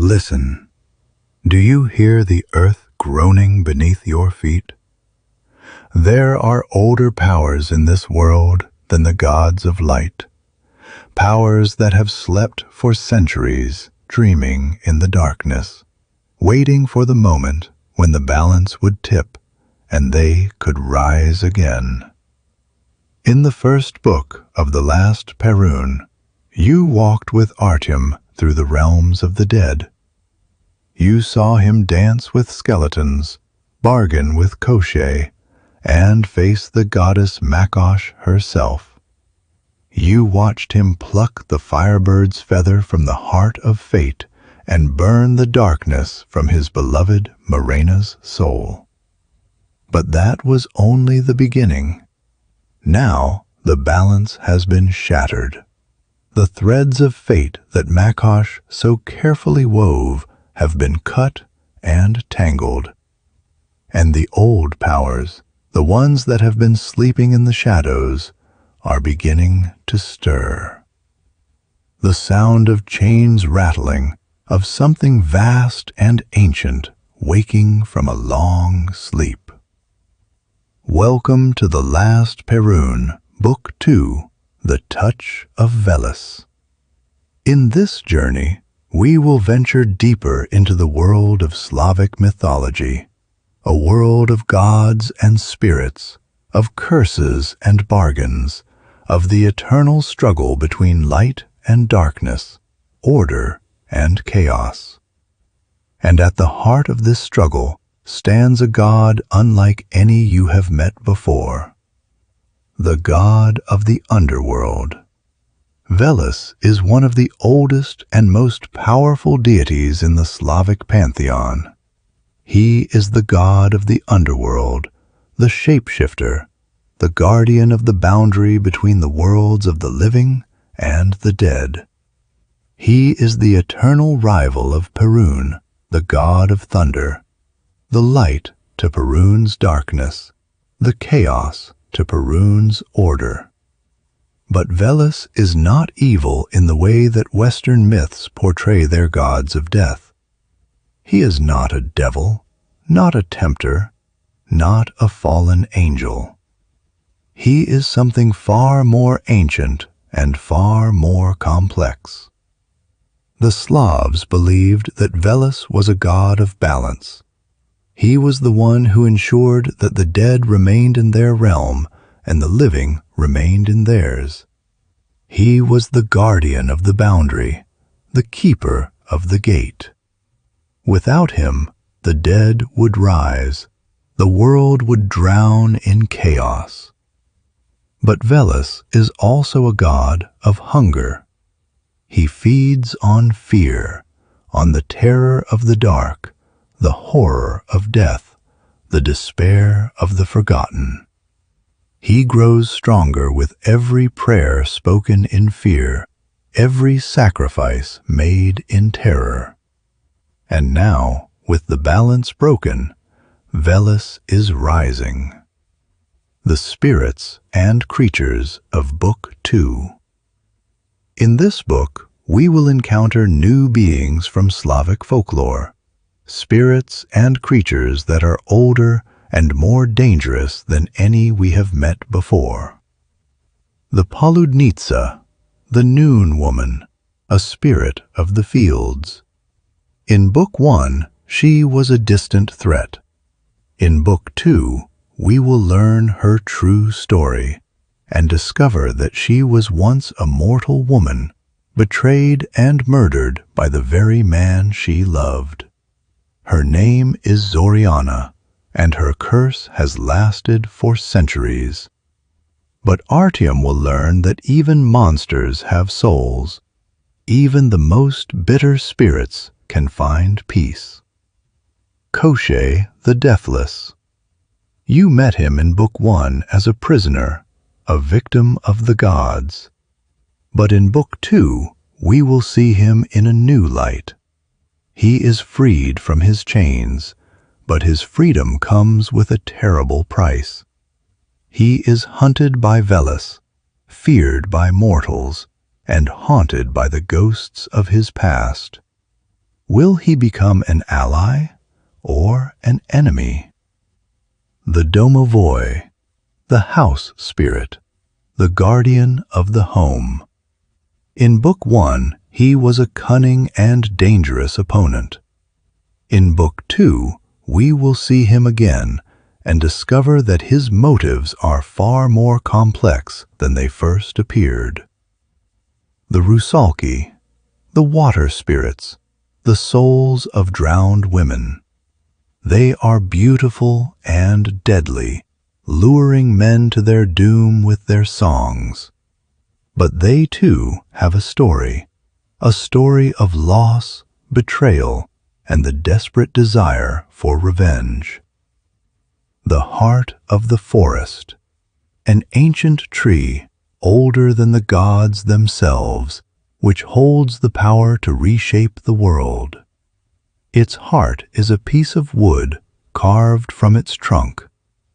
Listen. Do you hear the earth groaning beneath your feet? There are older powers in this world than the gods of light, powers that have slept for centuries, dreaming in the darkness, waiting for the moment when the balance would tip and they could rise again. In the first book of the last Perun, you walked with Artyom through the realms of the dead. You saw him dance with skeletons, bargain with Koschei, and face the goddess Makosh herself. You watched him pluck the Firebird's feather from the heart of fate and burn the darkness from his beloved Marena's soul. But that was only the beginning. Now the balance has been shattered. The threads of fate that Makosh so carefully wove have been cut and tangled. And the old powers, the ones that have been sleeping in the shadows, are beginning to stir. The sound of chains rattling, of something vast and ancient waking from a long sleep. Welcome to the last Perun, Book 2, The Touch of Veles. In this journey, we will venture deeper into the world of Slavic mythology, a world of gods and spirits, of curses and bargains, of the eternal struggle between light and darkness, order and chaos. And at the heart of this struggle stands a god unlike any you have met before, the god of the underworld. Veles is one of the oldest and most powerful deities in the Slavic pantheon. He is the god of the underworld, the shapeshifter, the guardian of the boundary between the worlds of the living and the dead. He is the eternal rival of Perun, the god of thunder, the light to Perun's darkness, the chaos to Perun's order. But Veles is not evil in the way that Western myths portray their gods of death. He is not a devil, not a tempter, not a fallen angel. He is something far more ancient and far more complex. The Slavs believed that Veles was a god of balance. He was the one who ensured that the dead remained in their realm and the living remained in theirs. He was the guardian of the boundary, the keeper of the gate. Without him, the dead would rise, the world would drown in chaos. But Veles is also a god of hunger. He feeds on fear, on the terror of the dark, the horror of death, the despair of the forgotten. He grows stronger with every prayer spoken in fear, every sacrifice made in terror. And now, with the balance broken, Veles is rising. The Spirits and Creatures of Book 2. In this book, we will encounter new beings from Slavic folklore, spirits and creatures that are older and more dangerous than any we have met before. The Poludnitsa, the Noon Woman, a spirit of the fields. In Book 1, she was a distant threat. In Book 2, we will learn her true story and discover that she was once a mortal woman, betrayed and murdered by the very man she loved. Her name is Zoriana, and her curse has lasted for centuries. But Artyom will learn that even monsters have souls. Even the most bitter spirits can find peace. Koschei the Deathless. You met him in Book 1 as a prisoner, a victim of the gods. But in Book 2, we will see him in a new light. He is freed from his chains, but his freedom comes with a terrible price. He is hunted by Veles, feared by mortals, and haunted by the ghosts of his past. Will he become an ally or an enemy? The Domovoi, the house spirit, the guardian of the home. In Book 1, he was a cunning and dangerous opponent. In Book 2, we will see him again and discover that his motives are far more complex than they first appeared. The Rusalki, the water spirits, the souls of drowned women. They are beautiful and deadly, luring men to their doom with their songs. But they too have a story of loss, betrayal, and the desperate desire for revenge. The heart of the forest, an ancient tree older than the gods themselves, which holds the power to reshape the world. Its heart is a piece of wood carved from its trunk,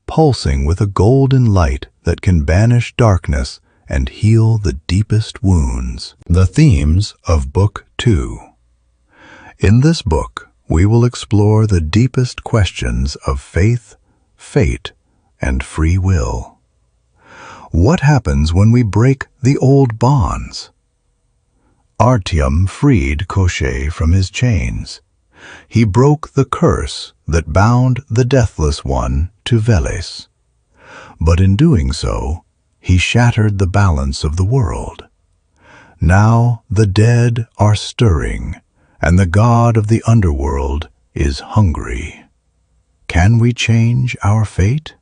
pulsing with a golden light that can banish darkness and heal the deepest wounds. The themes of Book 2. In this book, we will explore the deepest questions of faith, fate, and free will. What happens when we break the old bonds? Artyom freed Koschei from his chains. He broke the curse that bound the Deathless One to Veles. But in doing so, he shattered the balance of the world. Now the dead are stirring, and the god of the underworld is hungry. Can we change our fate?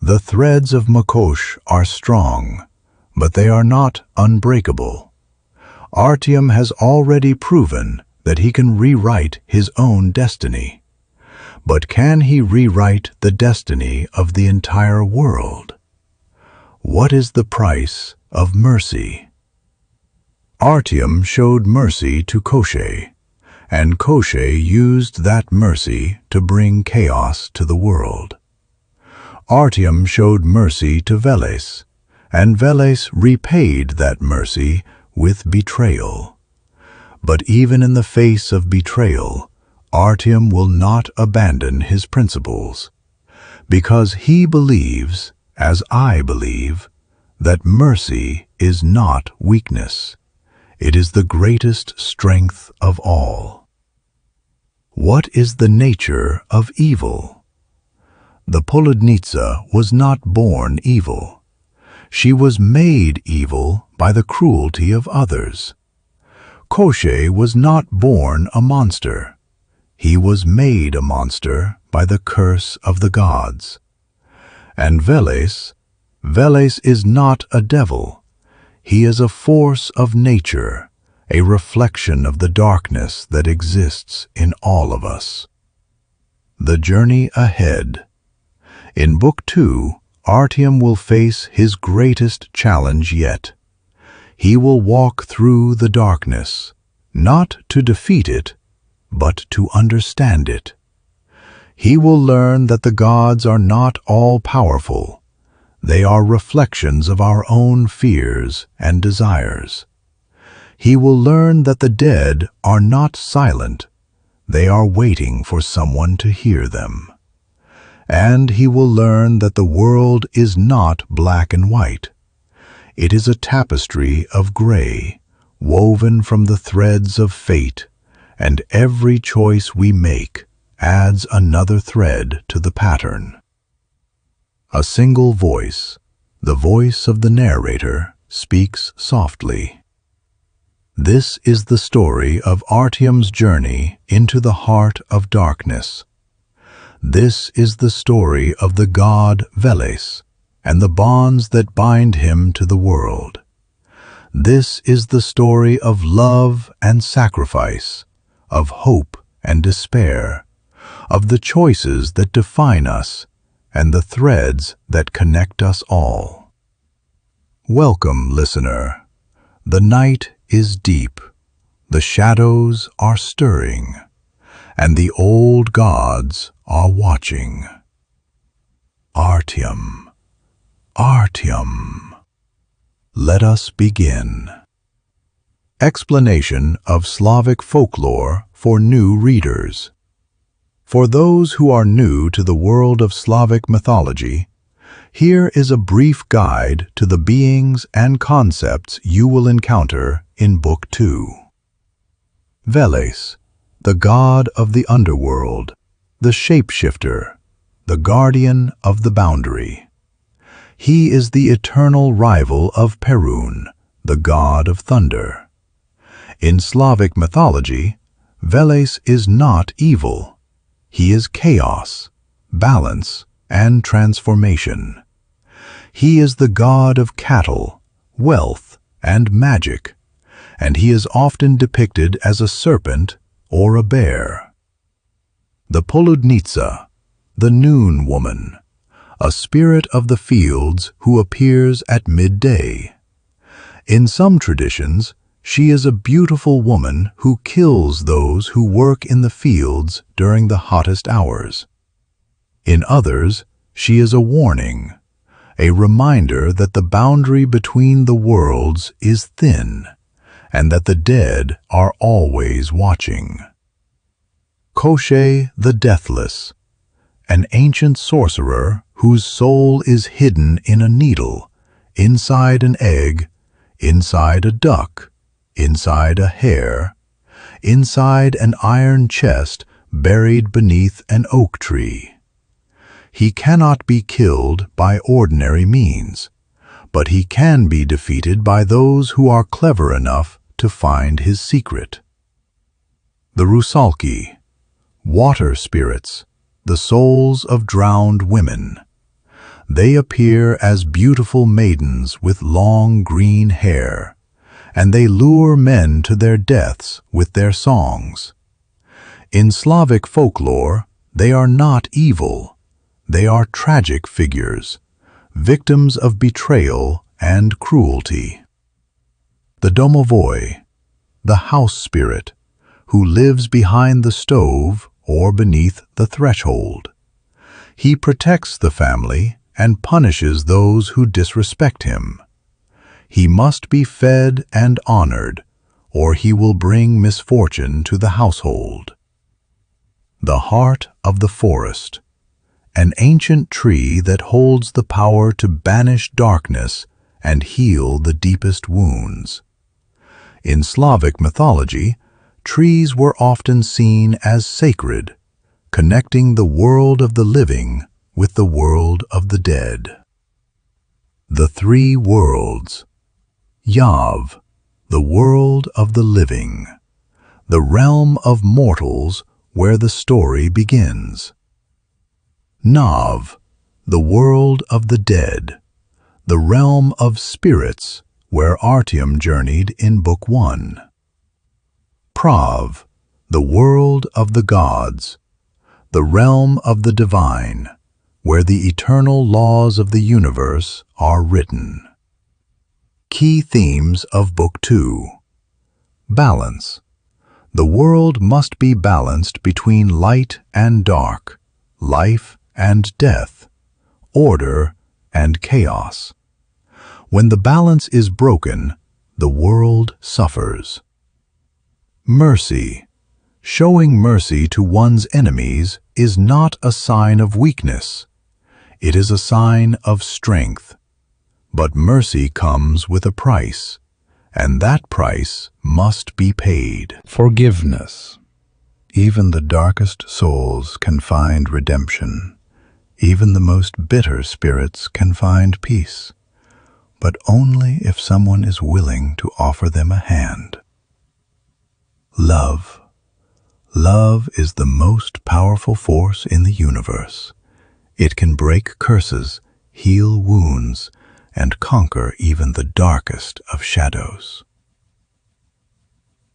The threads of Makosh are strong, but they are not unbreakable. Artyom has already proven that he can rewrite his own destiny. But can he rewrite the destiny of the entire world? What is the price of mercy? Artyom showed mercy to Koschei, and Koschei used that mercy to bring chaos to the world. Artyom showed mercy to Veles, and Veles repaid that mercy with betrayal. But even in the face of betrayal, Artyom will not abandon his principles, because he believes, as I believe, that mercy is not weakness. It is the greatest strength of all. What is the nature of evil? The Poludnitsa was not born evil. She was made evil by the cruelty of others. Koschei was not born a monster. He was made a monster by the curse of the gods. And Veles is not a devil. He is a force of nature, a reflection of the darkness that exists in all of us. The journey ahead. In Book 2, Artyom will face his greatest challenge yet. He will walk through the darkness, not to defeat it, but to understand it. He will learn that the gods are not all-powerful. They are reflections of our own fears and desires. He will learn that the dead are not silent. They are waiting for someone to hear them. And he will learn that the world is not black and white. It is a tapestry of gray, woven from the threads of fate, and every choice we make adds another thread to the pattern. A single voice, the voice of the narrator, speaks softly. This is the story of Artyom's journey into the heart of darkness. This is the story of the god Veles and the bonds that bind him to the world. This is the story of love and sacrifice, of hope and despair, of the choices that define us and the threads that connect us all. Welcome, listener. The night is deep, the shadows are stirring, and the old gods are watching. Artyom, Artyom. Let us begin. Explanation of Slavic folklore for new readers. For those who are new to the world of Slavic mythology, here is a brief guide to the beings and concepts you will encounter in Book 2. Veles, the god of the underworld, the shapeshifter, the guardian of the boundary. He is the eternal rival of Perun, the god of thunder. In Slavic mythology, Veles is not evil. He is chaos, balance, and transformation. He is the god of cattle, wealth, and magic, and he is often depicted as a serpent or a bear. The Poludnitsa, the noon woman, a spirit of the fields who appears at midday. In some traditions, she is a beautiful woman who kills those who work in the fields during the hottest hours. In others, she is a warning, a reminder that the boundary between the worlds is thin and that the dead are always watching. Koschei the Deathless, an ancient sorcerer whose soul is hidden in a needle, inside an egg, inside a duck, inside a hare, inside an iron chest buried beneath an oak tree. He cannot be killed by ordinary means, but he can be defeated by those who are clever enough to find his secret. The Rusalki, water spirits, the souls of drowned women. They appear as beautiful maidens with long green hair, and they lure men to their deaths with their songs. In Slavic folklore, they are not evil. They are tragic figures, victims of betrayal and cruelty. The Domovoi, the house spirit, who lives behind the stove or beneath the threshold. He protects the family and punishes those who disrespect him. He must be fed and honored, or he will bring misfortune to the household. The heart of the forest, an ancient tree that holds the power to banish darkness and heal the deepest wounds. In Slavic mythology, trees were often seen as sacred, connecting the world of the living with the world of the dead. The three worlds. Yav, the world of the living, the realm of mortals where the story begins. Nav, the world of the dead, the realm of spirits where Artyom journeyed in Book 1. Prav, the world of the gods, the realm of the divine, where the eternal laws of the universe are written. Key themes of Book 2. Balance. The world must be balanced between light and dark, life and death, order and chaos. When the balance is broken, the world suffers. Mercy. Showing mercy to one's enemies is not a sign of weakness. It is a sign of strength. But mercy comes with a price, and that price must be paid. Forgiveness. Even the darkest souls can find redemption. Even the most bitter spirits can find peace, but only if someone is willing to offer them a hand. Love. Love is the most powerful force in the universe. It can break curses, heal wounds, and conquer even the darkest of shadows.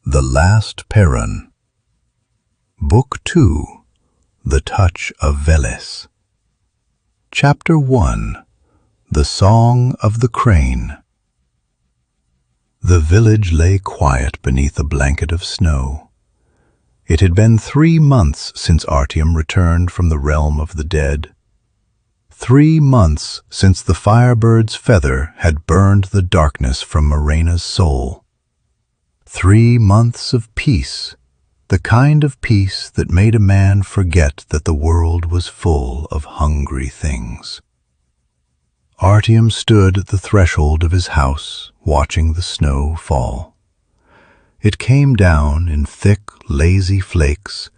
The Last Perun. Book 2. The Touch of Veles. Chapter 1. The Song of the Crane. The village lay quiet beneath a blanket of snow. It had been 3 months since Artyom returned from the realm of the dead. 3 months since the Firebird's feather had burned the darkness from Marena's soul. 3 months of peace, the kind of peace that made a man forget that the world was full of hungry things. Artyom stood at the threshold of his house, watching the snow fall. It came down in thick, lazy flakes,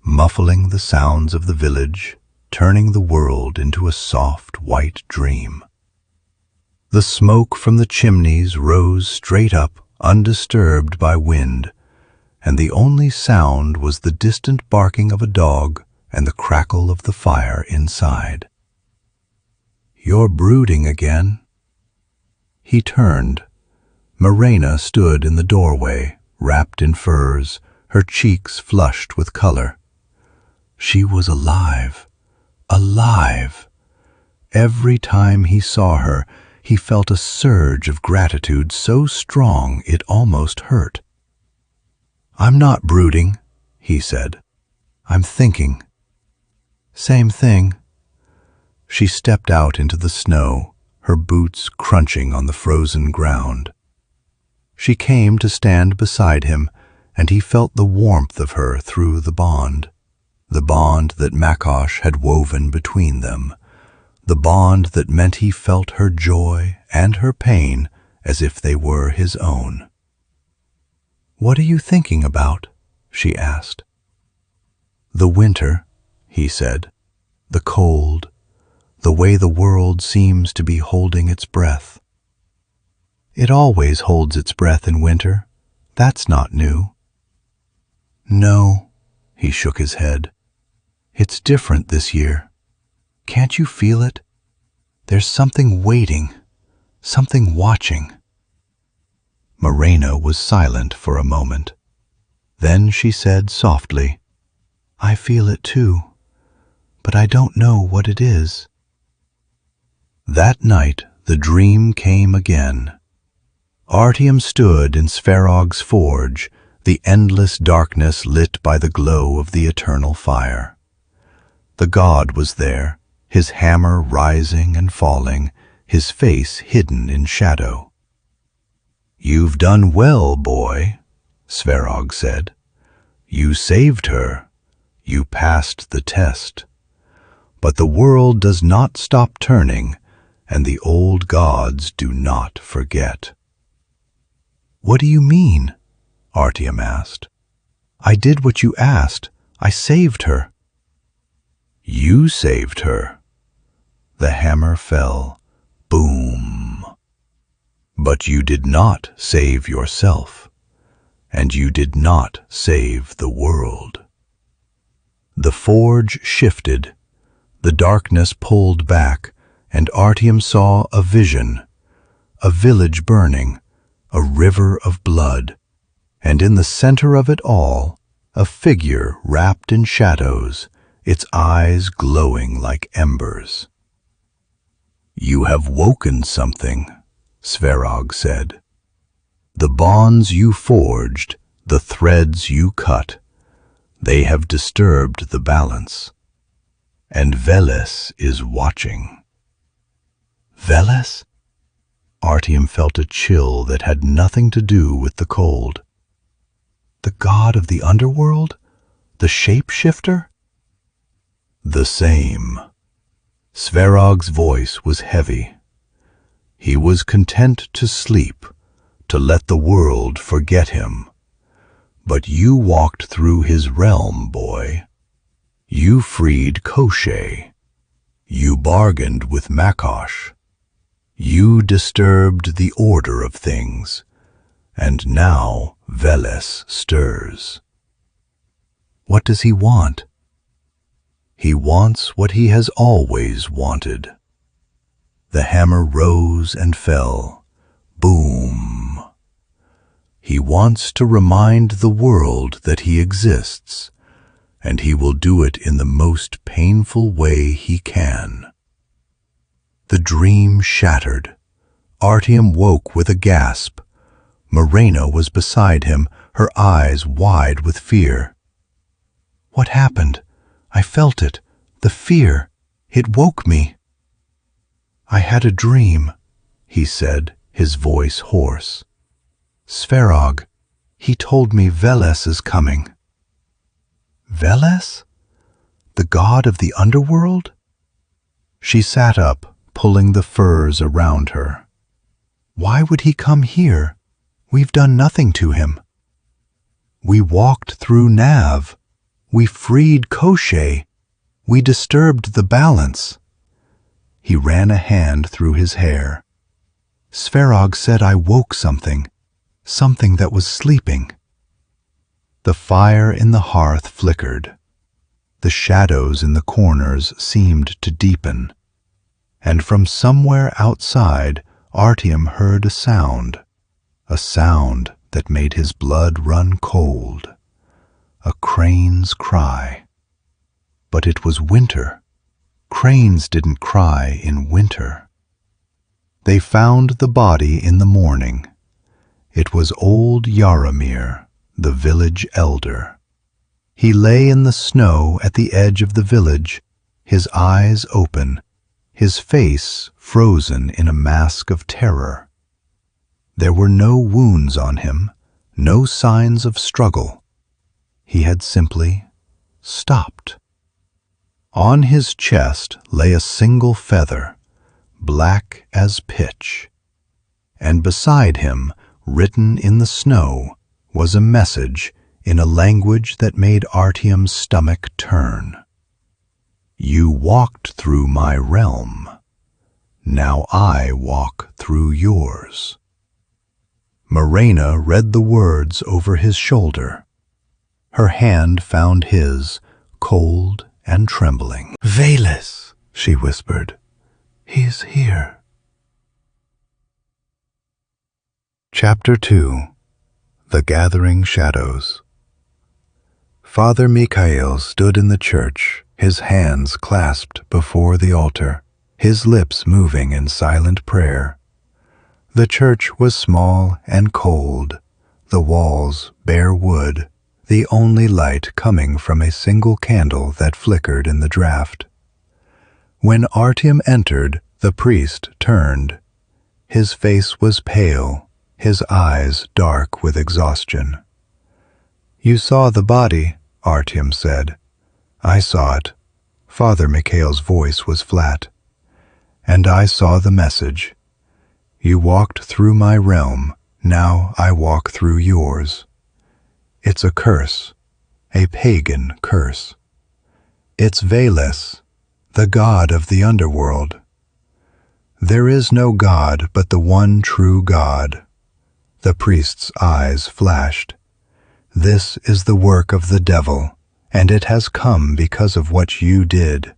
muffling the sounds of the village, turning the world into a soft, white dream. The smoke from the chimneys rose straight up, undisturbed by wind, and the only sound was the distant barking of a dog and the crackle of the fire inside. "You're brooding again." He turned. Marena stood in the doorway, wrapped in furs, her cheeks flushed with color. She was alive. Alive! Every time he saw her, he felt a surge of gratitude so strong it almost hurt. "I'm not brooding," he said. "I'm thinking." "Same thing." She stepped out into the snow, her boots crunching on the frozen ground. She came to stand beside him, and he felt the warmth of her through the bond that Makosh had woven between them, the bond that meant he felt her joy and her pain as if they were his own. "What are you thinking about?" she asked. "The winter," he said, "the cold, the way the world seems to be holding its breath." "It always holds its breath in winter. That's not new." "No," he shook his head. "It's different this year. Can't you feel it? There's something waiting, something watching." Marena was silent for a moment. Then she said softly, "I feel it too, but I don't know what it is." That night the dream came again. Artyom stood in Svarog's forge, the endless darkness lit by the glow of the eternal fire. The god was there, his hammer rising and falling, his face hidden in shadow. "You've done well, boy," Svarog said. "You saved her. You passed the test. But the world does not stop turning, and the old gods do not forget." "What do you mean?" Artyom asked. "I did what you asked. I saved her." "You saved her." The hammer fell. Boom. "But you did not save yourself, and you did not save the world." The forge shifted. The darkness pulled back, and Artyom saw a vision, a village burning, a river of blood, and in the center of it all, a figure wrapped in shadows, its eyes glowing like embers. "You have woken something," Svarog said. "The bonds you forged, the threads you cut, they have disturbed the balance. And Veles is watching." "Veles?" Artyom felt a chill that had nothing to do with the cold. "The god of the underworld? The shapeshifter?" "The same." Svarog's voice was heavy. "He was content to sleep, to let the world forget him. But you walked through his realm, boy. You freed Koschei. You bargained with Makosh. You disturbed the order of things, and now Veles stirs." "What does he want?" "He wants what he has always wanted." The hammer rose and fell. Boom. "He wants to remind the world that he exists, and he will do it in the most painful way he can." The dream shattered. Artyom woke with a gasp. Marena was beside him, her eyes wide with fear. "What happened? I felt it. The fear. It woke me." "I had a dream," he said, his voice hoarse. "Svarog, He told me Veles is coming. Veles? The god of the underworld? She sat up, pulling the furs around her. Why would he come here? We've done nothing to him. We walked through Nav. We freed Koschei. We disturbed the balance. He ran a hand through his hair. Svarog said I woke something that was sleeping. The fire in the hearth flickered. The shadows in the corners seemed to deepen. And from somewhere outside, Artyom heard a sound that made his blood run cold. A crane's cry. But it was winter. Cranes didn't cry in winter. They found the body in the morning. It was old Yaramir, the village elder. He lay in the snow at the edge of the village, his eyes open, his face frozen in a mask of terror. There were no wounds on him, no signs of struggle. He had simply stopped. On his chest lay a single feather, black as pitch, and beside him, written in the snow, was a message in a language that made Artyom's stomach turn. You walked through my realm. Now I walk through yours. Marena read the words over his shoulder. Her hand found his, cold and trembling. Veles, she whispered. He's here. Chapter 2. The Gathering Shadows. Father Mikhail stood in the church, his hands clasped before the altar, his lips moving in silent prayer. The church was small and cold, the walls bare wood, the only light coming from a single candle that flickered in the draught. When Artyom entered, the priest turned. His face was pale, his eyes dark with exhaustion. You saw the body, Artyom said. I saw it. Father Mikhail's voice was flat. And I saw the message. You walked through my realm, now I walk through yours. It's a curse, a pagan curse. It's Veles, the god of the underworld. There is no god but the one true God. The priest's eyes flashed. This is the work of the devil, and it has come because of what you did.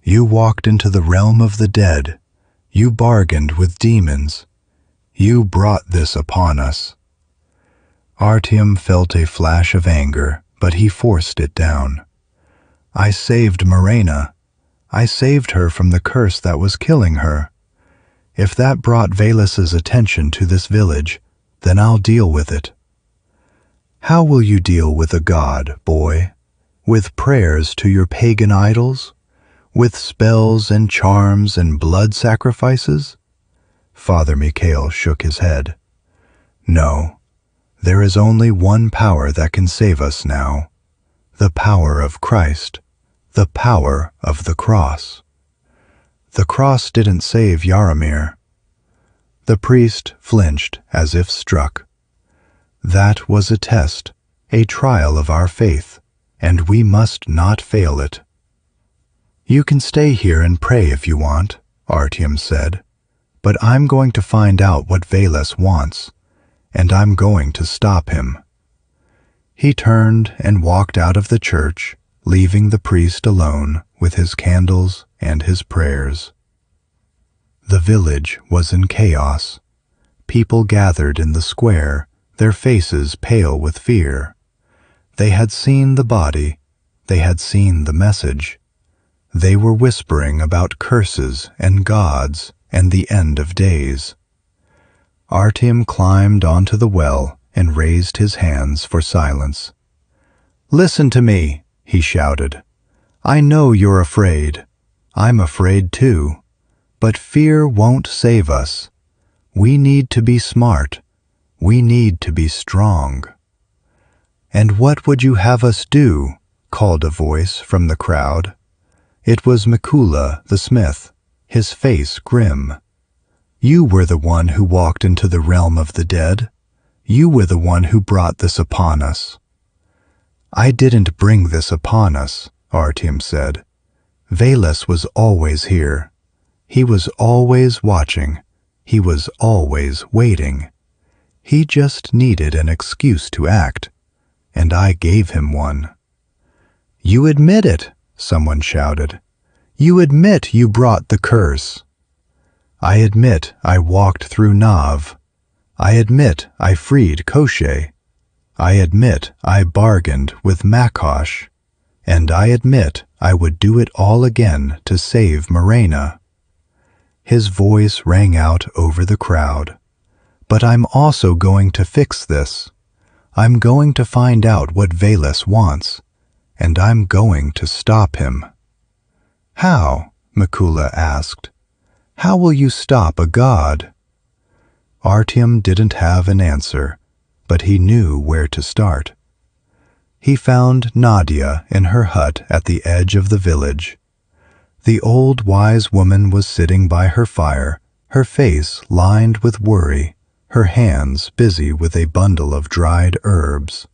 You walked into the realm of the dead. You bargained with demons. You brought this upon us. Artyom felt a flash of anger, but he forced it down. I saved Marena. I saved her from the curse that was killing her. If that brought Veles's attention to this village, then I'll deal with it. How will you deal with a god, boy? With prayers to your pagan idols? With spells and charms and blood sacrifices? Father Mikhail shook his head. No, there is only one power that can save us now. The power of Christ. The power of the cross. The cross didn't save Yaramir. The priest flinched as if struck. That was a test, a trial of our faith, and we must not fail it. You can stay here and pray if you want, Artyom said, but I'm going to find out what Veles wants, and I'm going to stop him. He turned and walked out of the church, leaving the priest alone with his candles and his prayers. The village was in chaos. People gathered in the square, their faces pale with fear. They had seen the body. They had seen the message. They were whispering about curses and gods and the end of days. Artyom climbed onto the well and raised his hands for silence. Listen to me, he shouted. I know you're afraid. I'm afraid too. But fear won't save us. We need to be smart. We need to be strong." "And what would you have us do?" called a voice from the crowd. It was Mikula the smith, his face grim. "You were the one who walked into the realm of the dead. You were the one who brought this upon us." "I didn't bring this upon us," Artyom said. "Veles was always here. He was always watching. He was always waiting. He just needed an excuse to act, and I gave him one." "You admit it," someone shouted. "You admit you brought the curse." "I admit I walked through Nav. I admit I freed Koschei. I admit I bargained with Makosh. And I admit I would do it all again to save Marena." His voice rang out over the crowd. "But I'm also going to fix this. I'm going to find out what Veles wants, and I'm going to stop him." "How?" Mikula asked. "How will you stop a god?" Artyom didn't have an answer, but he knew where to start. He found Nadia in her hut at the edge of the village. The old wise woman was sitting by her fire, her face lined with worry, her hands busy with a bundle of dried herbs.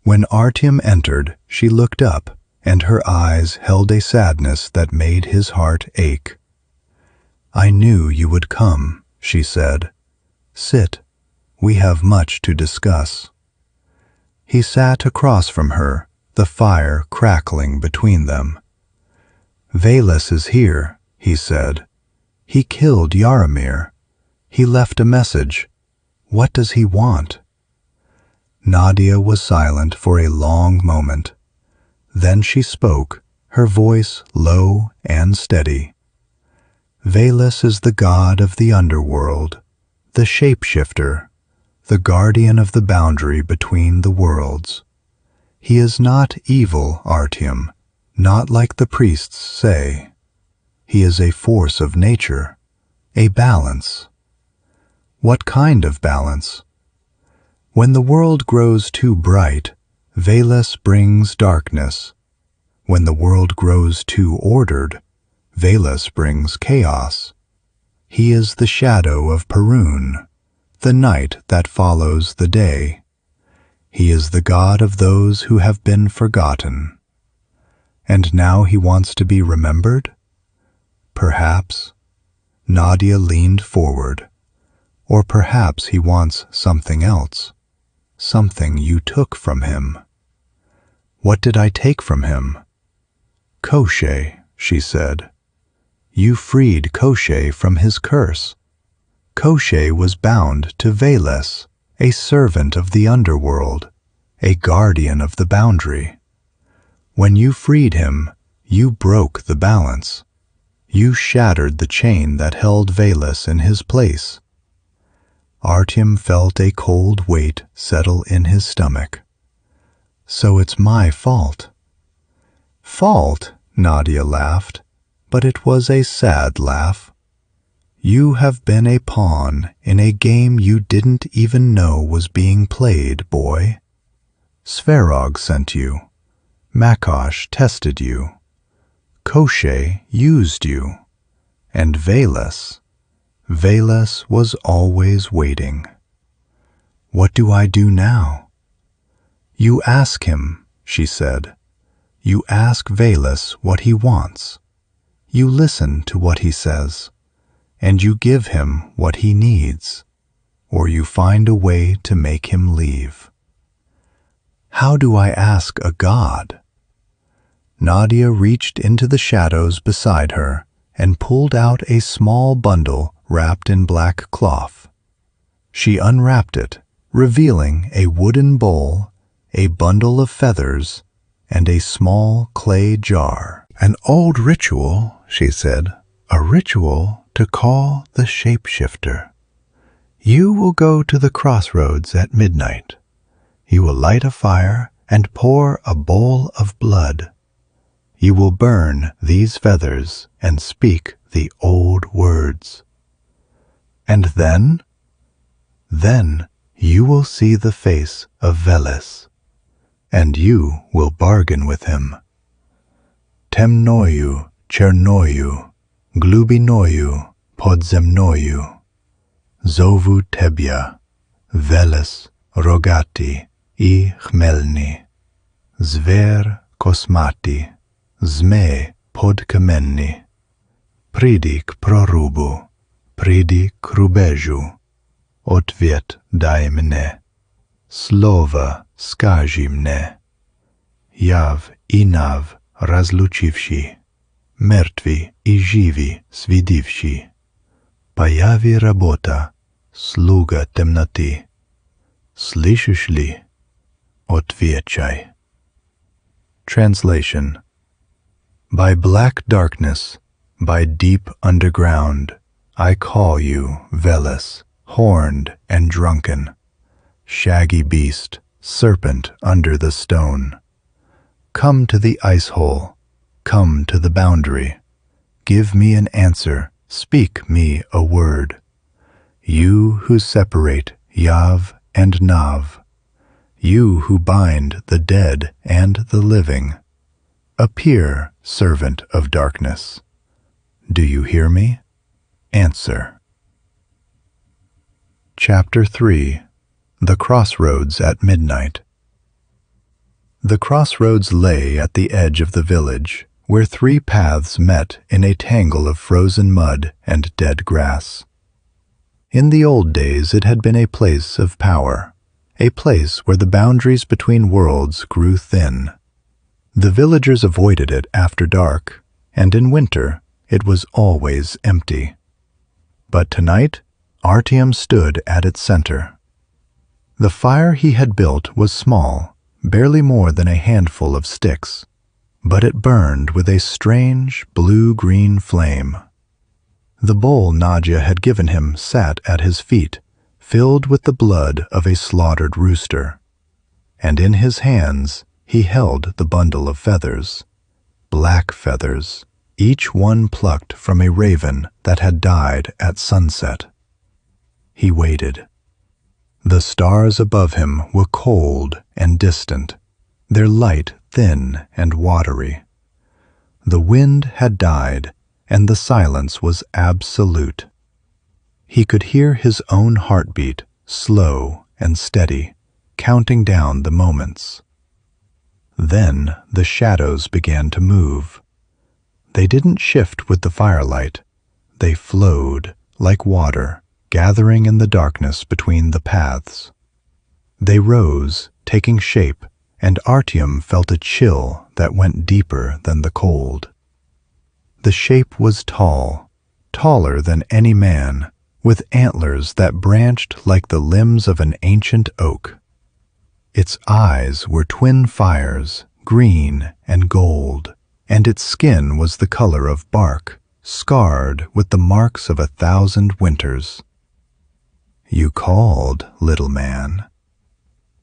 When Artyom entered, she looked up, and her eyes held a sadness that made his heart ache. "I knew you would come," she said. "Sit. We have much to discuss." He sat across from her, the fire crackling between them. "Veles is here," he said. "He killed Yaramir. He left a message. What does he want?" Nadia was silent for a long moment. Then she spoke, her voice low and steady. "Veles is the god of the underworld, the shapeshifter, the guardian of the boundary between the worlds. He is not evil, Artyom, not like the priests say. He is a force of nature, a balance." "What kind of balance?" "When the world grows too bright, Veles brings darkness. When the world grows too ordered, Veles brings chaos. He is the shadow of Perun, the night that follows the day. He is the god of those who have been forgotten. And now he wants to be remembered? Perhaps." Nadia leaned forward. "Or perhaps he wants something else, something you took from him." "What did I take from him?" "Koschei," she said. "You freed Koschei from his curse. Koschei was bound to Veles, a servant of the underworld, a guardian of the boundary. When you freed him, you broke the balance. You shattered the chain that held Veles in his place." Artyom felt a cold weight settle in his stomach. "So it's my fault." "Fault?" Nadia laughed, but it was a sad laugh. "You have been a pawn in a game you didn't even know was being played, boy. Svarog sent you. Makosh tested you. Koschei used you. And Veles was always waiting. What do I do now?" "You ask him," she said. "You ask Veles what he wants. You listen to what he says, and you give him what he needs, or you find a way to make him leave." "How do I ask a god?" Nadia reached into the shadows beside her and pulled out a small bundle wrapped in black cloth. She unwrapped it, revealing a wooden bowl, a bundle of feathers, and a small clay jar. "An old ritual," she said, "a ritual to call the shapeshifter. You will go to the crossroads at midnight. You will light a fire and pour a bowl of blood. You will burn these feathers and speak the old words. And then you will see the face of Veles, and you will bargain with him. Temnoyu, Chernoyu, Glubinoyu, Podzemnoyu, Zovu Tebia, Veles, Rogati, I Chmelni, Zver Kosmati, Zme Podkamenni, Pridik Prorubu, Pridik Rubeju, Otviet Daimne, Slova Skazimne, Jav Inav Razluchivshi, Mертви и живи свидивши, Появи работа, слуга темноты. Слышишь ли? Отвечай. Translation. By black darkness, by deep underground, I call you, Veles, horned and drunken, shaggy beast, serpent under the stone. Come to the ice hole, come to the boundary. Give me an answer, speak me a word. You who separate Yav and Nav, you who bind the dead and the living, appear, servant of darkness. Do you hear me? Answer. Chapter 3. The Crossroads at Midnight. The crossroads lay at the edge of the village, where three paths met in a tangle of frozen mud and dead grass. In the old days it had been a place of power, a place where the boundaries between worlds grew thin. The villagers avoided it after dark, and in winter it was always empty. But tonight, Artyom stood at its center. The fire he had built was small, barely more than a handful of sticks, but it burned with a strange blue-green flame. The bowl Nadja had given him sat at his feet, filled with the blood of a slaughtered rooster, and in his hands he held the bundle of feathers, black feathers, each one plucked from a raven that had died at sunset. He waited. The stars above him were cold and distant, their light thin and watery. The wind had died, and the silence was absolute. He could hear his own heartbeat, slow and steady, counting down the moments. Then the shadows began to move. They didn't shift with the firelight. They flowed like water, gathering in the darkness between the paths. They rose, taking shape, and Artyom felt a chill that went deeper than the cold. The shape was tall, taller than any man, with antlers that branched like the limbs of an ancient oak. Its eyes were twin fires, green and gold, and its skin was the color of bark, scarred with the marks of 1,000 winters. You called, little man.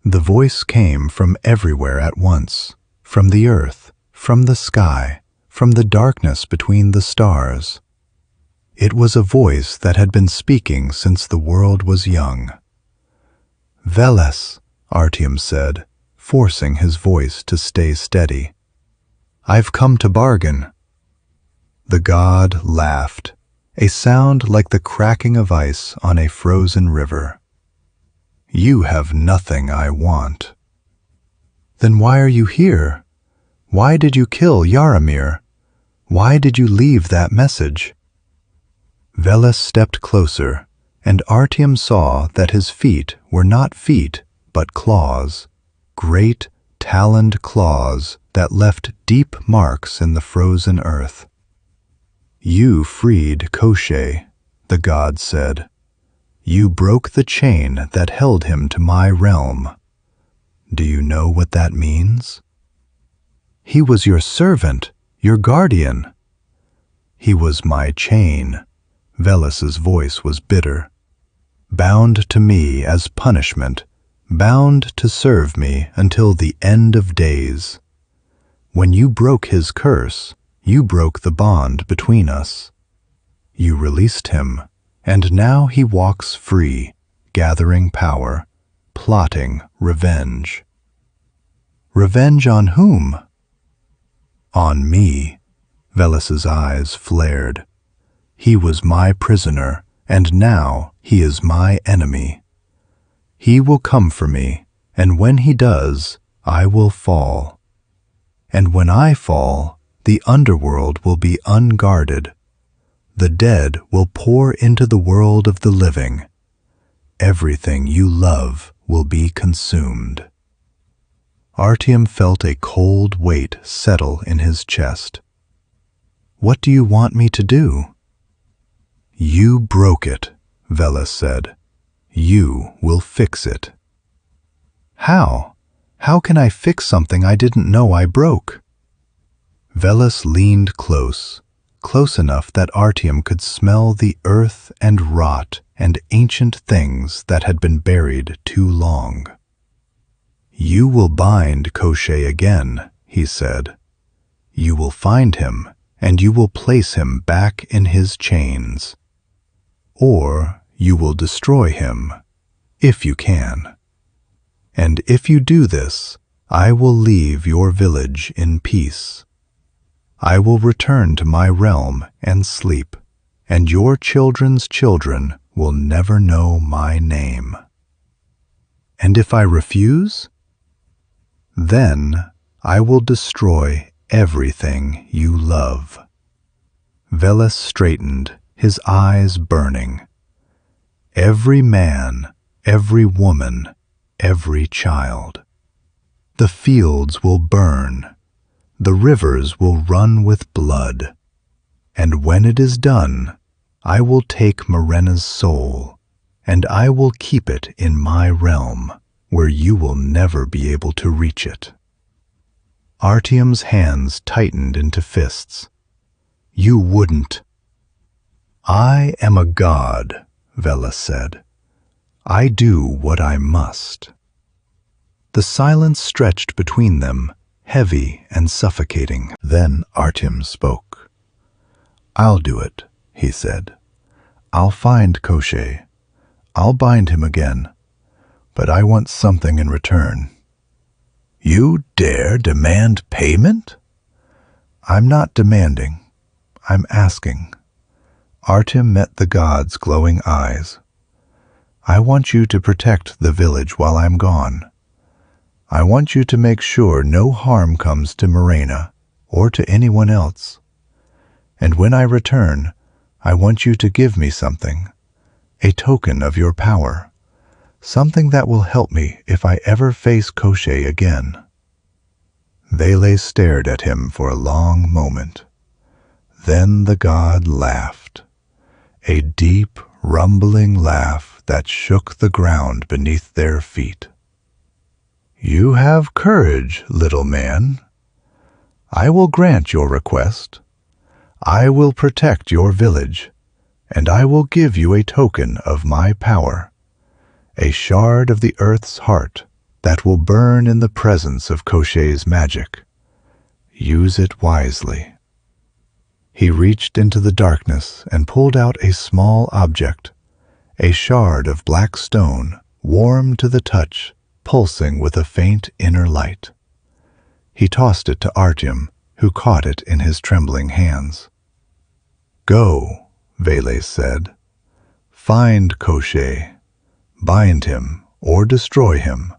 The voice came from everywhere at once, from the earth, from the sky, from the darkness between the stars. It was a voice that had been speaking since the world was young. Veles, Artyom said, forcing his voice to stay steady. I've come to bargain. The god laughed, a sound like the cracking of ice on a frozen river. You have nothing I want. Then why are you here? Why did you kill Yaramir? Why did you leave that message? Veles stepped closer, and Artyom saw that his feet were not feet, but claws, great, taloned claws that left deep marks in the frozen earth. You freed Koschei, the god said. You broke the chain that held him to my realm. Do you know what that means? He was your servant, your guardian. He was my chain. Veles's voice was bitter. Bound to me as punishment, bound to serve me until the end of days. When you broke his curse, you broke the bond between us. You released him, and now he walks free, gathering power, plotting revenge. Revenge on whom? On me. Veles's eyes flared. He was my prisoner, and now he is my enemy. He will come for me, and when he does, I will fall. And when I fall, the underworld will be unguarded. The dead will pour into the world of the living. Everything you love will be consumed. Artyom felt a cold weight settle in his chest. What do you want me to do? You broke it, Veles said. You will fix it. How? How can I fix something I didn't know I broke? Veles leaned close enough that Artyom could smell the earth and rot and ancient things that had been buried too long. You will bind Koschei again, he said. You will find him, and you will place him back in his chains. Or you will destroy him, if you can. And if you do this, I will leave your village in peace. I will return to my realm and sleep, and your children's children will never know my name. And if I refuse? Then I will destroy everything you love. Veles straightened, his eyes burning. Every man, every woman, every child. The fields will burn. The rivers will run with blood. And when it is done, I will take Marena's soul, and I will keep it in my realm, where you will never be able to reach it. Artyom's hands tightened into fists. You wouldn't. I am a god, Veles said. I do what I must. The silence stretched between them, heavy and suffocating. Then Artyom spoke. I'll do it, he said. I'll find Koschei. I'll bind him again. But I want something in return. You dare demand payment? I'm not demanding. I'm asking. Artyom met the god's glowing eyes. I want you to protect the village while I'm gone. I want you to make sure no harm comes to Marena or to anyone else. And when I return, I want you to give me something, a token of your power, something that will help me if I ever face Koschei again. Veles stared at him for a long moment. Then the god laughed, a deep, rumbling laugh that shook the ground beneath their feet. You have courage, little man. I will grant your request. I will protect your village, and I will give you a token of my power, a shard of the earth's heart that will burn in the presence of Koschei's magic. Use it wisely. He reached into the darkness and pulled out a small object, a shard of black stone, warm to the touch, pulsing with a faint inner light. He tossed it to Artyom, who caught it in his trembling hands. Go, Veles said. Find Koschei, bind him or destroy him,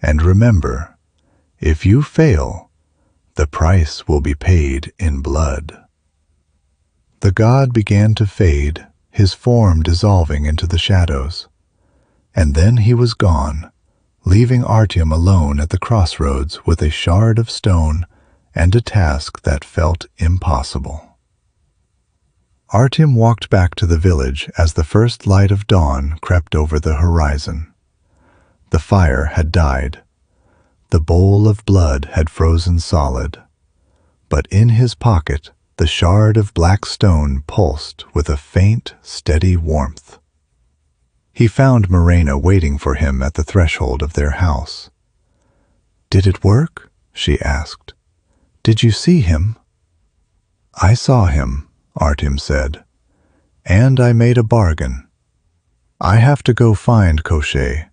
and remember, if you fail, the price will be paid in blood. The god began to fade, his form dissolving into the shadows, and then he was gone, leaving Artyom alone at the crossroads with a shard of stone and a task that felt impossible. Artyom walked back to the village as the first light of dawn crept over the horizon. The fire had died. The bowl of blood had frozen solid. But in his pocket, the shard of black stone pulsed with a faint, steady warmth. He found Marena waiting for him at the threshold of their house. Did it work? She asked. Did you see him? I saw him, Artyom said, and I made a bargain. I have to go find Koschei.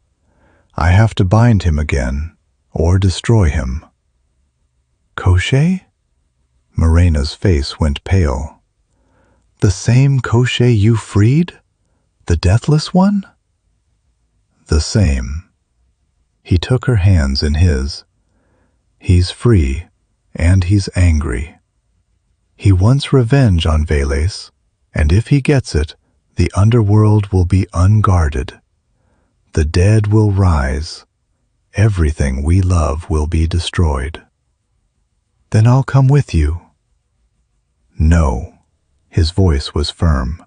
I have to bind him again, or destroy him. Koschei? Marena's face went pale. The same Koschei you freed? The deathless one? The same. He took her hands in his. He's free, and he's angry. He wants revenge on Veles, and if he gets it, the underworld will be unguarded. The dead will rise. Everything we love will be destroyed. Then I'll come with you. No. His voice was firm.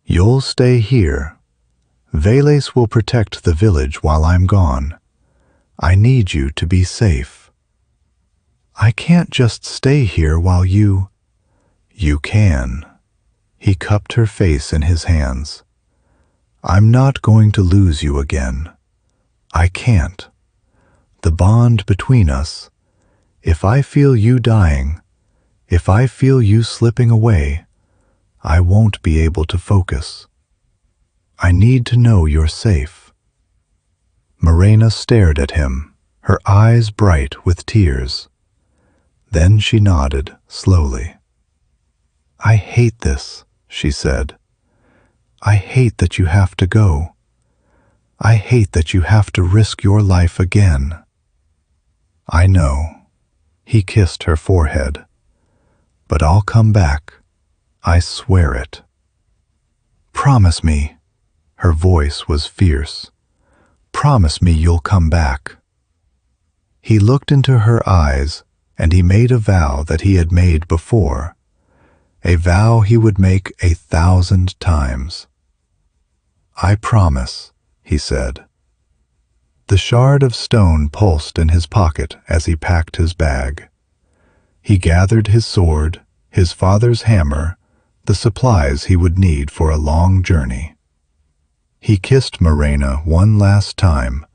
You'll stay here. Veles will protect the village while I'm gone. I need you to be safe. I can't just stay here while you... You can. He cupped her face in his hands. I'm not going to lose you again. I can't. The bond between us, if I feel you dying, if I feel you slipping away, I won't be able to focus. I need to know you're safe. Marena stared at him, her eyes bright with tears. Then she nodded slowly. I hate this, she said. I hate that you have to go. I hate that you have to risk your life again. I know. He kissed her forehead. But I'll come back. I swear it. Promise me. Her voice was fierce. Promise me you'll come back. He looked into her eyes, and he made a vow that he had made before. A vow he would make 1,000 times. I promise, he said. The shard of stone pulsed in his pocket as he packed his bag. He gathered his sword, his father's hammer, the supplies he would need for a long journey. He kissed Marena one last time,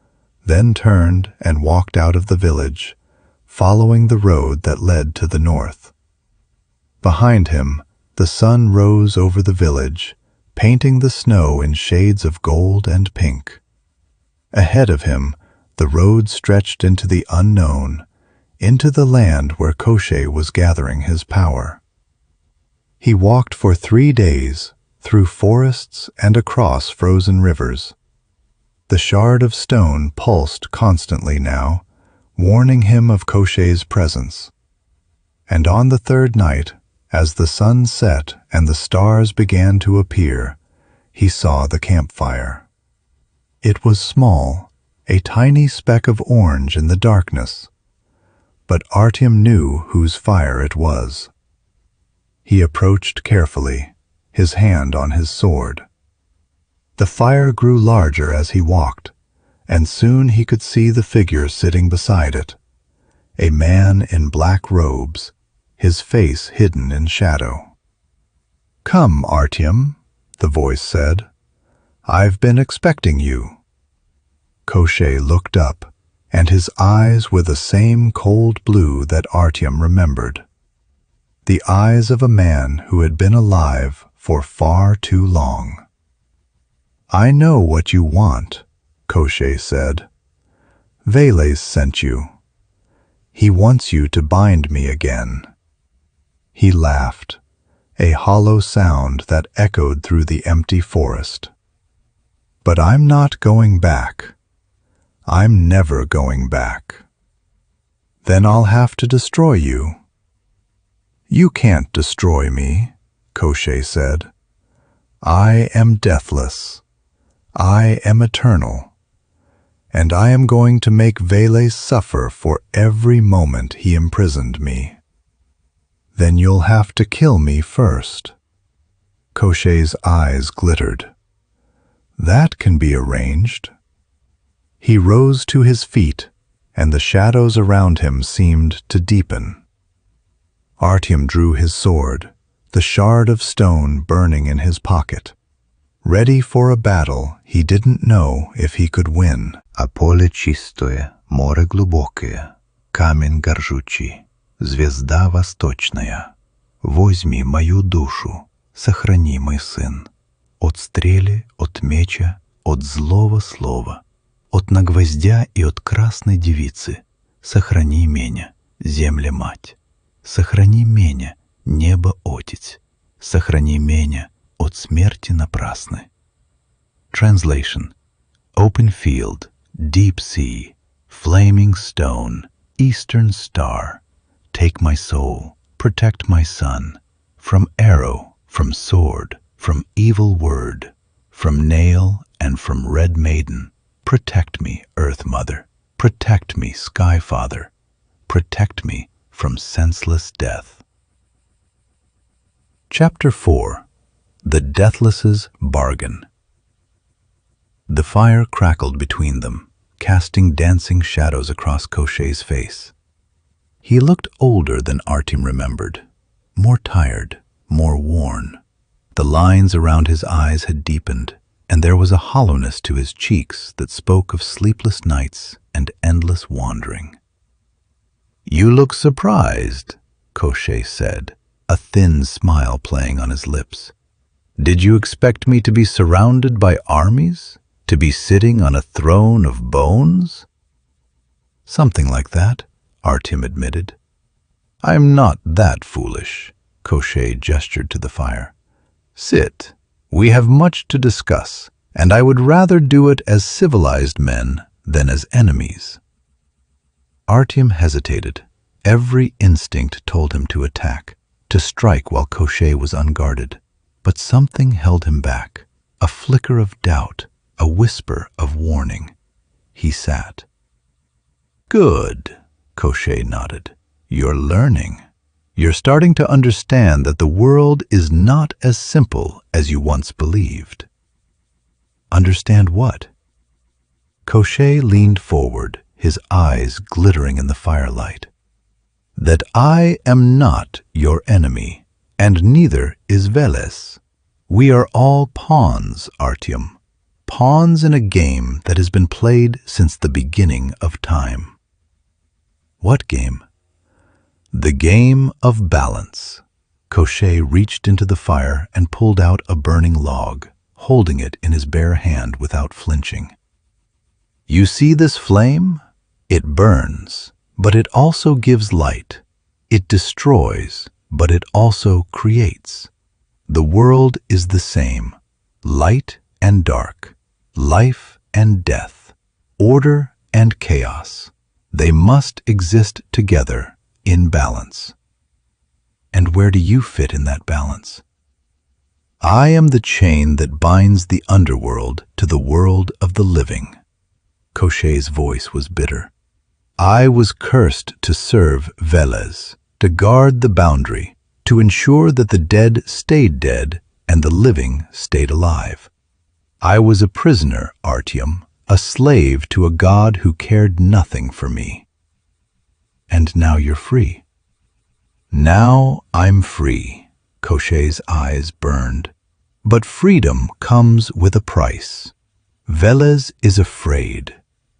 then turned and walked out of the village, following the road that led to the north. Behind him, the sun rose over the village, painting the snow in shades of gold and pink. Ahead of him, the road stretched into the unknown, into the land where Koschei was gathering his power. He walked for 3 days, through forests and across frozen rivers. The shard of stone pulsed constantly now, warning him of Koschei's presence. And on the 3rd night, as the sun set and the stars began to appear, he saw the campfire. It was small, a tiny speck of orange in the darkness, but Artyom knew whose fire it was. He approached carefully, his hand on his sword. The fire grew larger as he walked, and soon he could see the figure sitting beside it, a man in black robes, his face hidden in shadow. Come, Artyom, the voice said. I've been expecting you. Koschei looked up, and his eyes were the same cold blue that Artyom remembered. The eyes of a man who had been alive for far too long. I know what you want, Koschei said. Veles sent you. He wants you to bind me again. He laughed, a hollow sound that echoed through the empty forest. But I'm not going back. I'm never going back. Then I'll have to destroy you. You can't destroy me, Koschei said. I am deathless. I am eternal. And I am going to make Veles suffer for every moment he imprisoned me. Then you'll have to kill me first. Koschei's eyes glittered. That can be arranged. He rose to his feet, and the shadows around him seemed to deepen. Artyom drew his sword, the shard of stone burning in his pocket. Ready for a battle he didn't know if he could win. А поле чистое, море глубокое, камень горжучий, звезда восточная. Возьми мою душу, сохрани, мой сын, от стрели, от меча, от злого слова. От на гвоздя и от красной девицы сохрани меня, земля-мать. Сохрани меня, небо-отец. Сохрани меня от смерти напрасной. Translation. Open field, deep sea, flaming stone, eastern star. Take my soul, protect my son, from arrow, from sword, from evil word, from nail and from red maiden. Protect me, Earth Mother. Protect me, Sky Father. Protect me from senseless death. Chapter 4. The Deathless's Bargain. The fire crackled between them, casting dancing shadows across Koschei's face. He looked older than Artyom remembered, more tired, more worn. The lines around his eyes had deepened, and there was a hollowness to his cheeks that spoke of sleepless nights and endless wandering. "You look surprised," Koschei said, a thin smile playing on his lips. "Did you expect me to be surrounded by armies? To be sitting on a throne of bones?" "Something like that," Artyom admitted. "I'm not that foolish," Koschei gestured to the fire. "Sit. We have much to discuss, and I would rather do it as civilized men than as enemies." Artyom hesitated. Every instinct told him to attack, to strike while Koschei was unguarded. But something held him back, a flicker of doubt, a whisper of warning. He sat. "Good," Koschei nodded. "You're learning. You're starting to understand that the world is not as simple as you once believed." "Understand what?" Koschei leaned forward, his eyes glittering in the firelight. "That I am not your enemy, and neither is Veles. We are all pawns, Artyom. Pawns in a game that has been played since the beginning of time." "What game?" "The game of balance." Koschei reached into the fire and pulled out a burning log, holding it in his bare hand without flinching. "You see this flame? It burns, but it also gives light. It destroys, but it also creates. The world is the same, light and dark, life and death, order and chaos. They must exist together in balance." "And where do you fit in that balance?" "I am the chain that binds the underworld to the world of the living." Koschei's voice was bitter. "I was cursed to serve Veles, to guard the boundary, to ensure that the dead stayed dead and the living stayed alive. I was a prisoner, Artyom, a slave to a god who cared nothing for me." "And now you're free." "Now I'm free." Koschei's eyes burned. "But freedom comes with a price. Veles is afraid.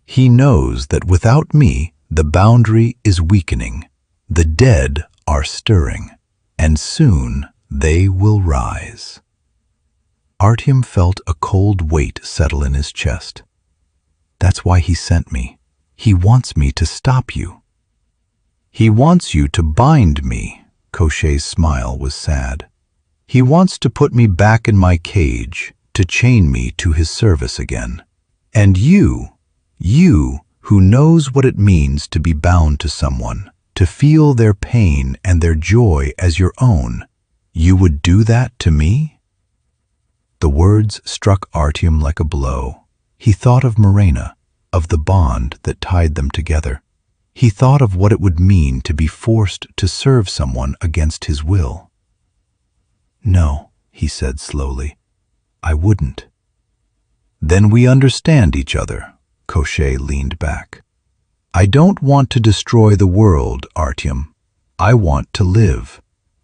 He knows that without me, the boundary is weakening. The dead are stirring, and soon they will rise." Artyom felt a cold weight settle in his chest. "That's why he sent me. He wants me to stop you." "He wants you to bind me." Koschei's smile was sad. "He wants to put me back in my cage, to chain me to his service again. And you who knows what it means to be bound to someone, to feel their pain and their joy as your own, you would do that to me?" The words struck Artyom like a blow. He thought of Marena, of the bond that tied them together. He thought of what it would mean to be forced to serve someone against his will. "No," he said slowly, "I wouldn't." "Then we understand each other." Koschei leaned back. "I don't want to destroy the world, Artyom. I want to live.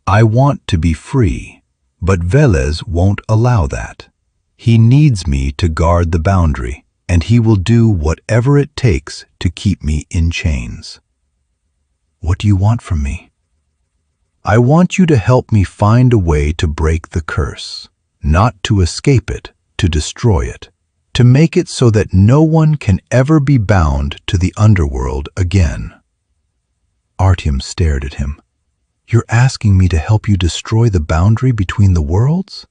I want to be free. But Veles won't allow that. He needs me to guard the boundary, and he will do whatever it takes to keep me in chains." "What do you want from me?" "I want you to help me find a way to break the curse, not to escape it, to destroy it. to make it so that no one can ever be bound to the underworld again. Artyom stared at him. You're asking me to help you destroy the boundary between the worlds?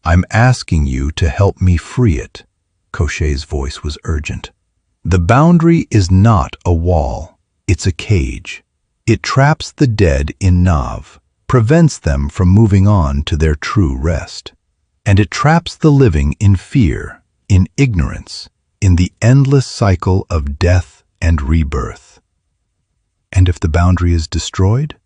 I'm asking you to help me free it. Koschei's voice was urgent. The boundary is not a wall, it's a cage. It traps the dead in Nav, prevents them from moving on to their true rest. And it traps the living in fear, in ignorance, in the endless cycle of death and rebirth. And if the boundary is destroyed,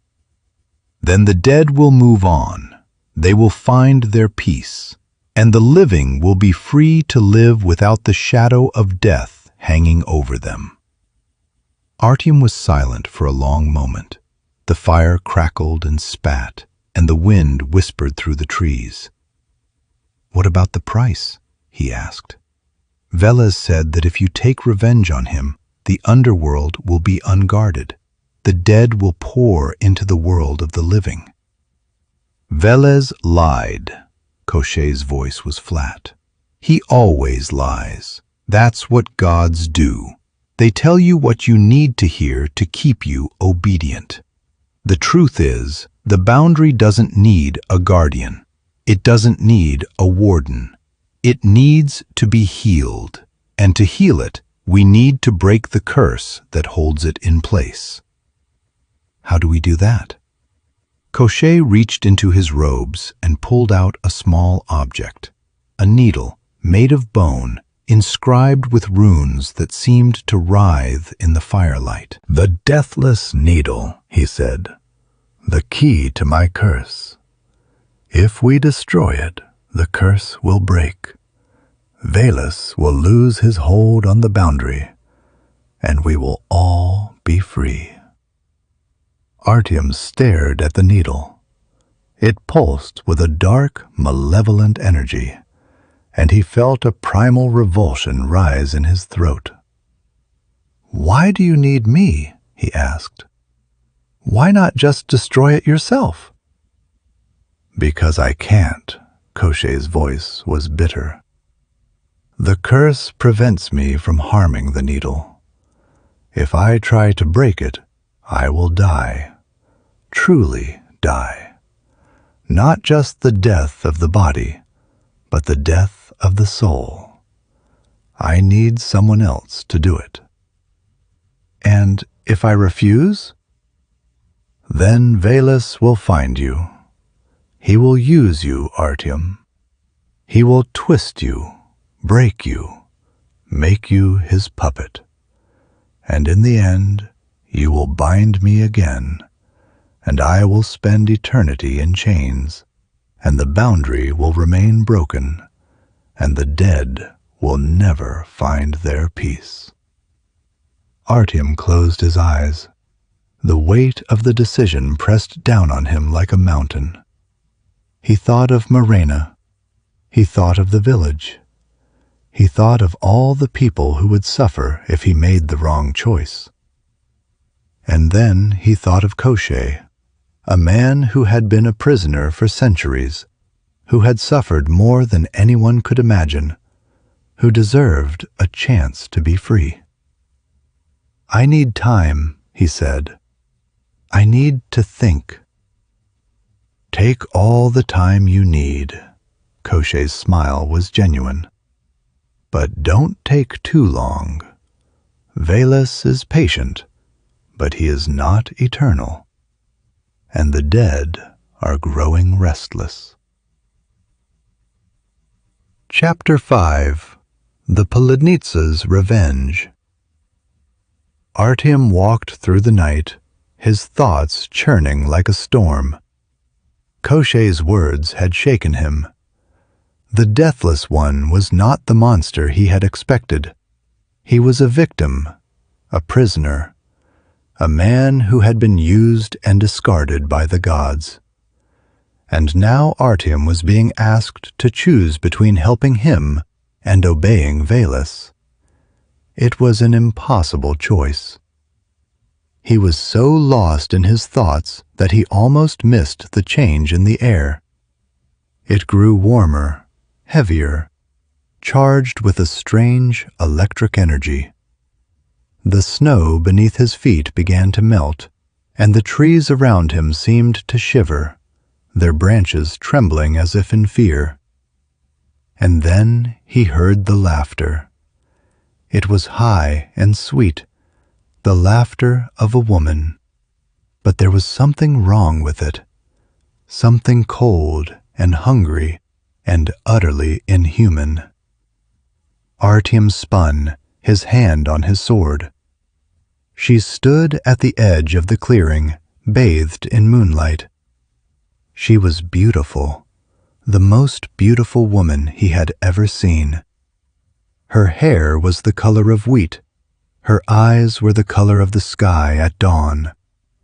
then the dead will move on, they will find their peace, and the living will be free to live without the shadow of death hanging over them. Artyom was silent for a long moment. The fire crackled and spat, and the wind whispered through the trees. What about the price? He asked. Veles said that if you take revenge on him, the underworld will be unguarded. The dead will pour into the world of the living. Veles lied. Koschei's voice was flat. He always lies. That's what gods do. They tell you what you need to hear to keep you obedient. The truth is, the boundary doesn't need a guardian. It doesn't need a warden. It needs to be healed. And to heal it, we need to break the curse that holds it in place. How do we do that? Koschei reached into his robes and pulled out a small object, a needle made of bone, inscribed with runes that seemed to writhe in the firelight. The deathless needle, he said, the key to my curse. If we destroy it, the curse will break. Veles will lose his hold on the boundary, and we will all be free. Artyom stared at the needle. It pulsed with a dark, malevolent energy, and he felt a primal revulsion rise in his throat. Why do you need me? He asked. Why not just destroy it yourself? Because I can't. Koschei's voice was bitter. The curse prevents me from harming the needle. If I try to break it, I will die. Truly die. Not just the death of the body, but the death of the soul. I need someone else to do it. And if I refuse? Then Veles will find you. He will use you, Artyom. He will twist you, break you, make you his puppet. And in the end, you will bind me again, and I will spend eternity in chains, and the boundary will remain broken, and the dead will never find their peace. Artyom closed his eyes. The weight of the decision pressed down on him like a mountain. He thought of Marena. He thought of the village. He thought of all the people who would suffer if he made the wrong choice. And then he thought of Koschei, a man who had been a prisoner for centuries, who had suffered more than anyone could imagine, who deserved a chance to be free. I need time, he said. I need to think. Take all the time you need. Koschei's smile was genuine. But don't take too long. Veles is patient, but he is not eternal. And the dead are growing restless. Chapter 5. The Poludnitsa's Revenge. Artyom walked through the night, his thoughts churning like a storm. Koschei's words had shaken him. The Deathless One was not the monster he had expected. He was a victim, a prisoner, a man who had been used and discarded by the gods. And now Artyom was being asked to choose between helping him and obeying Veles. It was an impossible choice. He was so lost in his thoughts that he almost missed the change in the air. It grew warmer, heavier, charged with a strange electric energy. The snow beneath his feet began to melt, and the trees around him seemed to shiver, their branches trembling as if in fear. And then he heard the laughter. It was high and sweet, the laughter of a woman. But there was something wrong with it, something cold and hungry and utterly inhuman. Artyom spun, his hand on his sword. She stood at the edge of the clearing, bathed in moonlight. She was beautiful, the most beautiful woman he had ever seen. Her hair was the color of wheat, her eyes were the color of the sky at dawn,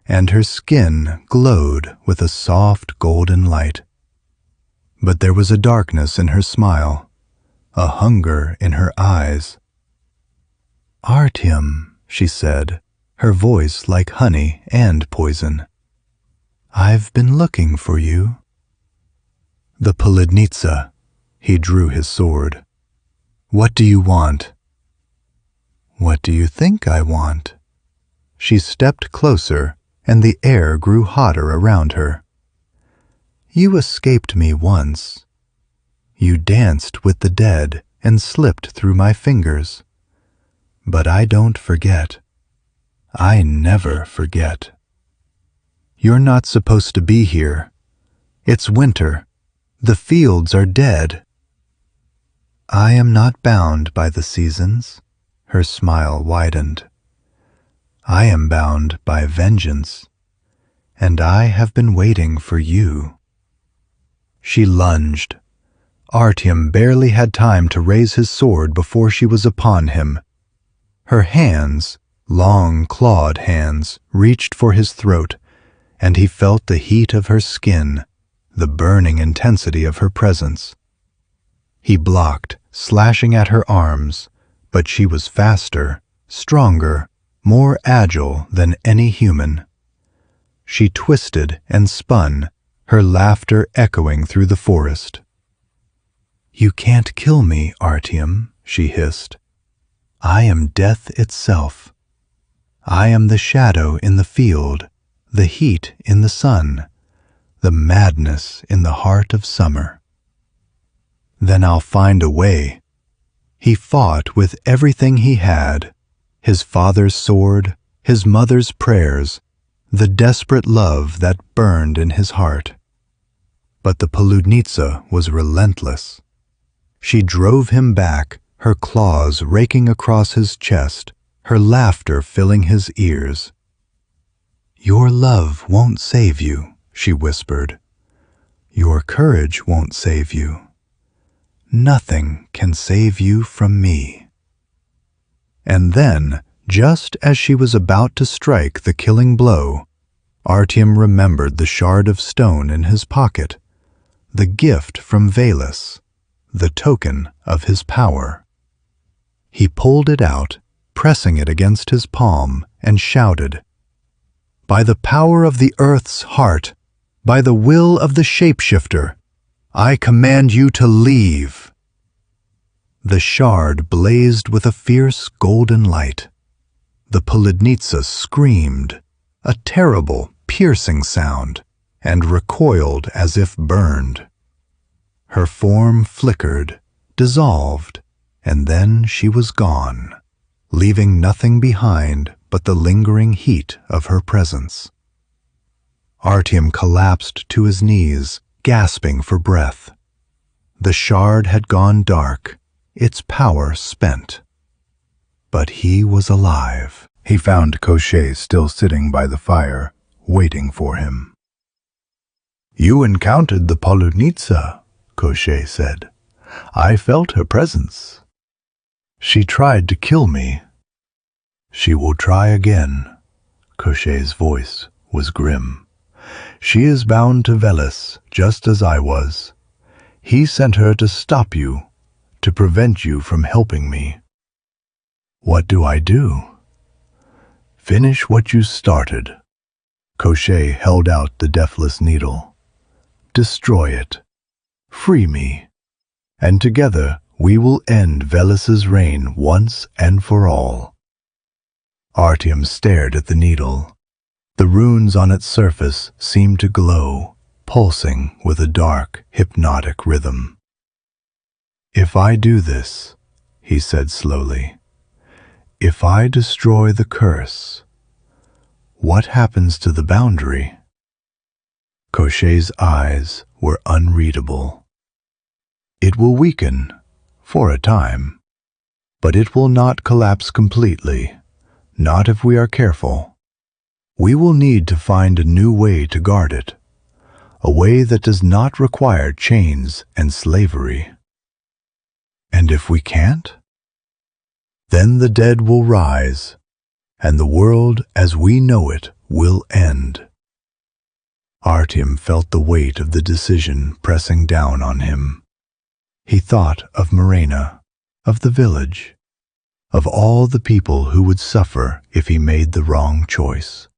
and her skin glowed with a soft golden light. But there was a darkness in her smile, a hunger in her eyes. "Artyom," she said, her voice like honey and poison. "I've been looking for you." "The Poludnitsa," he drew his sword. "What do you want?" "What do you think I want?" She stepped closer, and the air grew hotter around her. "You escaped me once. You danced with the dead and slipped through my fingers. But I don't forget. I never forget. You're not supposed to be here. It's winter. The fields are dead." "I am not bound by the seasons." Her smile widened. "I am bound by vengeance, and I have been waiting for you." She lunged. Artyom barely had time to raise his sword before she was upon him. Her hands, long clawed hands, reached for his throat, and he felt the heat of her skin, the burning intensity of her presence. He blocked, slashing at her arms, but she was faster, stronger, more agile than any human. She twisted and spun, her laughter echoing through the forest. "You can't kill me, Artyom," she hissed. "I am death itself. I am the shadow in the field, the heat in the sun, the madness in the heart of summer." "Then I'll find a way." He fought with everything he had, his father's sword, his mother's prayers, the desperate love that burned in his heart. But the Poludnitsa was relentless. She drove him back, her claws raking across his chest, her laughter filling his ears. "Your love won't save you," she whispered. "Your courage won't save you. Nothing can save you from me." And then, just as she was about to strike the killing blow, Artyom remembered the shard of stone in his pocket, the gift from Veles, the token of his power. He pulled it out, pressing it against his palm, and shouted, "By the power of the earth's heart, by the will of the shapeshifter, I command you to leave." The shard blazed with a fierce golden light. The Poludnitsa screamed, a terrible, piercing sound, and recoiled as if burned. Her form flickered, dissolved, and then she was gone, leaving nothing behind but the lingering heat of her presence. Artyom collapsed to his knees, gasping for breath. The shard had gone dark, its power spent. But he was alive. He found Koschei still sitting by the fire, waiting for him. "You encountered the Poludnitsa," Koschei said. "I felt her presence. She tried to kill me. She will try again." Koschei's voice was grim. "She is bound to Veles, just as I was. He sent her to stop you, to prevent you from helping me. What do I do? Finish what you started." Koschei held out the deathless needle. "Destroy it. Free me. And together we will end Veles's reign once and for all." Artyom stared at the needle. The runes on its surface seemed to glow, pulsing with a dark, hypnotic rhythm. "If I do this," he said slowly, "if I destroy the curse, what happens to the boundary?" Koschei's eyes were unreadable. "It will weaken, for a time, but it will not collapse completely, not if we are careful. We will need to find a new way to guard it, a way that does not require chains and slavery. And if we can't? Then the dead will rise, and the world as we know it will end." Artyom felt the weight of the decision pressing down on him. He thought of Marena, of the village, of all the people who would suffer if he made the wrong choice.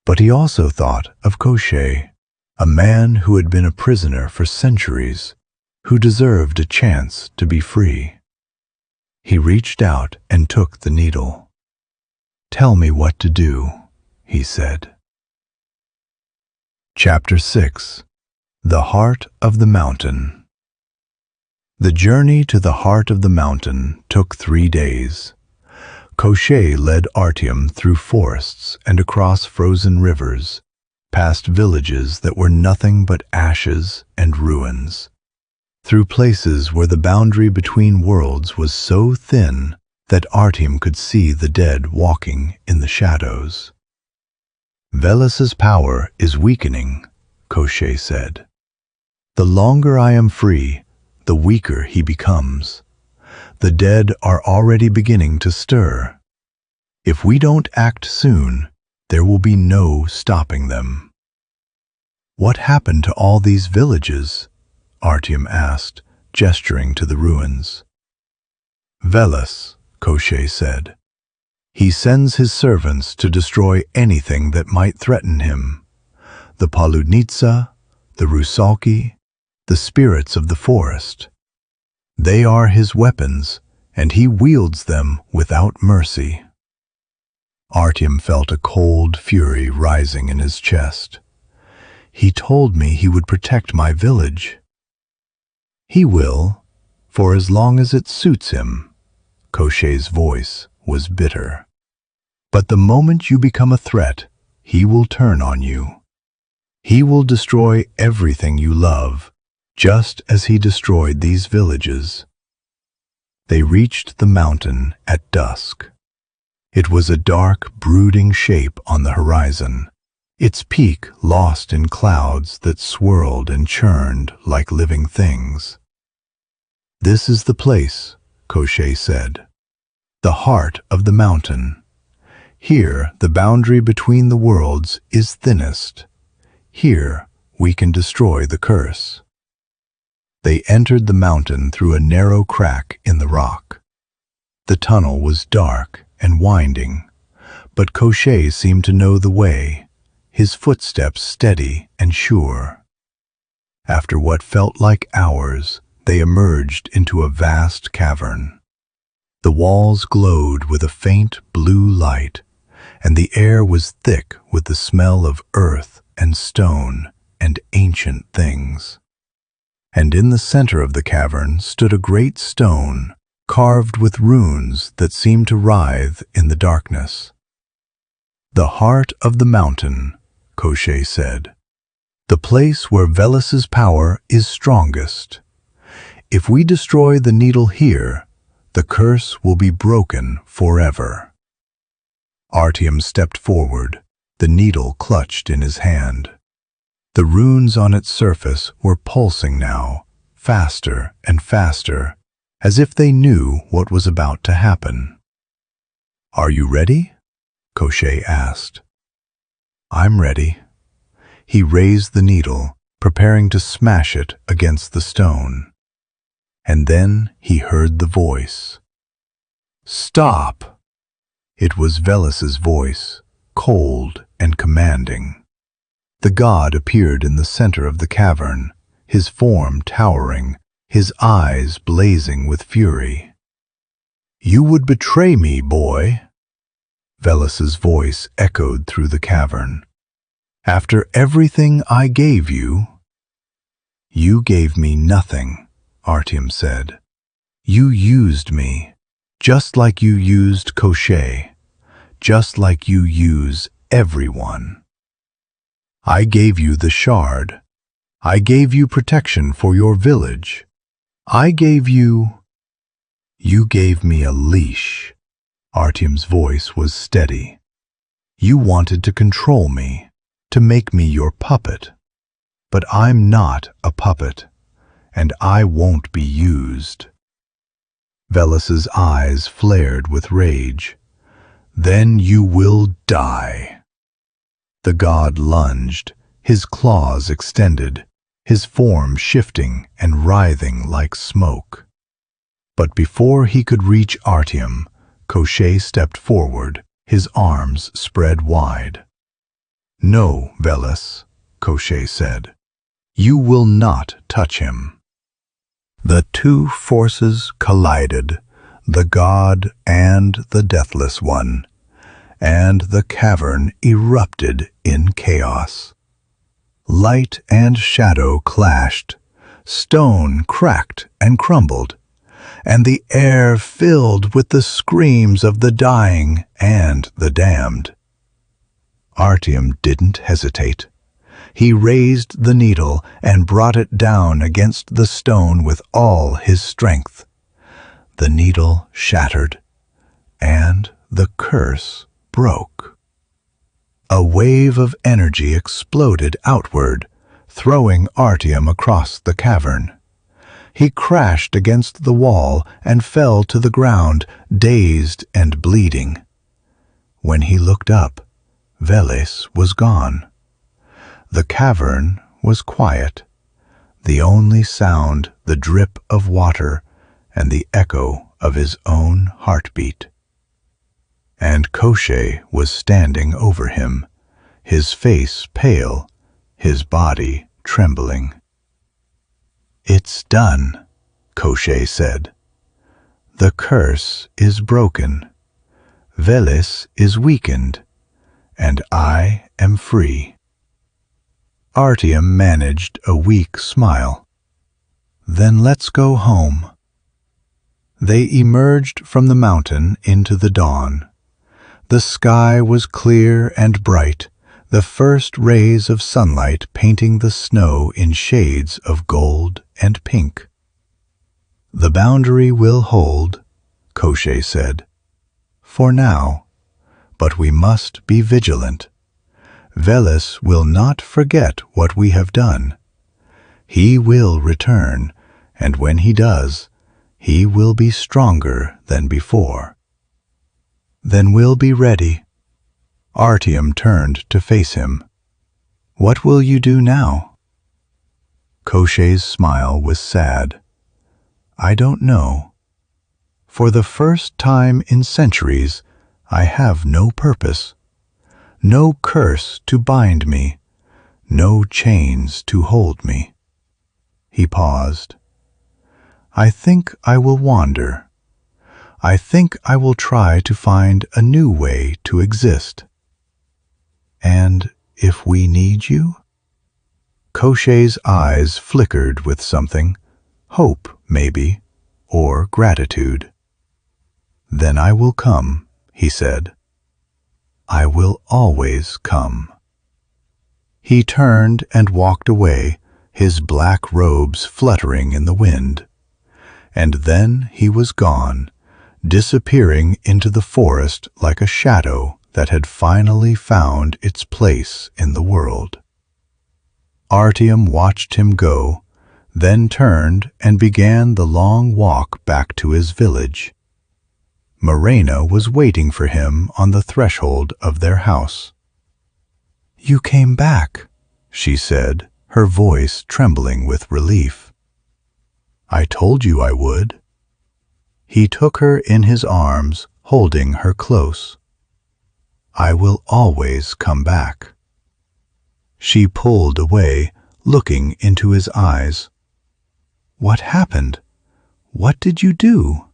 But he also thought of Koschei, a man who had been a prisoner for centuries, who deserved a chance to be free. He reached out and took the needle. "Tell me what to do," he said. Chapter 6. The Heart of the Mountain. The journey to the heart of the mountain took 3 days. Koschei led Artyom through forests and across frozen rivers, past villages that were nothing but ashes and ruins, through places where the boundary between worlds was so thin that Artyom could see the dead walking in the shadows. "Veles's power is weakening," Koschei said. "The longer I am free, the weaker he becomes. The dead are already beginning to stir. If we don't act soon, there will be no stopping them." "What happened to all these villages?" Artyom asked, gesturing to the ruins. "Veles," Koschei said. "He sends his servants to destroy anything that might threaten him. The Poludnitsa, the Rusalki, the spirits of the forest. They are his weapons, and he wields them without mercy." Artyom felt a cold fury rising in his chest. "He told me he would protect my village." "He will, for as long as it suits him." Koschei's voice was bitter. "But the moment you become a threat, he will turn on you. He will destroy everything you love, just as he destroyed these villages." They reached the mountain at dusk. It was a dark, brooding shape on the horizon, its peak lost in clouds that swirled and churned like living things. "This is the place," Koschei said. "The heart of the mountain. Here the boundary between the worlds is thinnest. Here we can destroy the curse." They entered the mountain through a narrow crack in the rock. The tunnel was dark and winding, but Koschei seemed to know the way, his footsteps steady and sure. After what felt like hours, they emerged into a vast cavern. The walls glowed with a faint blue light, and the air was thick with the smell of earth and stone and ancient things. And in the center of the cavern stood a great stone, carved with runes that seemed to writhe in the darkness. "The heart of the mountain," Koschei said. "The place where Veles's power is strongest. If we destroy the needle here, the curse will be broken forever." Artyom stepped forward, the needle clutched in his hand. The runes on its surface were pulsing now, faster and faster, as if they knew what was about to happen. "Are you ready?" Koschei asked. "I'm ready." He raised the needle, preparing to smash it against the stone. And then he heard the voice. "Stop!" It was Veles's voice, cold and commanding. The god appeared in the center of the cavern, his form towering, his eyes blazing with fury. "You would betray me, boy?" Veles's voice echoed through the cavern. "After everything I gave you?" "You gave me nothing," Artyom said. "You used me, just like you used Koschei, just like you use everyone. I gave you the shard. I gave you protection for your village. I gave you... You gave me a leash." Artyom's voice was steady. "You wanted to control me, to make me your puppet. But I'm not a puppet, and I won't be used." Veles's eyes flared with rage. "Then you will die." The god lunged, his claws extended, his form shifting and writhing like smoke. But before he could reach Artyom, Koschei stepped forward, his arms spread wide. "No, Veles," Koschei said. "You will not touch him." The two forces collided, the god and the deathless one, and the cavern erupted in chaos. Light and shadow clashed, stone cracked and crumbled, and the air filled with the screams of the dying and the damned. Artyom didn't hesitate. He raised the needle and brought it down against the stone with all his strength. The needle shattered, and the curse broke. A wave of energy exploded outward, throwing Artyom across the cavern. He crashed against the wall and fell to the ground, dazed and bleeding. When he looked up, Veles was gone. The cavern was quiet, the only sound the drip of water and the echo of his own heartbeat. And Koschei was standing over him, his face pale, his body trembling. "It's done," Koschei said. "The curse is broken. Veles is weakened, and I am free." Artyom managed a weak smile. "Then let's go home." They emerged from the mountain into the dawn. The sky was clear and bright, the first rays of sunlight painting the snow in shades of gold and pink. "The boundary will hold," Koschei said, "for now, but we must be vigilant. Veles will not forget what we have done. He will return, and when he does, he will be stronger than before." "Then we'll be ready." Artyom turned to face him. "What will you do now?" Koschei's smile was sad. "I don't know. For the first time in centuries, I have no purpose. No curse to bind me, no chains to hold me." He paused. "I think I will wander. I think I will try to find a new way to exist." "And if we need you?" Koschei's eyes flickered with something, hope maybe, or gratitude. "Then I will come," he said. "I will always come." He turned and walked away, his black robes fluttering in the wind. And then he was gone, disappearing into the forest like a shadow that had finally found its place in the world. Artyom watched him go, then turned and began the long walk back to his village. Marena was waiting for him on the threshold of their house. "You came back," she said, her voice trembling with relief. "I told you I would." He took her in his arms, holding her close. "I will always come back." She pulled away, looking into his eyes. What happened? What did you do?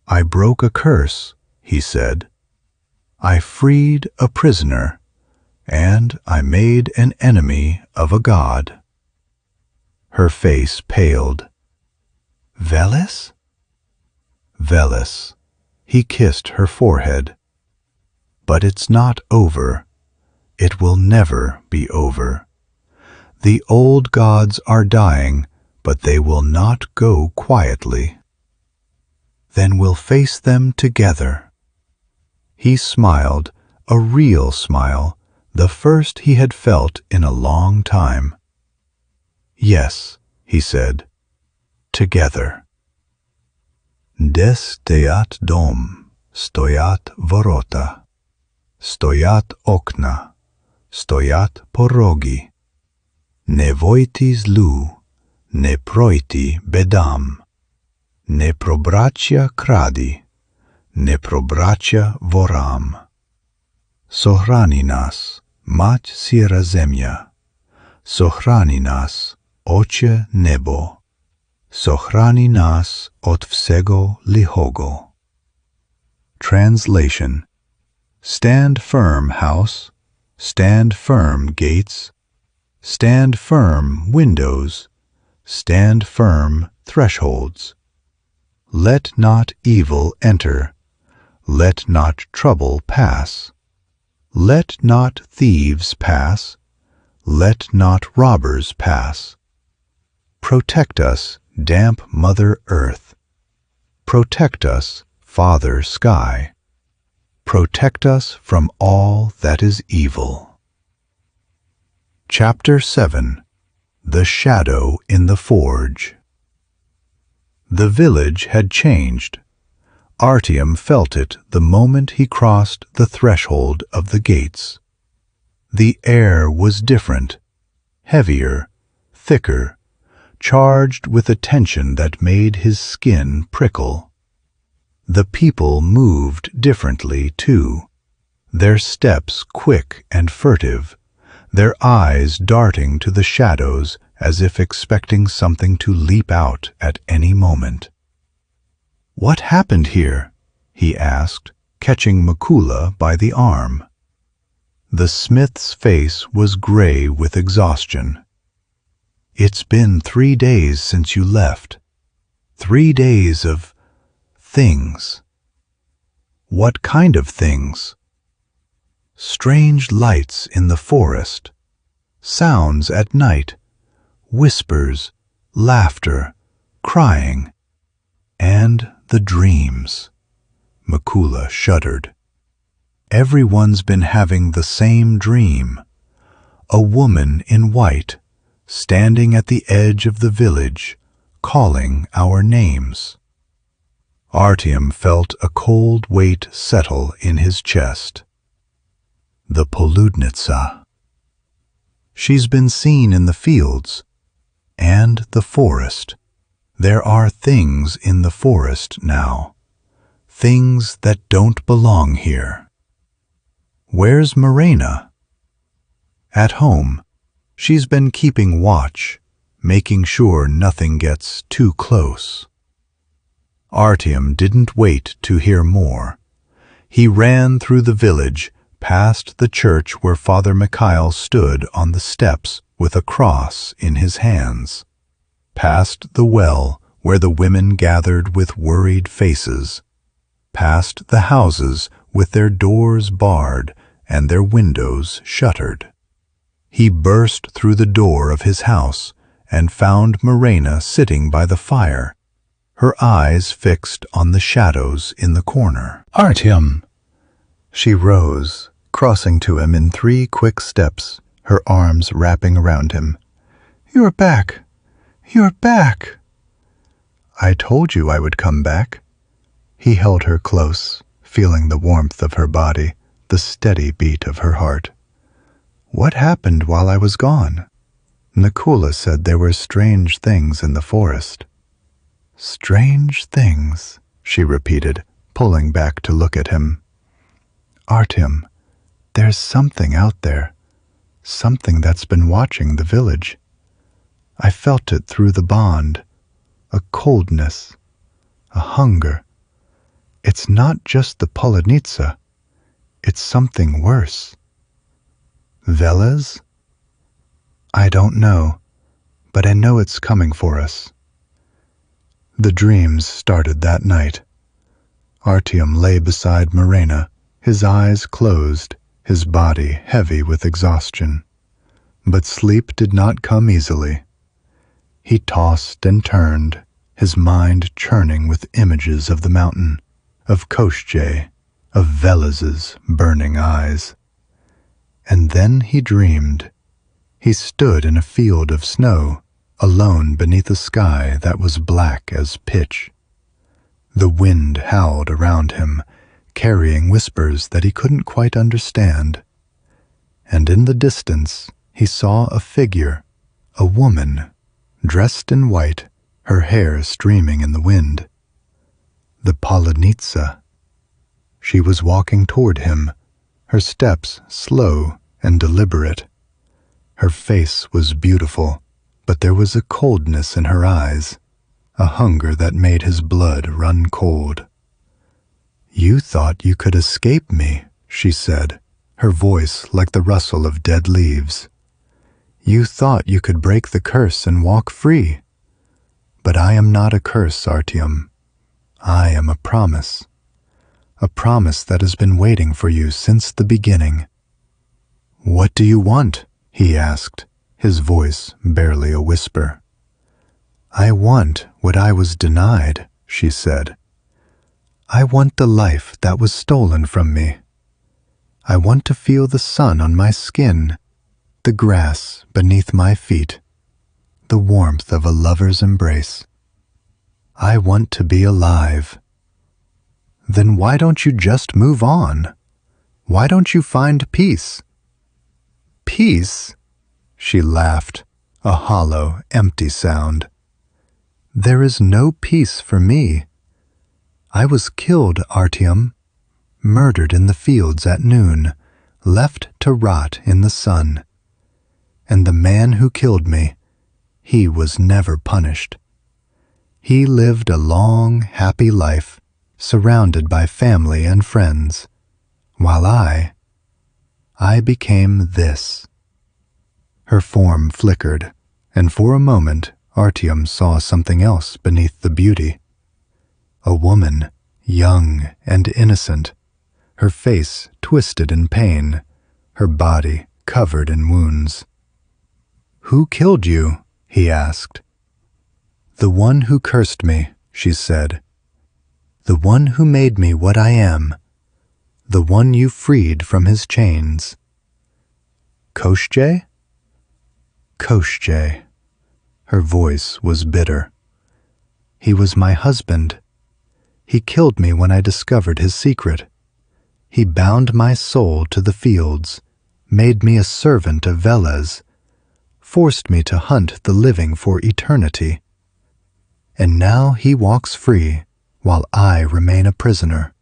I broke a curse, he said. I freed a prisoner, and I made an enemy of a god. Her face paled. Veles? Veles. He kissed her forehead. But it's not over. It will never be over. The old gods are dying, but they will not go quietly. Then we'll face them together. He smiled, a real smile, the first he had felt in a long time. Yes, he said, together. Des stoyat dom, stoyat vorota, stoyat okna, stoyat porogi, ne voiti zlu, ne proiti bedam, ne probracia kradi, ne probracia voram. Sohrani nas, mać sira zemlja, sohrani nas, oče nebo, sohrani nas od всего lihogo. Translation. Stand firm, house. Stand firm, gates. Stand firm, windows. Stand firm, thresholds. Let not evil enter. Let not trouble pass. Let not thieves pass. Let not robbers pass. Protect us, damp Mother Earth. Protect us, Father Sky. Protect us from all that is evil. Chapter 7. The Shadow in the Forge. The village had changed. Artyom felt it the moment he crossed the threshold of the gates. The air was different, heavier, thicker, charged with a tension that made his skin prickle. The people moved differently, too, their steps quick and furtive, their eyes darting to the shadows as if expecting something to leap out at any moment. "What happened here?" he asked, catching Mikula by the arm. The smith's face was gray with exhaustion. "It's been 3 days since you left. 3 days of things." "What kind of things?" "Strange lights in the forest, sounds at night, whispers, laughter, crying, and the dreams." Mikula shuddered. "Everyone's been having the same dream. A woman in white, standing at the edge of the village, calling our names." Artyom felt a cold weight settle in his chest. The Poludnitsa. She's been seen in the fields and the forest. There are things in the forest now, things that don't belong here. "Where's Marena?" "At home. She's been keeping watch, making sure nothing gets too close." Artyom didn't wait to hear more. He ran through the village, past the church where Father Mikhail stood on the steps with a cross in his hands, past the well where the women gathered with worried faces, past the houses with their doors barred and their windows shuttered. He burst through the door of his house and found Marena sitting by the fire, her eyes fixed on the shadows in the corner. "Artyom!" She rose, crossing to him in 3 quick steps, her arms wrapping around him. "You're back! You're back!" "I told you I would come back." He held her close, feeling the warmth of her body, the steady beat of her heart. "What happened while I was gone?" "Mikula said there were strange things in the forest." "Strange things," she repeated, pulling back to look at him. "Artyom, there's something out there, something that's been watching the village. I felt it through the bond, a coldness, a hunger. It's not just the Poludnitsa, it's something worse. Veles? I don't know, but I know it's coming for us. The dreams started that night. Artyom lay beside Marena, his eyes closed, his body heavy with exhaustion. But sleep did not come easily. He tossed and turned, his mind churning with images of the mountain, of Koschei, of Veles's burning eyes. And then he dreamed. He stood in a field of snow, alone beneath a sky that was black as pitch. The wind howled around him, carrying whispers that he couldn't quite understand. And in the distance he saw a figure, a woman, dressed in white, her hair streaming in the wind. The Poludnitsa. She was walking toward him, her steps slow and deliberate. Her face was beautiful, but there was a coldness in her eyes, a hunger that made his blood run cold. "You thought you could escape me," she said, her voice like the rustle of dead leaves. "You thought you could break the curse and walk free. But I am not a curse, Artyom. I am a promise that has been waiting for you since the beginning." "What do you want?" he asked, his voice barely a whisper. "I want what I was denied," she said. "I want the life that was stolen from me. I want to feel the sun on my skin, the grass beneath my feet, the warmth of a lover's embrace. I want to be alive." "Then why don't you just move on? Why don't you find peace?" "Peace?" She laughed, a hollow, empty sound. "There is no peace for me. I was killed, Artyom, murdered in the fields at noon, left to rot in the sun. And the man who killed me, he was never punished. He lived a long, happy life, surrounded by family and friends, while I became this." Her form flickered, and for a moment Artyom saw something else beneath the beauty. A woman, young and innocent, her face twisted in pain, her body covered in wounds. "Who killed you?" he asked. "The one who cursed me," she said. "The one who made me what I am. The one you freed from his chains." "Koschei?" "Koschei." Her voice was bitter. "He was my husband. He killed me when I discovered his secret. He bound my soul to the fields, made me a servant of Veles, forced me to hunt the living for eternity. And now he walks free, while I remain a prisoner."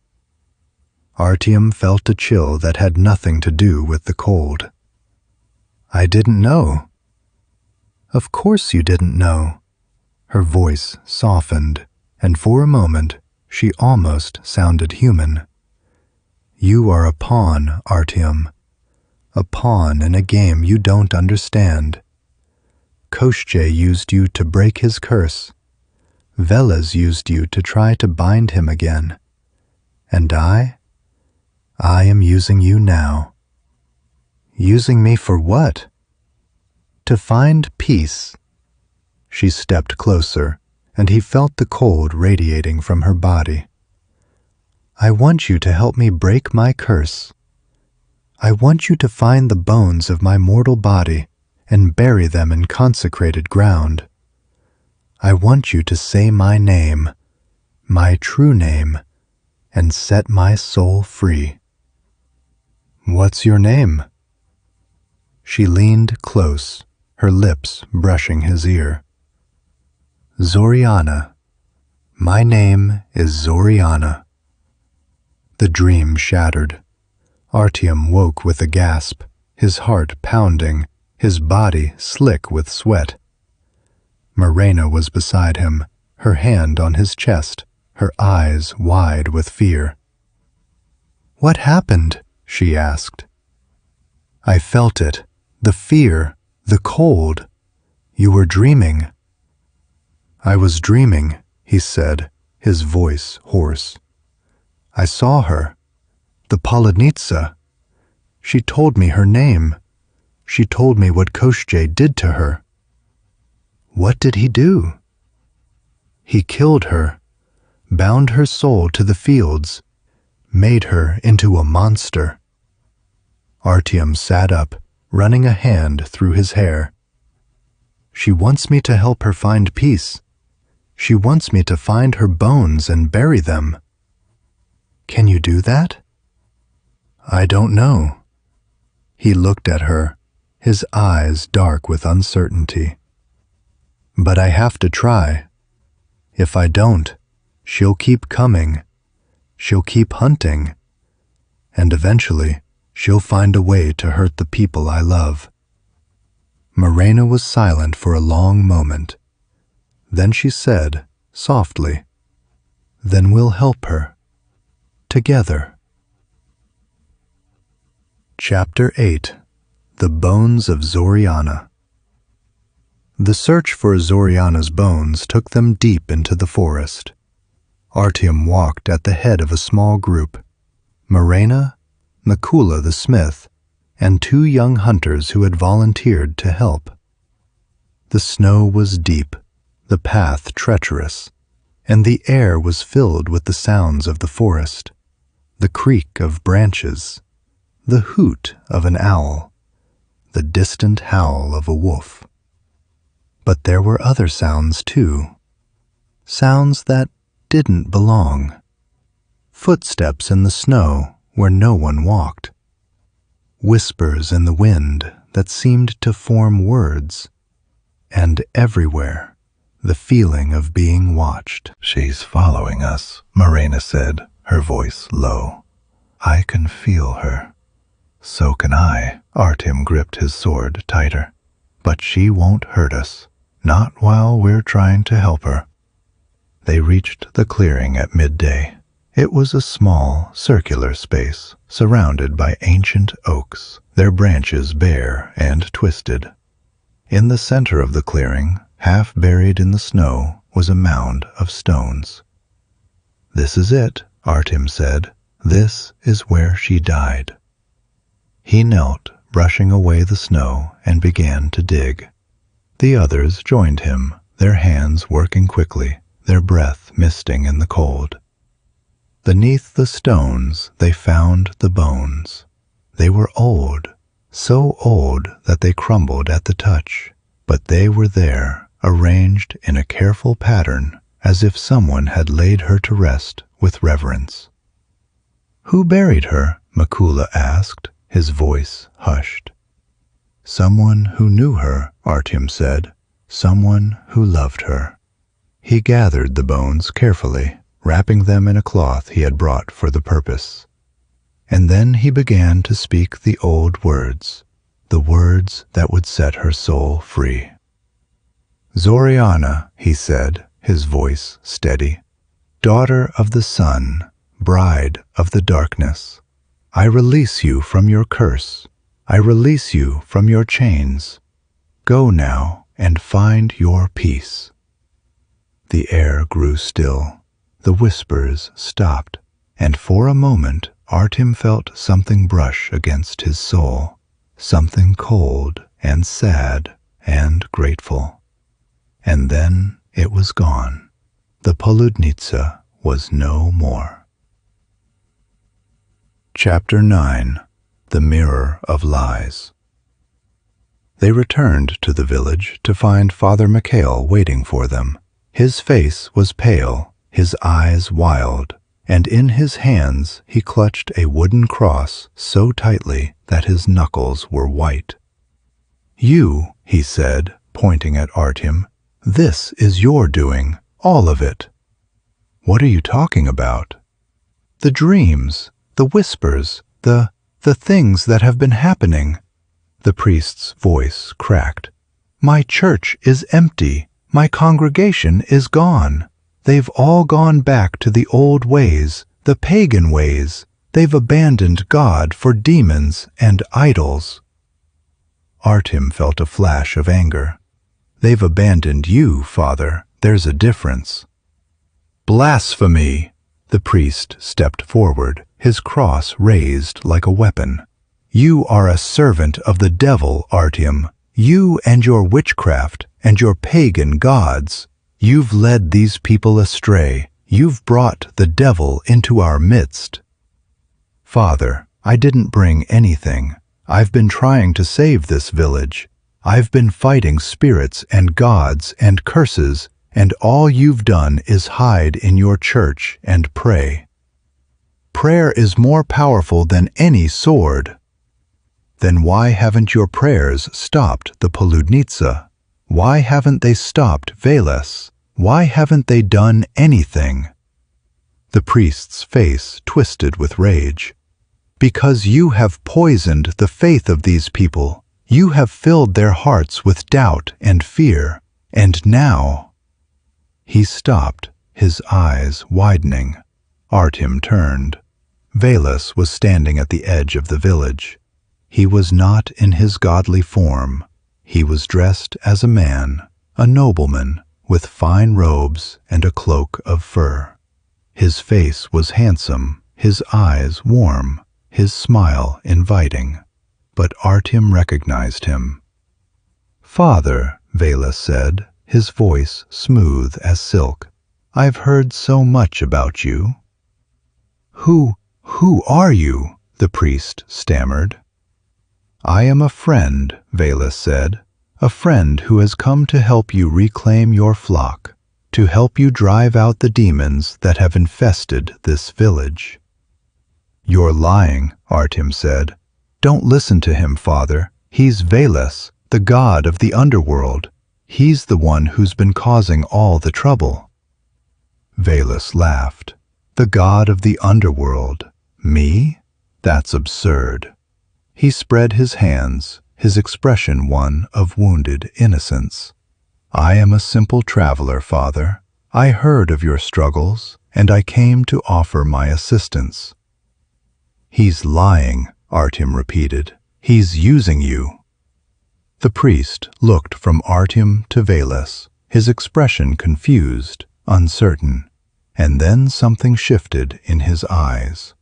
Artyom felt a chill that had nothing to do with the cold. "I didn't know." "Of course you didn't know." Her voice softened, and for a moment she almost sounded human. "You are a pawn, Artyom. A pawn in a game you don't understand. Koschei used you to break his curse. Veles used you to try to bind him again. And I am using you now." "Using me for what?" "To find peace." She stepped closer, and he felt the cold radiating from her body. "I want you to help me break my curse. I want you to find the bones of my mortal body and bury them in consecrated ground. I want you to say my name, my true name, and set my soul free." "What's your name?" She leaned close, her lips brushing his ear. "Zoriana. My name is Zoriana." The dream shattered. Artyom woke with a gasp, his heart pounding, his body slick with sweat. Marena was beside him, her hand on his chest, her eyes wide with fear. "What happened?" she asked. "I felt it, the fear, the cold. You were dreaming." "I was dreaming," he said, his voice hoarse. "I saw her, the Poludnitsa. She told me her name. She told me what Koschei did to her." "What did he do?" "He killed her, bound her soul to the fields, made her into a monster." Artyom sat up, running a hand through his hair. "She wants me to help her find peace. She wants me to find her bones and bury them." "Can you do that?" "I don't know." He looked at her, his eyes dark with uncertainty. "But I have to try. If I don't, she'll keep coming. She'll keep hunting. And eventually, she'll find a way to hurt the people I love." Marena was silent for a long moment. Then she said, softly, "Then we'll help her. Together." Chapter 8. The Bones of Zoriana. The search for Zoriana's bones took them deep into the forest. Artyom walked at the head of a small group. Marena, Mikula the smith, and 2 young hunters who had volunteered to help. The snow was deep, the path treacherous, and the air was filled with the sounds of the forest, the creak of branches, the hoot of an owl, the distant howl of a wolf. But there were other sounds too, sounds that didn't belong. Footsteps in the snow where no one walked. Whispers in the wind that seemed to form words. And everywhere, the feeling of being watched. "She's following us," Marena said, her voice low. "I can feel her." "So can I." Artyom gripped his sword tighter. "But she won't hurt us, not while we're trying to help her." They reached the clearing at midday. It was a small, circular space, surrounded by ancient oaks, their branches bare and twisted. In the center of the clearing, half buried in the snow, was a mound of stones. "This is it," Artyom said. "This is where she died." He knelt, brushing away the snow, and began to dig. The others joined him, their hands working quickly, their breath misting in the cold. Beneath the stones they found the bones. They were old, so old that they crumbled at the touch, but they were there, arranged in a careful pattern, as if someone had laid her to rest with reverence. "Who buried her?" Mikula asked, his voice hushed. "Someone who knew her," Artyom said, "someone who loved her." He gathered the bones carefully, wrapping them in a cloth he had brought for the purpose. And then he began to speak the old words, the words that would set her soul free. "Zoriana," he said, his voice steady, "daughter of the sun, bride of the darkness, I release you from your curse. I release you from your chains. Go now and find your peace." The air grew still. The whispers stopped, and for a moment Artyom felt something brush against his soul, something cold and sad and grateful. And then it was gone. The Poludnitsa was no more. Chapter 9. The Mirror of Lies. They returned to the village to find Father Mikhail waiting for them. His face was pale, his eyes wild, and in his hands he clutched a wooden cross so tightly that his knuckles were white. "You," he said, pointing at Artyom, "this is your doing, all of it." "What are you talking about?" "The dreams, the whispers, the things that have been happening." The priest's voice cracked. "My church is empty. My congregation is gone. They've all gone back to the old ways, the pagan ways. They've abandoned God for demons and idols." Artyom felt a flash of anger. "They've abandoned you, Father. There's a difference." "Blasphemy!" The priest stepped forward, his cross raised like a weapon. "You are a servant of the devil, Artyom. You and your witchcraft and your pagan gods. You've led these people astray. You've brought the devil into our midst." "Father, I didn't bring anything. I've been trying to save this village. I've been fighting spirits and gods and curses, and all you've done is hide in your church and pray. Prayer is more powerful than any sword." "Then why haven't your prayers stopped the Poludnitsa? Why haven't they stopped Veles? Why haven't they done anything?" The priest's face twisted with rage. "Because you have poisoned the faith of these people. You have filled their hearts with doubt and fear. And now—" He stopped, his eyes widening. Artyom turned. Veles was standing at the edge of the village. He was not in his godly form. He was dressed as a man, a nobleman, with fine robes and a cloak of fur. His face was handsome, his eyes warm, his smile inviting. But Artyom recognized him. "Father," Veles said, his voice smooth as silk, "I've heard so much about you." Who are you?" the priest stammered. "I am a friend," Veles said, "a friend who has come to help you reclaim your flock, to help you drive out the demons that have infested this village." "You're lying," Artyom said. "Don't listen to him, Father. He's Veles, the god of the underworld. He's the one who's been causing all the trouble." Veles laughed. "The god of the underworld? Me? That's absurd." He spread his hands, his expression one of wounded innocence. "I am a simple traveler, Father. I heard of your struggles, and I came to offer my assistance." "He's lying," Artyom repeated. "He's using you." The priest looked from Artyom to Veles, his expression confused, uncertain, and then something shifted in his eyes.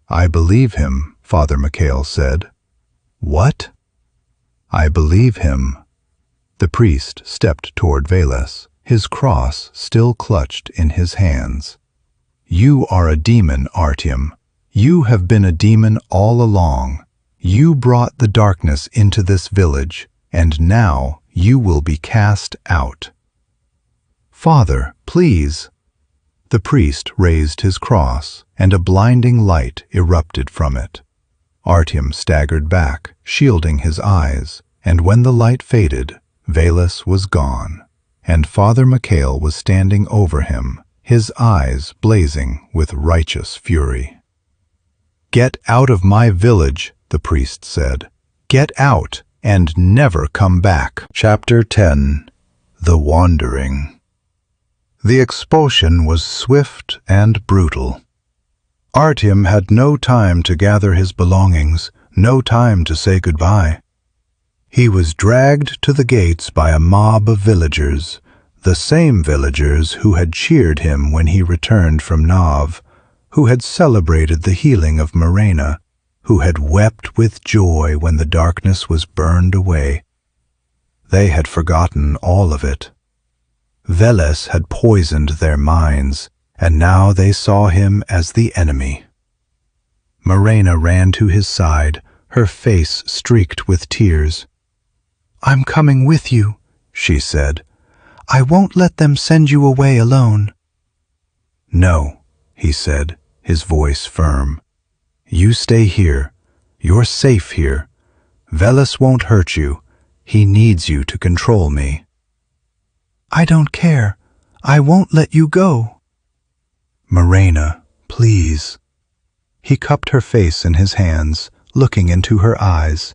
"I believe him," Father Mikhail said. "What?" "I believe him." The priest stepped toward Veles, his cross still clutched in his hands. "You are a demon, Artyom. You have been a demon all along. You brought the darkness into this village, and now you will be cast out." "Father, please." The priest raised his cross, and a blinding light erupted from it. Artyom staggered back, shielding his eyes, and when the light faded, Veles was gone, and Father Mikhail was standing over him, his eyes blazing with righteous fury. "Get out of my village," the priest said. "Get out and never come back." Chapter 10. The Wandering. The expulsion was swift and brutal. Artyom had no time to gather his belongings, no time to say goodbye. He was dragged to the gates by a mob of villagers, the same villagers who had cheered him when he returned from Nov, who had celebrated the healing of Marena, who had wept with joy when the darkness was burned away. They had forgotten all of it. Veles had poisoned their minds, and now they saw him as the enemy. Marena ran to his side, her face streaked with tears. "I'm coming with you," she said. "I won't let them send you away alone." "No," he said, his voice firm. "You stay here. You're safe here. Veles won't hurt you. He needs you to control me." "I don't care. I won't let you go." "Marena, please." He cupped her face in his hands, looking into her eyes.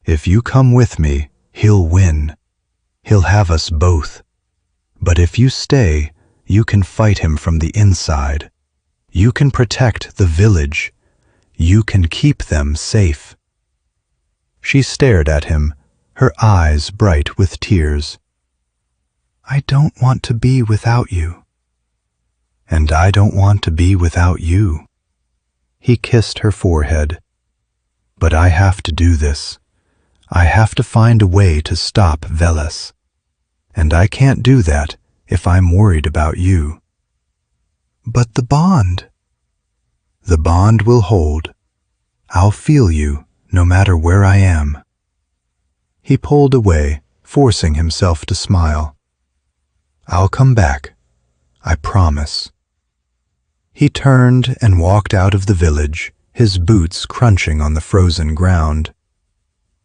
"If you come with me, he'll win. He'll have us both. But if you stay, you can fight him from the inside. You can protect the village. You can keep them safe." She stared at him, her eyes bright with tears. "I don't want to be without you." "And I don't want to be without you." He kissed her forehead. "But I have to do this. I have to find a way to stop Veles. And I can't do that if I'm worried about you." "But the bond." "The bond will hold. I'll feel you no matter where I am." He pulled away, forcing himself to smile. "I'll come back. I promise." He turned and walked out of the village, his boots crunching on the frozen ground.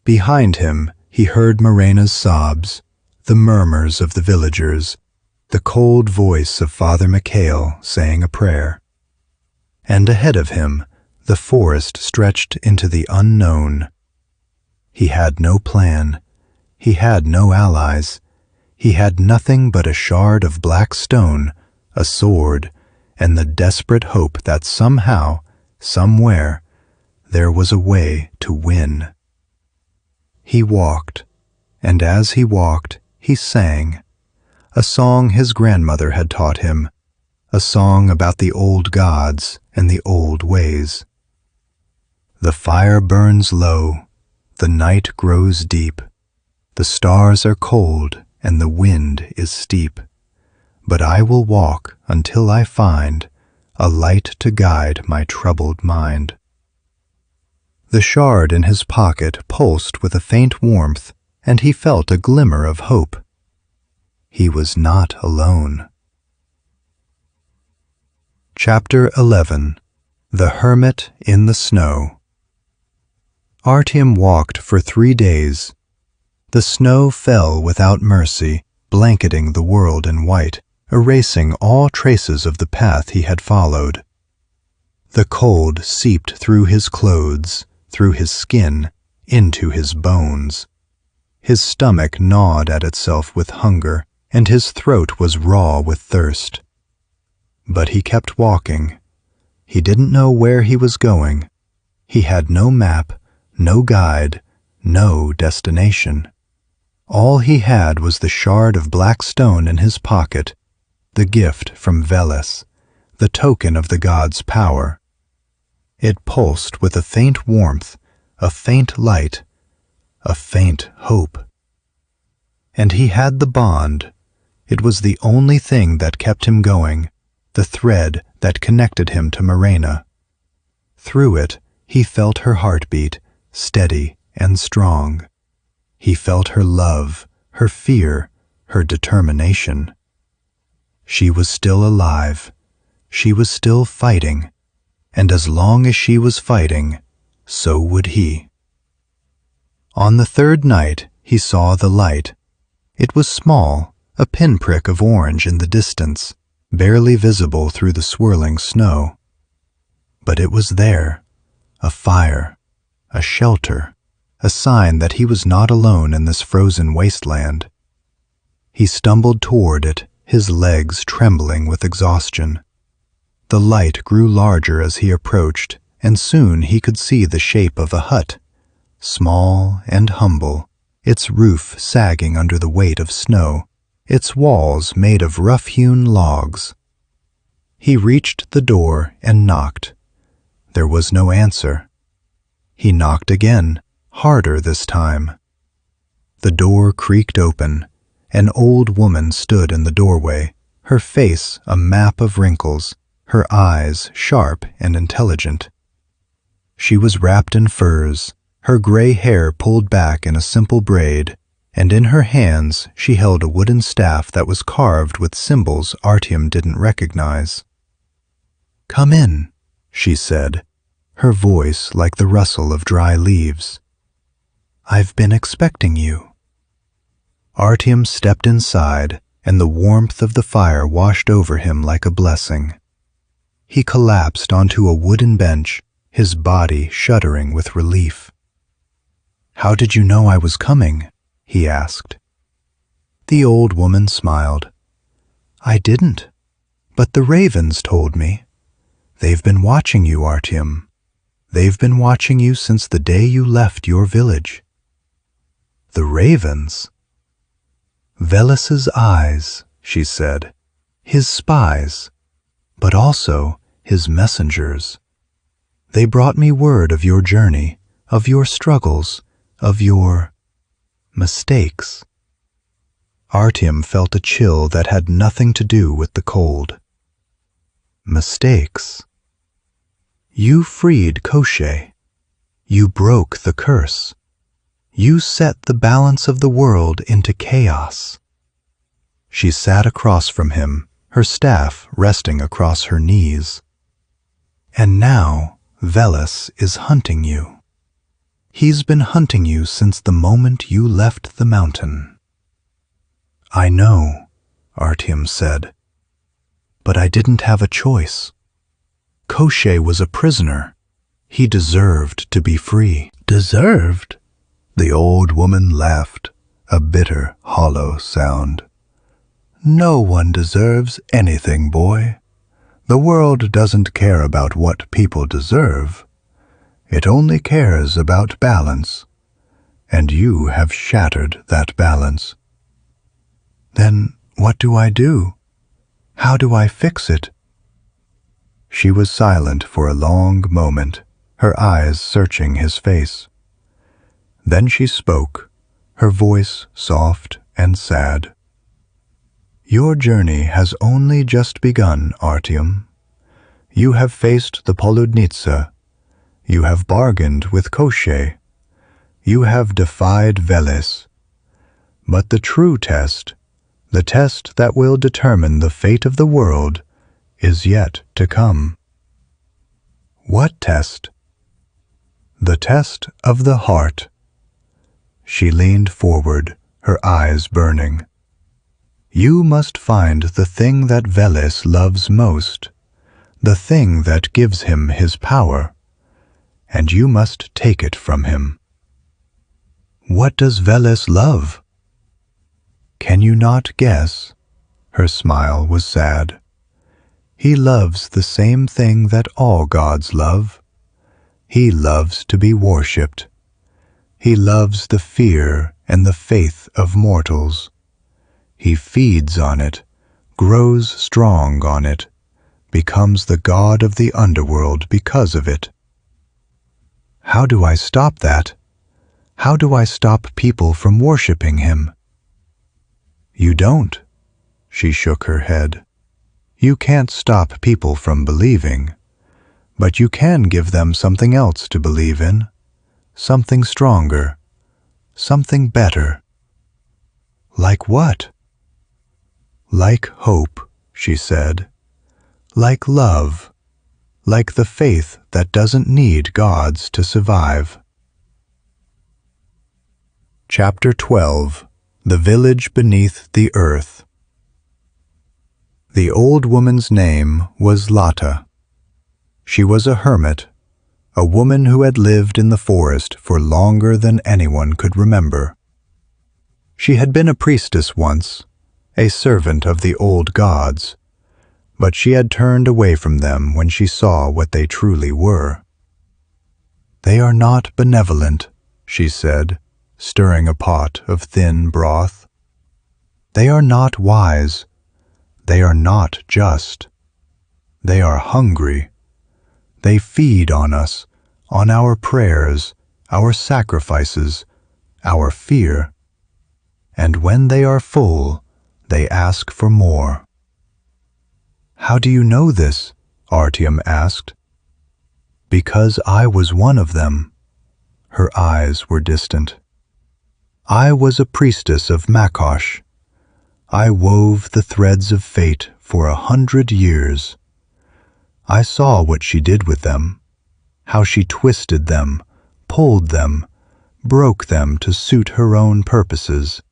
Behind him, he heard Marena's sobs, the murmurs of the villagers, the cold voice of Father Mikhail saying a prayer. And ahead of him, the forest stretched into the unknown. He had no plan. He had no allies. He had nothing but a shard of black stone, a sword, and the desperate hope that somehow, somewhere, there was a way to win. He walked, and as he walked, he sang, a song his grandmother had taught him, a song about the old gods and the old ways. The fire burns low, the night grows deep, the stars are cold and the wind is steep, but I will walk until I find a light to guide my troubled mind. The shard in his pocket pulsed with a faint warmth, and he felt a glimmer of hope. He was not alone. Chapter 11. The Hermit in the Snow. Artyom walked for 3 days. The snow fell without mercy, blanketing the world in white, erasing all traces of the path he had followed. The cold seeped through his clothes, through his skin, into his bones. His stomach gnawed at itself with hunger, and his throat was raw with thirst. But he kept walking. He didn't know where he was going. He had no map, no guide, no destination. All he had was the shard of black stone in his pocket, the gift from Veles, the token of the god's power. It pulsed with a faint warmth, a faint light, a faint hope. And he had the bond. It was the only thing that kept him going, the thread that connected him to Marena. Through it, he felt her heartbeat, steady and strong. He felt her love, her fear, her determination. She was still alive. She was still fighting. And as long as she was fighting, so would he. On the 3rd night, he saw the light. It was small, a pinprick of orange in the distance, barely visible through the swirling snow. But it was there, a fire, a shelter, a sign that he was not alone in this frozen wasteland. He stumbled toward it, his legs trembling with exhaustion. The light grew larger as he approached, and soon he could see the shape of a hut, small and humble, its roof sagging under the weight of snow, its walls made of rough-hewn logs. He reached the door and knocked. There was no answer. He knocked again, harder this time. The door creaked open. An old woman stood in the doorway, her face a map of wrinkles, her eyes sharp and intelligent. She was wrapped in furs, her gray hair pulled back in a simple braid, and in her hands she held a wooden staff that was carved with symbols Artyom didn't recognize. "Come in," she said, her voice like the rustle of dry leaves. "I've been expecting you." Artyom stepped inside, and the warmth of the fire washed over him like a blessing. He collapsed onto a wooden bench, his body shuddering with relief. "How did you know I was coming?" he asked. The old woman smiled. I didn't, but the ravens told me. They've been watching you, Artyom. They've been watching you since the day you left your village. The ravens? Veles's eyes, she said, his spies, but also his messengers. They brought me word of your journey, of your struggles, of your mistakes. Artyom felt a chill that had nothing to do with the cold. Mistakes. You freed Koschei. You broke the curse. You set the balance of the world into chaos. She sat across from him, her staff resting across her knees. And now Veles is hunting you. He's been hunting you since the moment you left the mountain. I know, Artyom said, but I didn't have a choice. Koschei was a prisoner. He deserved to be free. Deserved? The old woman laughed, a bitter, hollow sound. No one deserves anything, boy. The world doesn't care about what people deserve. It only cares about balance, and you have shattered that balance. Then what do I do? How do I fix it? She was silent for a long moment, her eyes searching his face. Then she spoke, her voice soft and sad. Your journey has only just begun, Artyom. You have faced the Poludnitsa. You have bargained with Koschei. You have defied Veles. But the true test, the test that will determine the fate of the world, is yet to come. What test? The test of the heart. She leaned forward, her eyes burning. You must find the thing that Veles loves most, the thing that gives him his power, and you must take it from him. What does Veles love? Can you not guess? Her smile was sad. He loves the same thing that all gods love. He loves to be worshipped. He loves the fear and the faith of mortals. He feeds on it, grows strong on it, becomes the god of the underworld because of it. How do I stop that? How do I stop people from worshipping him? You don't. She shook her head. You can't stop people from believing, but you can give them something else to believe in, something stronger, something better. Like what? Like hope, she said. Like love. Like the faith that doesn't need gods to survive. Chapter 12. The Village Beneath the Earth. The old woman's name was Lata. She was a hermit, a woman who had lived in the forest for longer than anyone could remember. She had been a priestess once, a servant of the old gods, but she had turned away from them when she saw what they truly were. They are not benevolent, she said, stirring a pot of thin broth. They are not wise. They are not just. They are hungry. They feed on us, on our prayers, our sacrifices, our fear. And when they are full, they ask for more. How do you know this? Artyom asked. Because I was one of them. Her eyes were distant. I was a priestess of Makosh. I wove the threads of fate for 100 years. I saw what she did with them, how she twisted them, pulled them, broke them to suit her own purposes.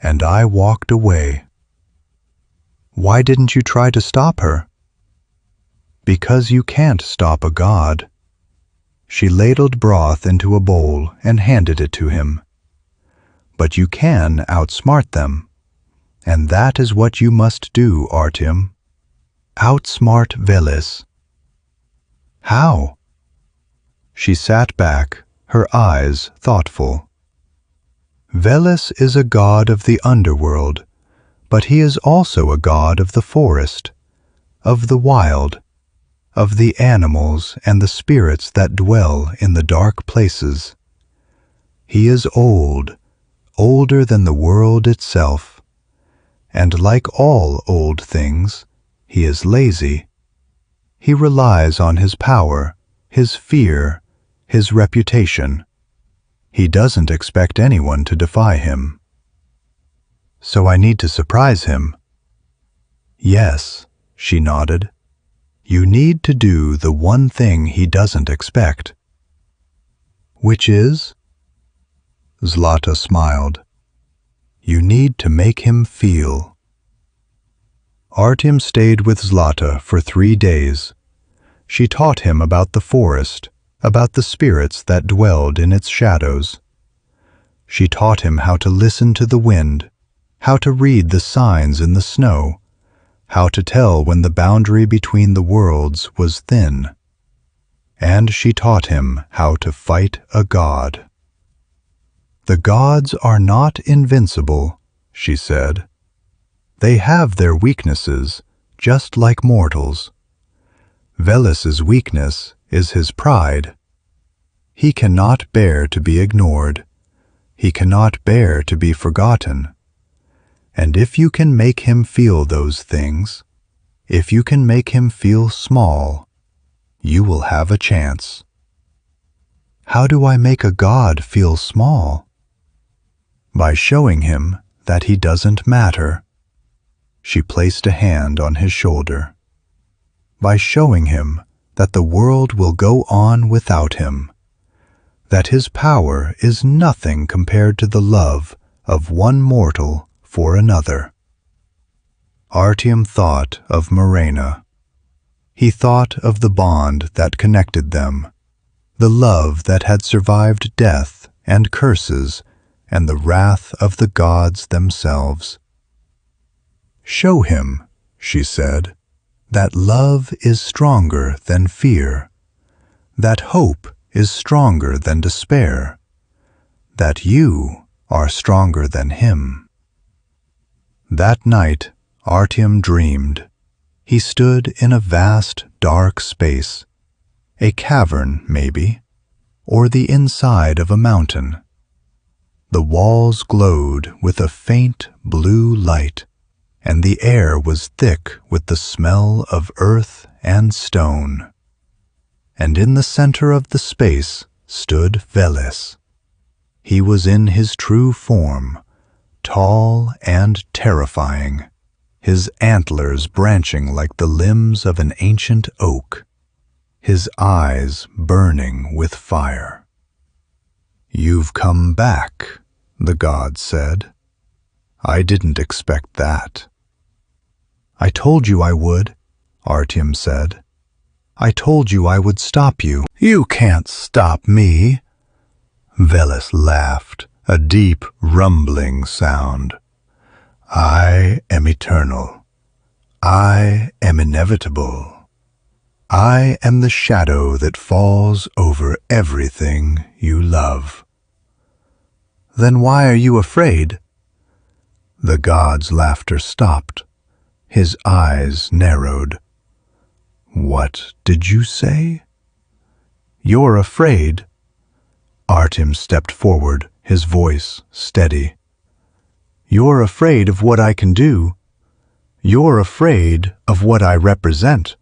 And I walked away. Why didn't you try to stop her? Because you can't stop a god. She ladled broth into a bowl and handed it to him. But you can outsmart them. And that is what you must do, Artyom. Outsmart Veles. How? She sat back, her eyes thoughtful. Veles is a god of the underworld, but he is also a god of the forest, of the wild, of the animals and the spirits that dwell in the dark places. He is old, older than the world itself, and like all old things, he is lazy. He relies on his power, his fear, his reputation. He doesn't expect anyone to defy him. So I need to surprise him. Yes, she nodded. You need to do the one thing he doesn't expect. Which is? Zlata smiled. You need to make him feel. Artyom stayed with Zlata for 3 days. She taught him about the forest, about the spirits that dwelled in its shadows. She taught him how to listen to the wind, how to read the signs in the snow, how to tell when the boundary between the worlds was thin. And she taught him how to fight a god. The gods are not invincible, she said. They have their weaknesses, just like mortals. Veles's weakness is his pride. He cannot bear to be ignored. He cannot bear to be forgotten. And if you can make him feel those things, if you can make him feel small, you will have a chance. How do I make a god feel small? By showing him that he doesn't matter. She placed a hand on his shoulder. By showing him that the world will go on without him, that his power is nothing compared to the love of one mortal for another. Artyom thought of Marena. He thought of the bond that connected them, the love that had survived death and curses and the wrath of the gods themselves. Show him, she said, that love is stronger than fear, that hope is stronger than despair, that you are stronger than him. That night, Artyom dreamed. He stood in a vast, dark space, a cavern, maybe, or the inside of a mountain. The walls glowed with a faint blue light, and the air was thick with the smell of earth and stone. And in the center of the space stood Veles. He was in his true form, tall and terrifying, his antlers branching like the limbs of an ancient oak, his eyes burning with fire. "You've come back," the god said. "I didn't expect that." "I told you I would," Artyom said. "I told you I would stop you." "You can't stop me." Veles laughed, a deep, rumbling sound. "I am eternal. I am inevitable. I am the shadow that falls over everything you love." "Then why are you afraid?" The god's laughter stopped. His eyes narrowed. "What did you say?" "You're afraid." Artyom stepped forward, his voice steady. "You're afraid of what I can do. You're afraid of what I represent.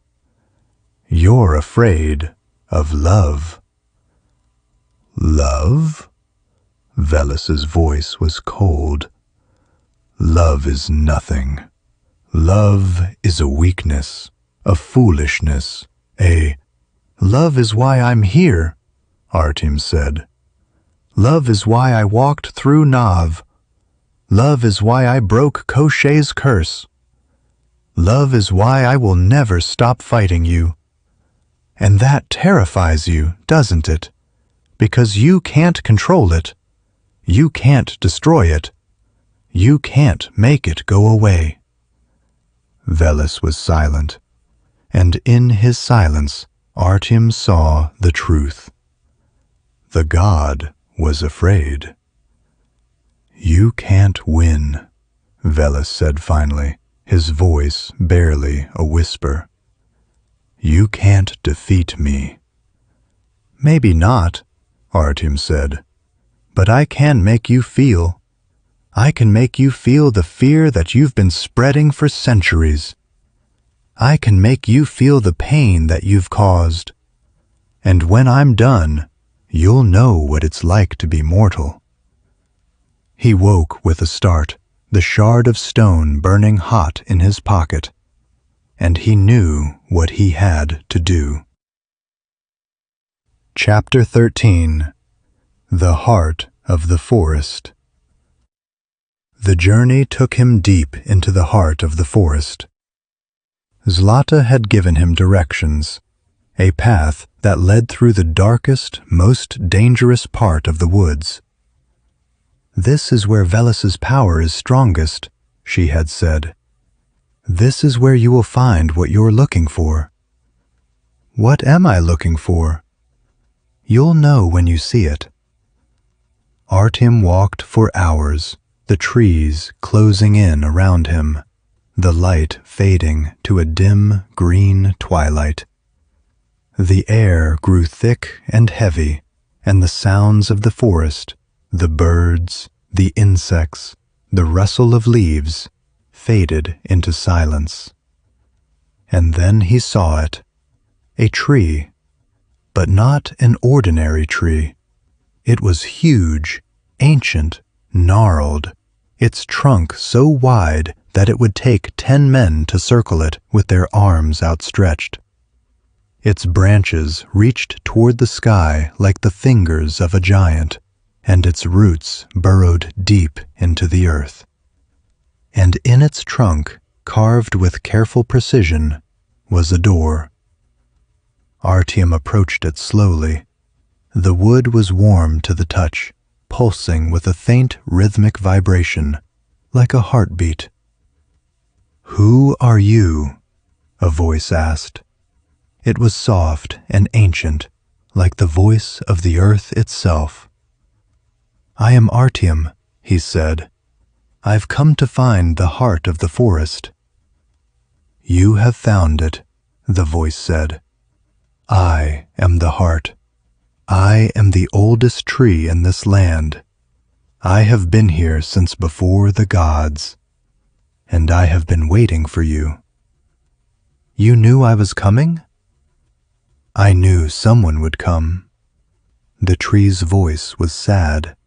You're afraid of love." "Love?" Veles's voice was cold. "Love is nothing. Love is a weakness, a foolishness, a—" "Love is why I'm here," Artyom said. "Love is why I walked through Nav. Love is why I broke Koschei's curse. Love is why I will never stop fighting you. And that terrifies you, doesn't it? Because you can't control it. You can't destroy it. You can't make it go away." Veles was silent, and in his silence Artyom saw the truth. The god was afraid. "You can't win," Veles said finally, his voice barely a whisper. "You can't defeat me." "Maybe not," Artyom said, "but I can make you feel. I can make you feel the fear that you've been spreading for centuries. I can make you feel the pain that you've caused. And when I'm done, you'll know what it's like to be mortal." He woke with a start, the shard of stone burning hot in his pocket, and he knew what he had to do. Chapter 13. The Heart of the Forest. The journey took him deep into the heart of the forest. Zlata had given him directions, a path that led through the darkest, most dangerous part of the woods. "This is where Veles's power is strongest," she had said. "This is where you will find what you're looking for." "What am I looking for?" "You'll know when you see it." Artyom walked for hours, the trees closing in around him, the light fading to a dim green twilight. The air grew thick and heavy, and the sounds of the forest, the birds, the insects, the rustle of leaves, faded into silence. And then he saw it, a tree, but not an ordinary tree. It was huge, ancient, gnarled, its trunk so wide that it would take 10 men to circle it with their arms outstretched. Its branches reached toward the sky like the fingers of a giant, and its roots burrowed deep into the earth. And in its trunk, carved with careful precision, was a door. Artyom approached it slowly. The wood was warm to the touch, pulsing with a faint rhythmic vibration, like a heartbeat. "Who are you?" a voice asked. It was soft and ancient, like the voice of the earth itself. "I am Artyom," he said. "I've come to find the heart of the forest." "You have found it," the voice said. "I am the heart. I am the oldest tree in this land. I have been here since before the gods, and I have been waiting for you." "You knew I was coming?" "I knew someone would come." The tree's voice was sad.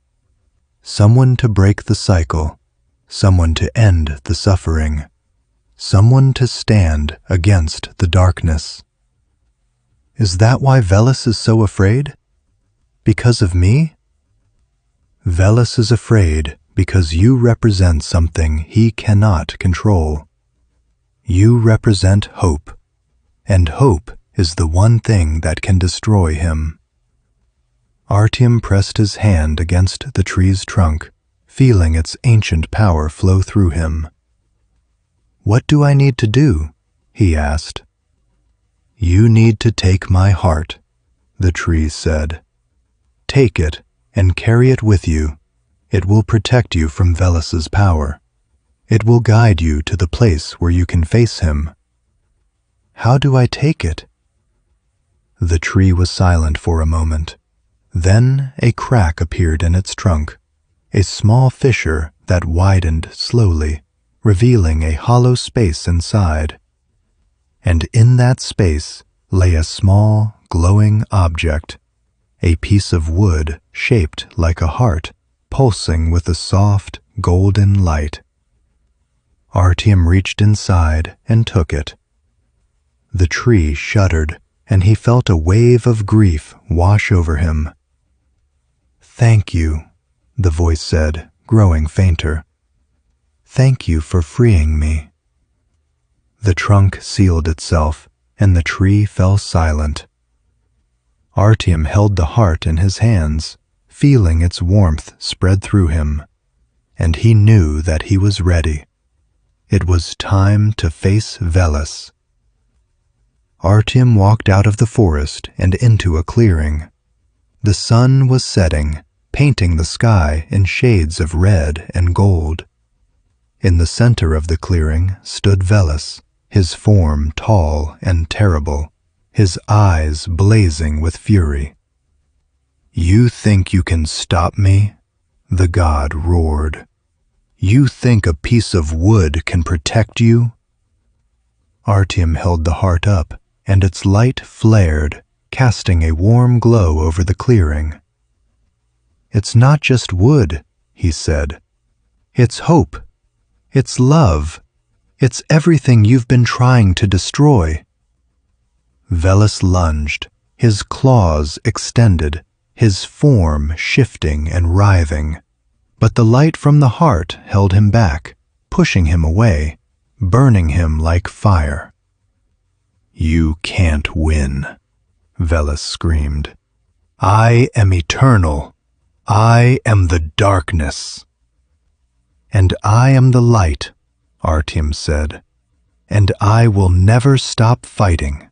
"Someone to break the cycle, someone to end the suffering, someone to stand against the darkness." "Is that why Veles is so afraid? Because of me?" "Veles is afraid because you represent something he cannot control. You represent hope, and hope is the one thing that can destroy him." Artyom pressed his hand against the tree's trunk, feeling its ancient power flow through him. "What do I need to do?" he asked. "You need to take my heart," the tree said. "Take it and carry it with you. It will protect you from Veles's power. It will guide you to the place where you can face him." "How do I take it?" The tree was silent for a moment. Then a crack appeared in its trunk, a small fissure that widened slowly, revealing a hollow space inside. And in that space lay a small, glowing object, a piece of wood shaped like a heart, pulsing with a soft, golden light. Artyom reached inside and took it. The tree shuddered, and he felt a wave of grief wash over him. "Thank you," the voice said, growing fainter. "Thank you for freeing me." The trunk sealed itself, and the tree fell silent. Artyom held the heart in his hands, feeling its warmth spread through him, and he knew that he was ready. It was time to face Veles. Artyom walked out of the forest and into a clearing. The sun was setting, painting the sky in shades of red and gold. In the center of the clearing stood Veles, his form tall and terrible, his eyes blazing with fury. "You think you can stop me?" the god roared. "You think a piece of wood can protect you?" Artyom held the heart up, and its light flared, casting a warm glow over the clearing. "It's not just wood," he said. "It's hope. It's love. It's everything you've been trying to destroy." Veles lunged, his claws extended, his form shifting and writhing. But the light from the heart held him back, pushing him away, burning him like fire. "You can't win," Veles screamed. "I am eternal. I am the darkness." "And I am the light," Artyom said, "and I will never stop fighting."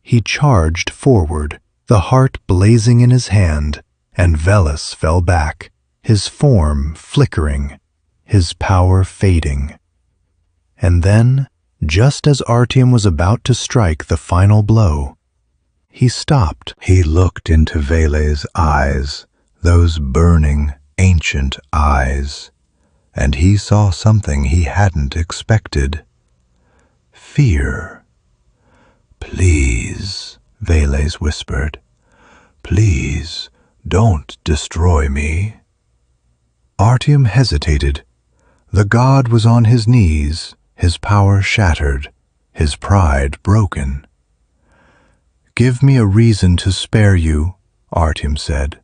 He charged forward, the heart blazing in his hand, and Veles fell back, his form flickering, his power fading. And then, just as Artyom was about to strike the final blow, he stopped. He looked into Veles' eyes, those burning, ancient eyes, and he saw something he hadn't expected. Fear. "Please," Veles whispered, "please don't destroy me." Artyom hesitated. The god was on his knees, his power shattered, his pride broken. "Give me a reason to spare you," Artyom said.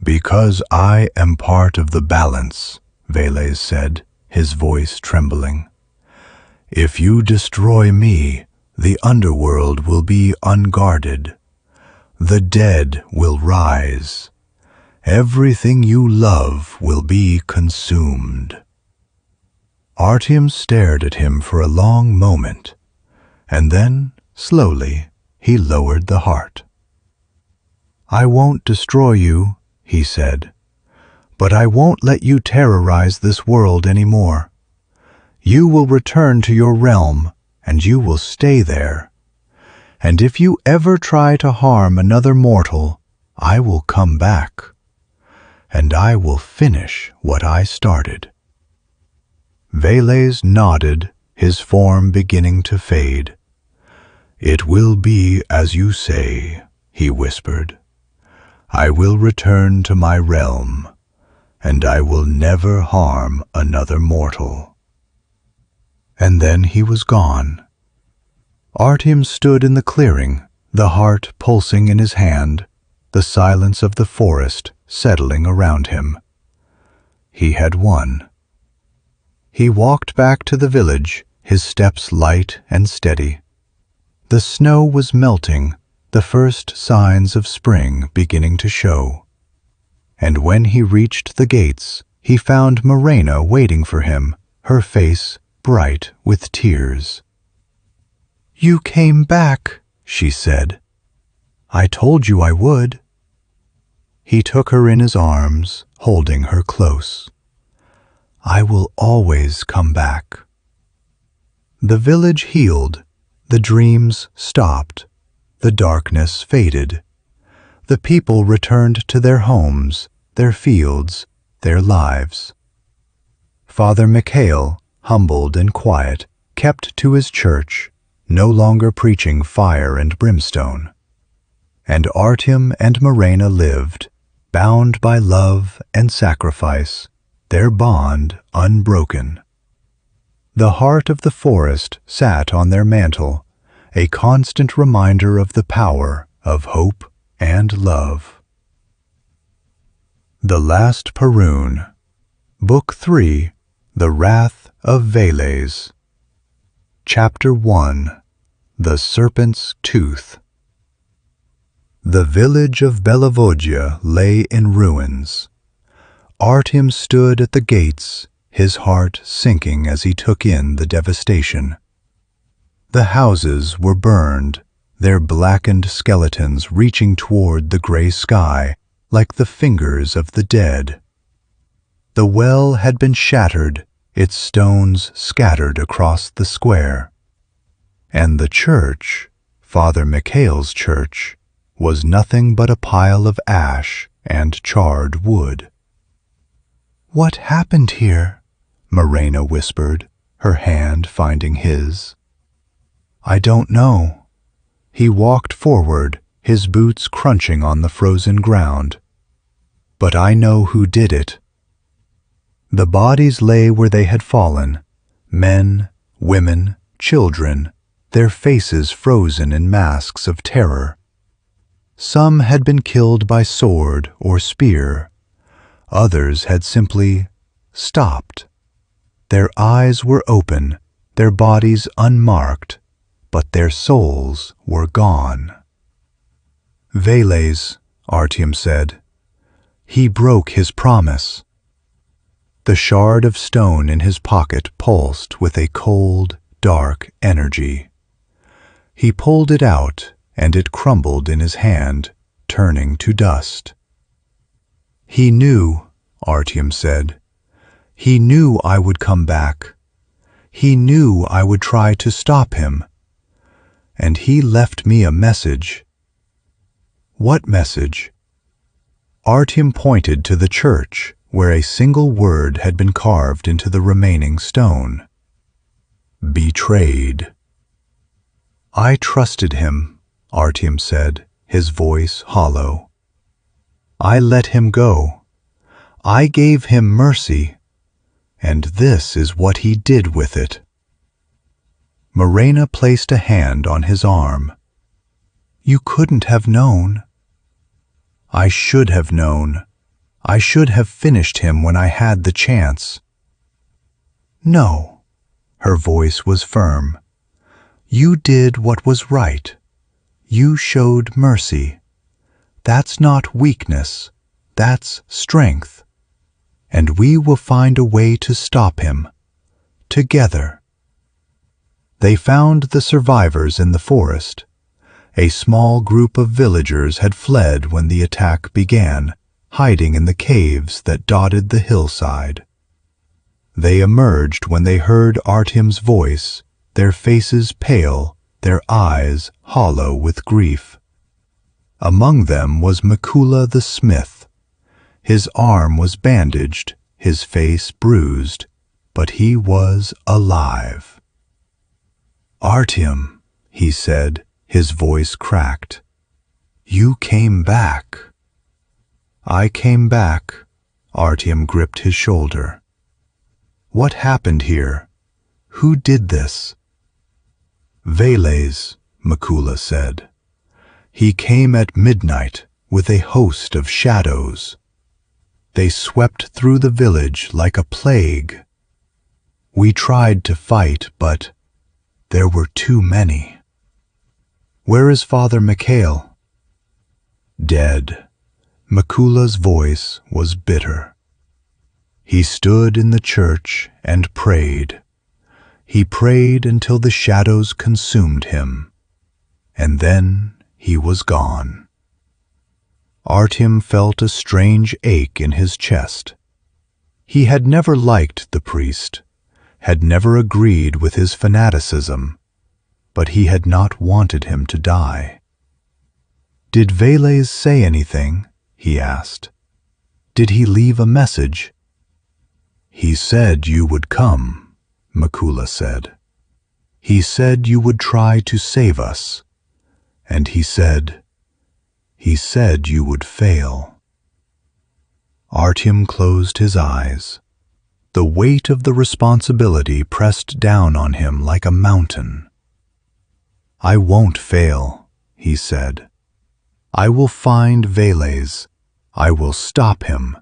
"Because I am part of the balance," Veles said, his voice trembling. "If you destroy me, the underworld will be unguarded. The dead will rise. Everything you love will be consumed." Artyom stared at him for a long moment, and then, slowly, he lowered the heart. "I won't destroy you," he said, "but I won't let you terrorize this world anymore. You will return to your realm, and you will stay there. And if you ever try to harm another mortal, I will come back, and I will finish what I started." Veles nodded, his form beginning to fade. "It will be as you say," he whispered. "I will return to my realm, and I will never harm another mortal." And then he was gone. Artyom stood in the clearing, the heart pulsing in his hand, the silence of the forest settling around him. He had won. He walked back to the village, his steps light and steady. The snow was melting, the first signs of spring beginning to show. And when he reached the gates, he found Marena waiting for him, her face bright with tears. "You came back," she said. "I told you I would." He took her in his arms, holding her close. "I will always come back." The village healed, the dreams stopped, the darkness faded. The people returned to their homes, their fields, their lives. Father Mikhail, humbled and quiet, kept to his church, no longer preaching fire and brimstone. And Artyom and Marena lived, bound by love and sacrifice, their bond unbroken. The heart of the forest sat on their mantle, a constant reminder of the power of hope and love. The Last Perun, Book 3, The Wrath of Veles. Chapter 1, The Serpent's Tooth. The village of Belavodia lay in ruins. Artyom stood at the gates, his heart sinking as he took in the devastation. The houses were burned, their blackened skeletons reaching toward the gray sky like the fingers of the dead. The well had been shattered, its stones scattered across the square. And the church, Father Mikhail's church, was nothing but a pile of ash and charred wood. "What happened here?" Marena whispered, her hand finding his. "I don't know." He walked forward, his boots crunching on the frozen ground. "But I know who did it." The bodies lay where they had fallen, men, women, children, their faces frozen in masks of terror. Some had been killed by sword or spear. Others had simply stopped. Their eyes were open, their bodies unmarked, but their souls were gone. "Veles," Artyom said. "He broke his promise." The shard of stone in his pocket pulsed with a cold, dark energy. He pulled it out, and it crumbled in his hand, turning to dust. "He knew," Artyom said. "He knew I would come back. He knew I would try to stop him. And he left me a message." "What message?" Artyom pointed to the church, where a single word had been carved into the remaining stone. "Betrayed." "I trusted him," Artyom said, his voice hollow. "I let him go. I gave him mercy, and this is what he did with it." Marena placed a hand on his arm. "You couldn't have known." "I should have known. I should have finished him when I had the chance." "No," her voice was firm. "You did what was right. You showed mercy. That's not weakness, that's strength. And we will find a way to stop him. Together." They found the survivors in the forest. A small group of villagers had fled when the attack began, hiding in the caves that dotted the hillside. They emerged when they heard Artyom's voice, their faces pale, their eyes hollow with grief. Among them was Mikula the smith. His arm was bandaged, his face bruised, but he was alive. "Artyom," he said, his voice cracked. "You came back." "I came back." Artyom gripped his shoulder. "What happened here? Who did this?" "Veles," Mikula said. "He came at midnight with a host of shadows. They swept through the village like a plague. We tried to fight, but there were too many." "Where is Father Mikhail?" "Dead." Mikula's voice was bitter. "He stood in the church and prayed. He prayed until the shadows consumed him, and then he was gone." Artyom felt a strange ache in his chest. He had never liked the priest, had never agreed with his fanaticism, but he had not wanted him to die. "Did Veles say anything?" he asked. "Did he leave a message?" "He said you would come," Mikula said. "He said you would try to save us, and he said you would fail." Artyom closed his eyes. The weight of the responsibility pressed down on him like a mountain. "I won't fail," he said. "I will find Veles, I will stop him,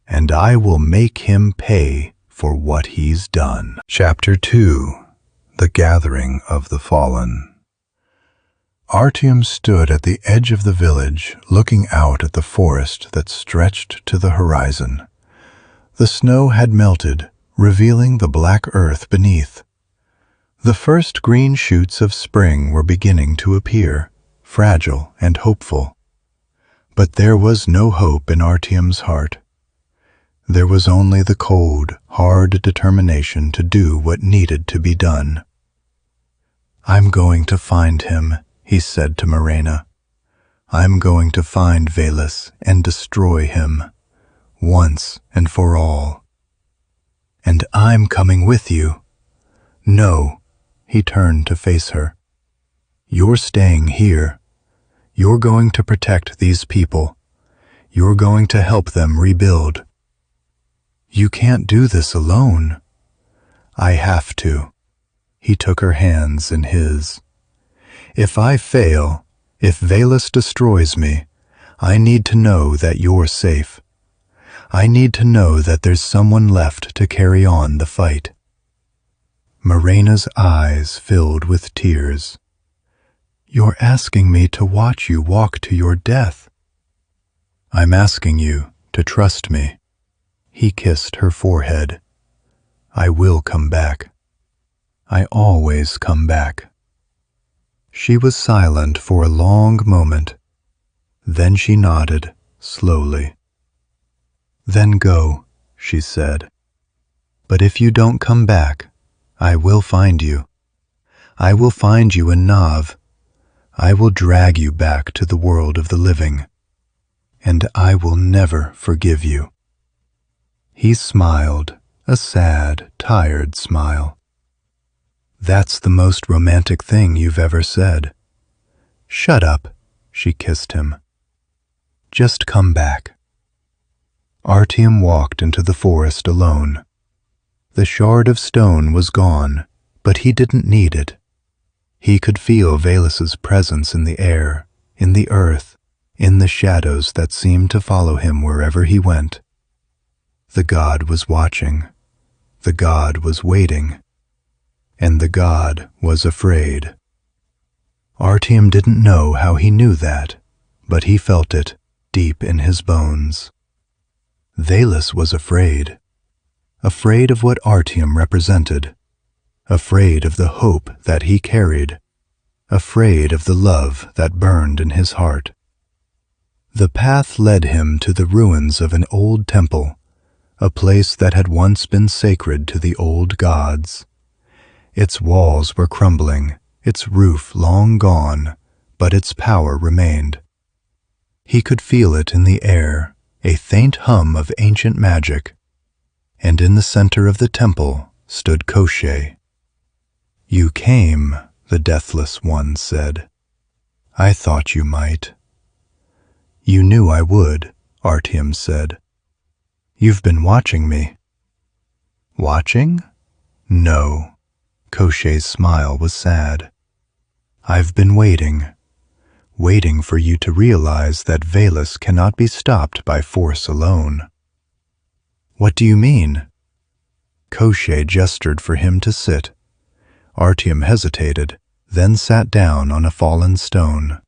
and I will make him pay for what he's done." Chapter 2. The Gathering of the Fallen. Artyom stood at the edge of the village, looking out at the forest that stretched to the horizon. The snow had melted, revealing the black earth beneath. The first green shoots of spring were beginning to appear, fragile and hopeful. But there was no hope in Artyom's heart. There was only the cold, hard determination to do what needed to be done. "I'm going to find him," he said to Marena. "I'm going to find Veles and destroy him, once and for all." "And I'm coming with you." "No." He turned to face her. "You're staying here. You're going to protect these people. You're going to help them rebuild." "You can't do this alone." "I have to." He took her hands in his. "If I fail, if Veles destroys me, I need to know that you're safe. I need to know that there's someone left to carry on the fight." Marena's eyes filled with tears. "You're asking me to watch you walk to your death." "I'm asking you to trust me." He kissed her forehead. "I will come back. I always come back." She was silent for a long moment. Then she nodded, slowly. "Then go," she said. "But if you don't come back, I will find you. I will find you in Nav. I will drag you back to the world of the living. And I will never forgive you." He smiled, a sad, tired smile. "That's the most romantic thing you've ever said." "Shut up," she kissed him. "Just come back." Artyom walked into the forest alone. The shard of stone was gone, but he didn't need it. He could feel Veles's presence in the air, in the earth, in the shadows that seemed to follow him wherever he went. The god was watching. The god was waiting. And the god was afraid. Artyom didn't know how he knew that, but he felt it deep in his bones. Veles was afraid. Afraid of what Artyom represented. Afraid of the hope that he carried. Afraid of the love that burned in his heart. The path led him to the ruins of an old temple, a place that had once been sacred to the old gods. Its walls were crumbling, its roof long gone, but its power remained. He could feel it in the air, a faint hum of ancient magic. And in the center of the temple stood Koschei. "You came," the Deathless One said. "I thought you might." "You knew I would," Artyom said. "You've been watching me." "Watching? No." Koschei's smile was sad. "I've been waiting. Waiting for you to realize that Veles cannot be stopped by force alone." "What do you mean?" Koschei gestured for him to sit. Artyom hesitated, then sat down on a fallen stone.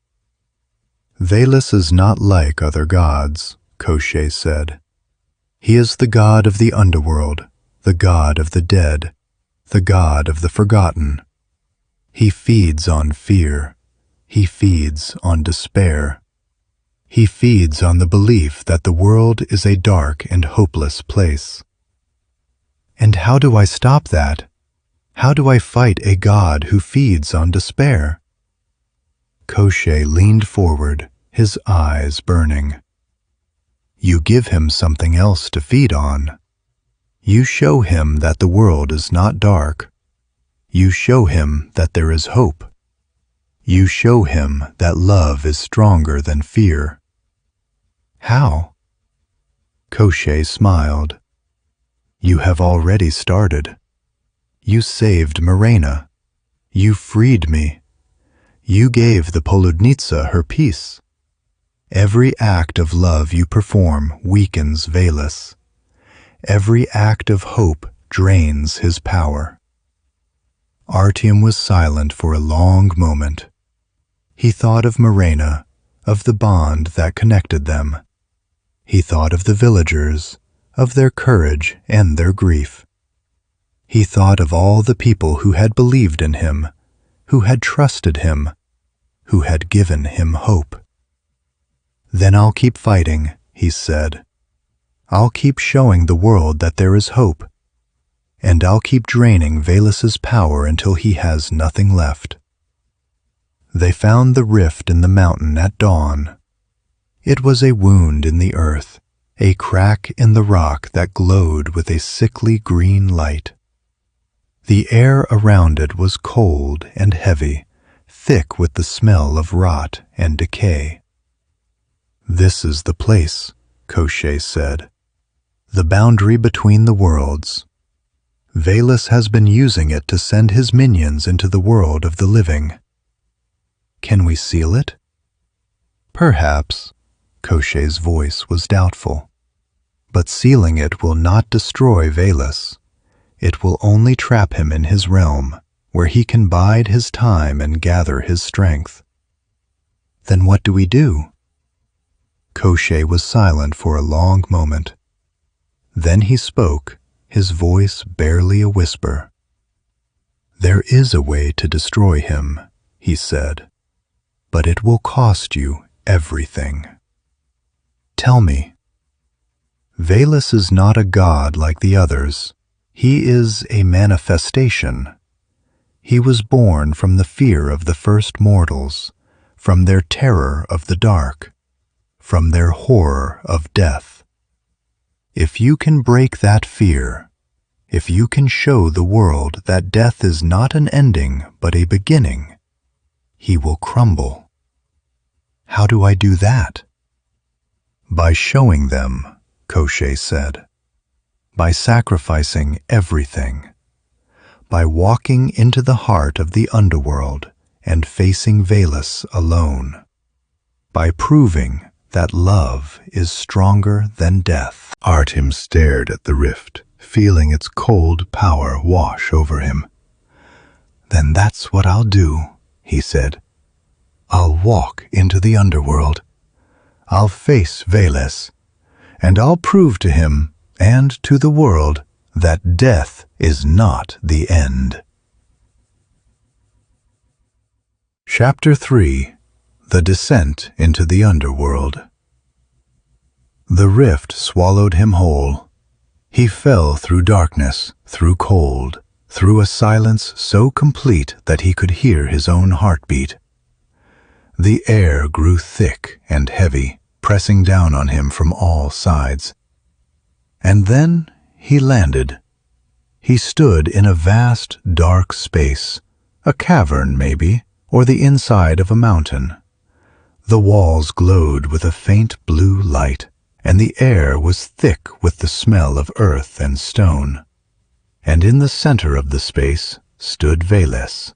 "Veles is not like other gods," Koschei said. "He is the god of the underworld, the god of the dead, the god of the forgotten. He feeds on fear. He feeds on despair. He feeds on the belief that the world is a dark and hopeless place." "And how do I stop that? How do I fight a god who feeds on despair?" Koschei leaned forward, his eyes burning. "You give him something else to feed on. You show him that the world is not dark. You show him that there is hope. You show him that love is stronger than fear." "How?" Koschei smiled. "You have already started. You saved Marena. You freed me. You gave the Poludnitsa her peace. Every act of love you perform weakens Veles. Every act of hope drains his power." Artyom was silent for a long moment. He thought of Marena, of the bond that connected them. He thought of the villagers, of their courage and their grief. He thought of all the people who had believed in him, who had trusted him, who had given him hope. "Then I'll keep fighting," he said. "I'll keep showing the world that there is hope, and I'll keep draining Veles's power until he has nothing left." They found the rift in the mountain at dawn. It was a wound in the earth, a crack in the rock that glowed with a sickly green light. The air around it was cold and heavy, thick with the smell of rot and decay. "This is the place," Koschei said. "The boundary between the worlds. Veles has been using it to send his minions into the world of the living. Can we seal it?" "Perhaps," Koschei's voice was doubtful. "But sealing it will not destroy Veles. It will only trap him in his realm, where he can bide his time and gather his strength." "Then what do we do?" Koschei was silent for a long moment. Then he spoke, his voice barely a whisper. "There is a way to destroy him," he said, "but it will cost you everything. Tell me." "Veles is not a god like the others. He is a manifestation. He was born from the fear of the first mortals, from their terror of the dark, from their horror of death. If you can break that fear, if you can show the world that death is not an ending but a beginning, he will crumble." "How do I do that?" "By showing them," Koschei said. "By sacrificing everything. By walking into the heart of the underworld and facing Veles alone. By proving that love is stronger than death." Artyom stared at the rift, feeling its cold power wash over him. "Then that's what I'll do," he said. "I'll walk into the underworld. I'll face Veles, and I'll prove to him and to the world that death is not the end." Chapter 3. The Descent into the Underworld. The rift swallowed him whole. He fell through darkness, through cold, through a silence so complete that he could hear his own heartbeat. The air grew thick and heavy, pressing down on him from all sides. And then he landed. He stood in a vast, dark space, a cavern maybe, or the inside of a mountain. The walls glowed with a faint blue light, and the air was thick with the smell of earth and stone. And in the center of the space stood Veles.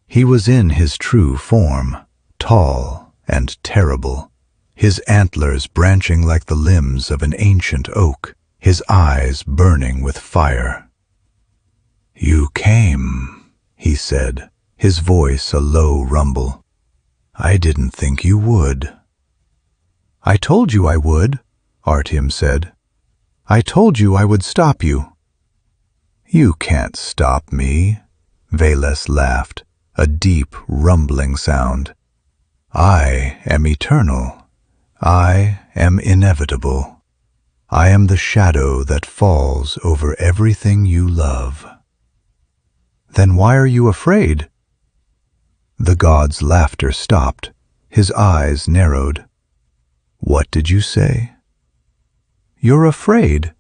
He was in his true form, tall and terrible, his antlers branching like the limbs of an ancient oak, his eyes burning with fire. "You came," he said, his voice a low rumble. "I didn't think you would." "I told you I would," Artyom said. "I told you I would stop you." "You can't stop me," Veles laughed, a deep, rumbling sound. "I am eternal. I am inevitable. I am the shadow that falls over everything you love." "Then why are you afraid?" The god's laughter stopped. His eyes narrowed. "What did you say?" "You're afraid."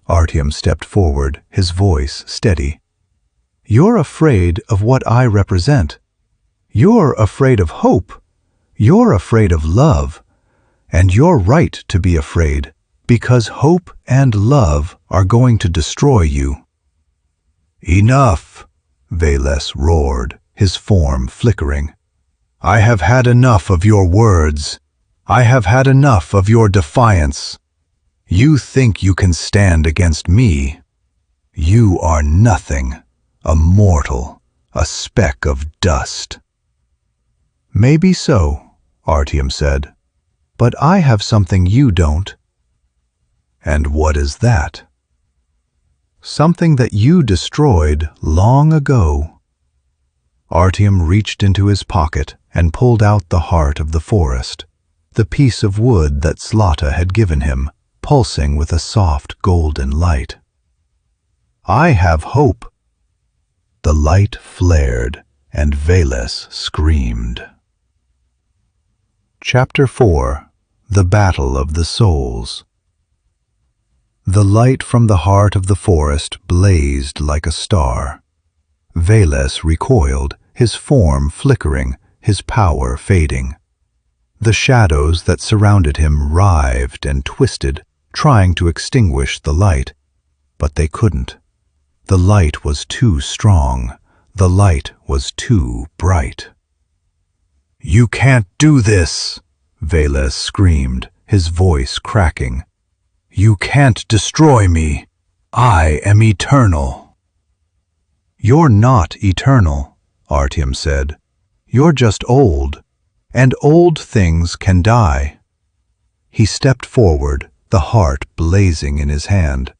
Artyom stepped forward, his voice steady. "You're afraid of what I represent. You're afraid of hope. You're afraid of love. And you're right to be afraid, because hope and love are going to destroy you." "Enough!" Veles roared, his form flickering. "I have had enough of your words. I have had enough of your defiance. You think you can stand against me. You are nothing, a mortal, a speck of dust." "Maybe so," Artyom said, "but I have something you don't." And what is that? Something that you destroyed long ago. Artyom reached into his pocket and pulled out the heart of the forest, the piece of wood that Zlata had given him, pulsing with a soft golden light. I have hope. The light flared, and Veles screamed. Chapter 4. The Battle of the Souls. The light from the heart of the forest blazed like a star. Veles recoiled, his form flickering, his power fading. The shadows that surrounded him writhed and twisted, trying to extinguish the light, but they couldn't. The light was too strong. The light was too bright. You can't do this, Veles screamed, his voice cracking. You can't destroy me. I am eternal. You're not eternal, Artyom said. You're just old, and old things can die. He stepped forward, the heart blazing in his hand.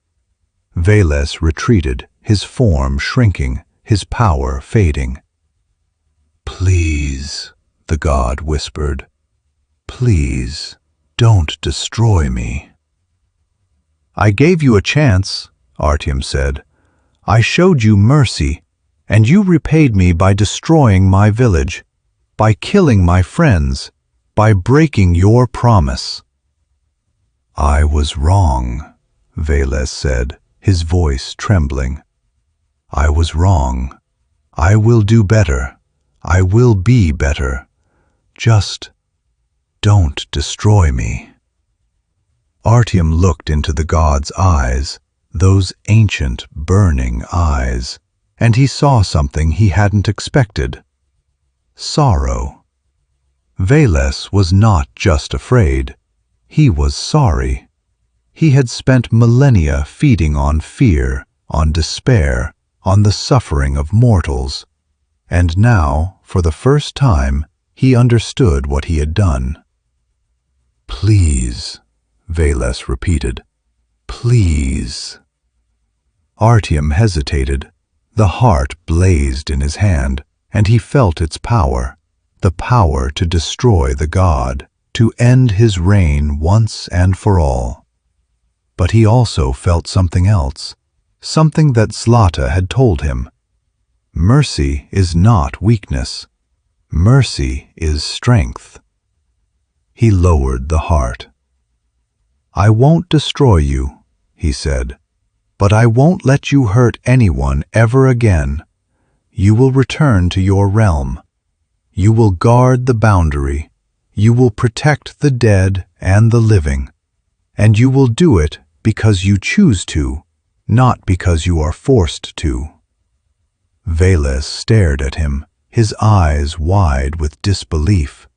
Veles retreated, his form shrinking, his power fading. Please, the god whispered. Please, don't destroy me. I gave you a chance, Artyom said. I showed you mercy, and you repaid me by destroying my village, by killing my friends, by breaking your promise. I was wrong, Veles said, his voice trembling. I was wrong. I will do better. I will be better. Just don't destroy me. Artyom looked into the god's eyes, those ancient, burning eyes, and he saw something he hadn't expected. Sorrow. Veles was not just afraid. He was sorry. He had spent millennia feeding on fear, on despair, on the suffering of mortals, and now, for the first time, he understood what he had done. Please, Veles repeated. Please. Artyom hesitated. The heart blazed in his hand, and he felt its power, the power to destroy the god, to end his reign once and for all. But he also felt something else, something that Zlata had told him. Mercy is not weakness. Mercy is strength. He lowered the heart. I won't destroy you, he said, but I won't let you hurt anyone ever again. You will return to your realm. You will guard the boundary. You will protect the dead and the living. And you will do it because you choose to, not because you are forced to. Veles stared at him, his eyes wide with disbelief.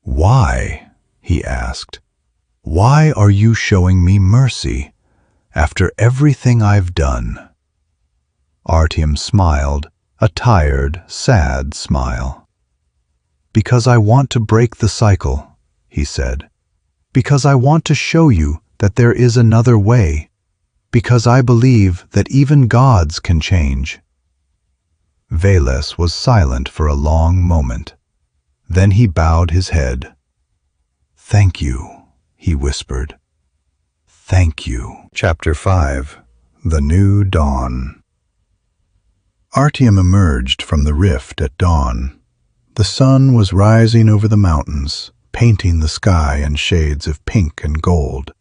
Why? He asked. Why are you showing me mercy after everything I've done? Artyom smiled, a tired, sad smile. Because I want to break the cycle, he said. Because I want to show you that there is another way. Because I believe that even gods can change. Veles was silent for a long moment. Then he bowed his head. Thank you, he whispered. Thank you. Chapter 5. The New Dawn. Artyom emerged from the rift at dawn. The sun was rising over the mountains, painting the sky in shades of pink and gold.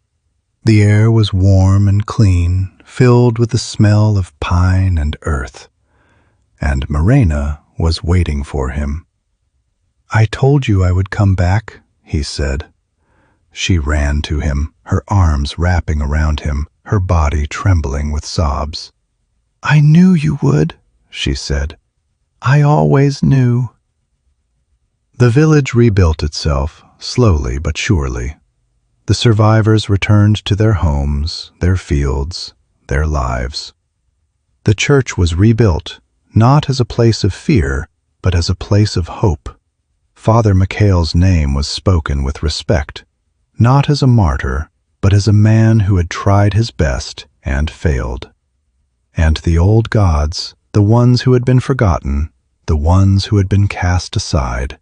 The air was warm and clean, filled with the smell of pine and earth. And Marena was waiting for him. I told you I would come back, he said. She ran to him, her arms wrapping around him, her body trembling with sobs. I knew you would, she said. I always knew. The village rebuilt itself, slowly but surely. The survivors returned to their homes, their fields, their lives. The church was rebuilt, not as a place of fear, but as a place of hope. Father Mikhail's name was spoken with respect, not as a martyr, but as a man who had tried his best and failed. And the old gods, the ones who had been forgotten, the ones who had been cast aside,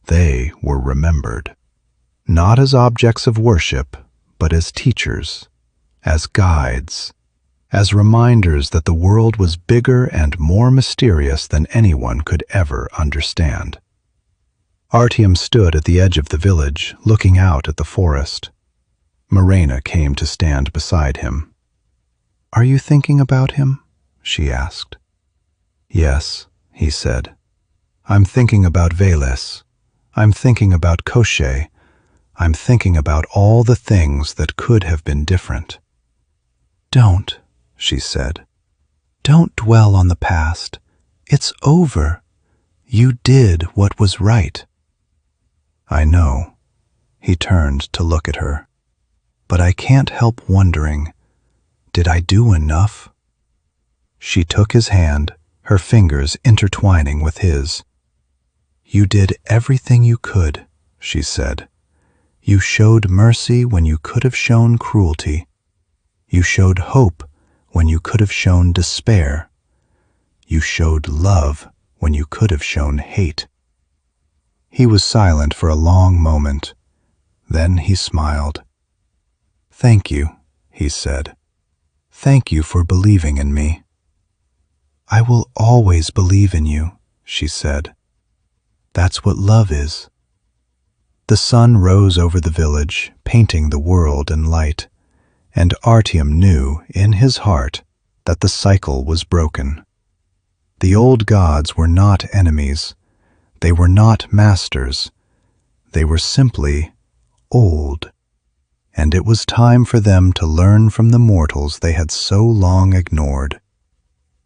they were remembered. Not as objects of worship, but as teachers, as guides, as reminders that the world was bigger and more mysterious than anyone could ever understand. Artyom stood at the edge of the village, looking out at the forest. Marena came to stand beside him. "Are you thinking about him?" she asked. "Yes," he said. "I'm thinking about Veles. I'm thinking about Koschei. I'm thinking about all the things that could have been different." "Don't," she said. "Don't dwell on the past. It's over. You did what was right." "I know." He turned to look at her. "But I can't help wondering, did I do enough?" She took his hand, her fingers intertwining with his. "You did everything you could," she said. "You showed mercy when you could have shown cruelty. You showed hope when you could have shown despair. You showed love when you could have shown hate." He was silent for a long moment. Then he smiled. "Thank you," he said. "Thank you for believing in me." "I will always believe in you," she said. "That's what love is." The sun rose over the village, painting the world in light, and Artyom knew in his heart that the cycle was broken. The old gods were not enemies. They were not masters. They were simply old, and it was time for them to learn from the mortals they had so long ignored.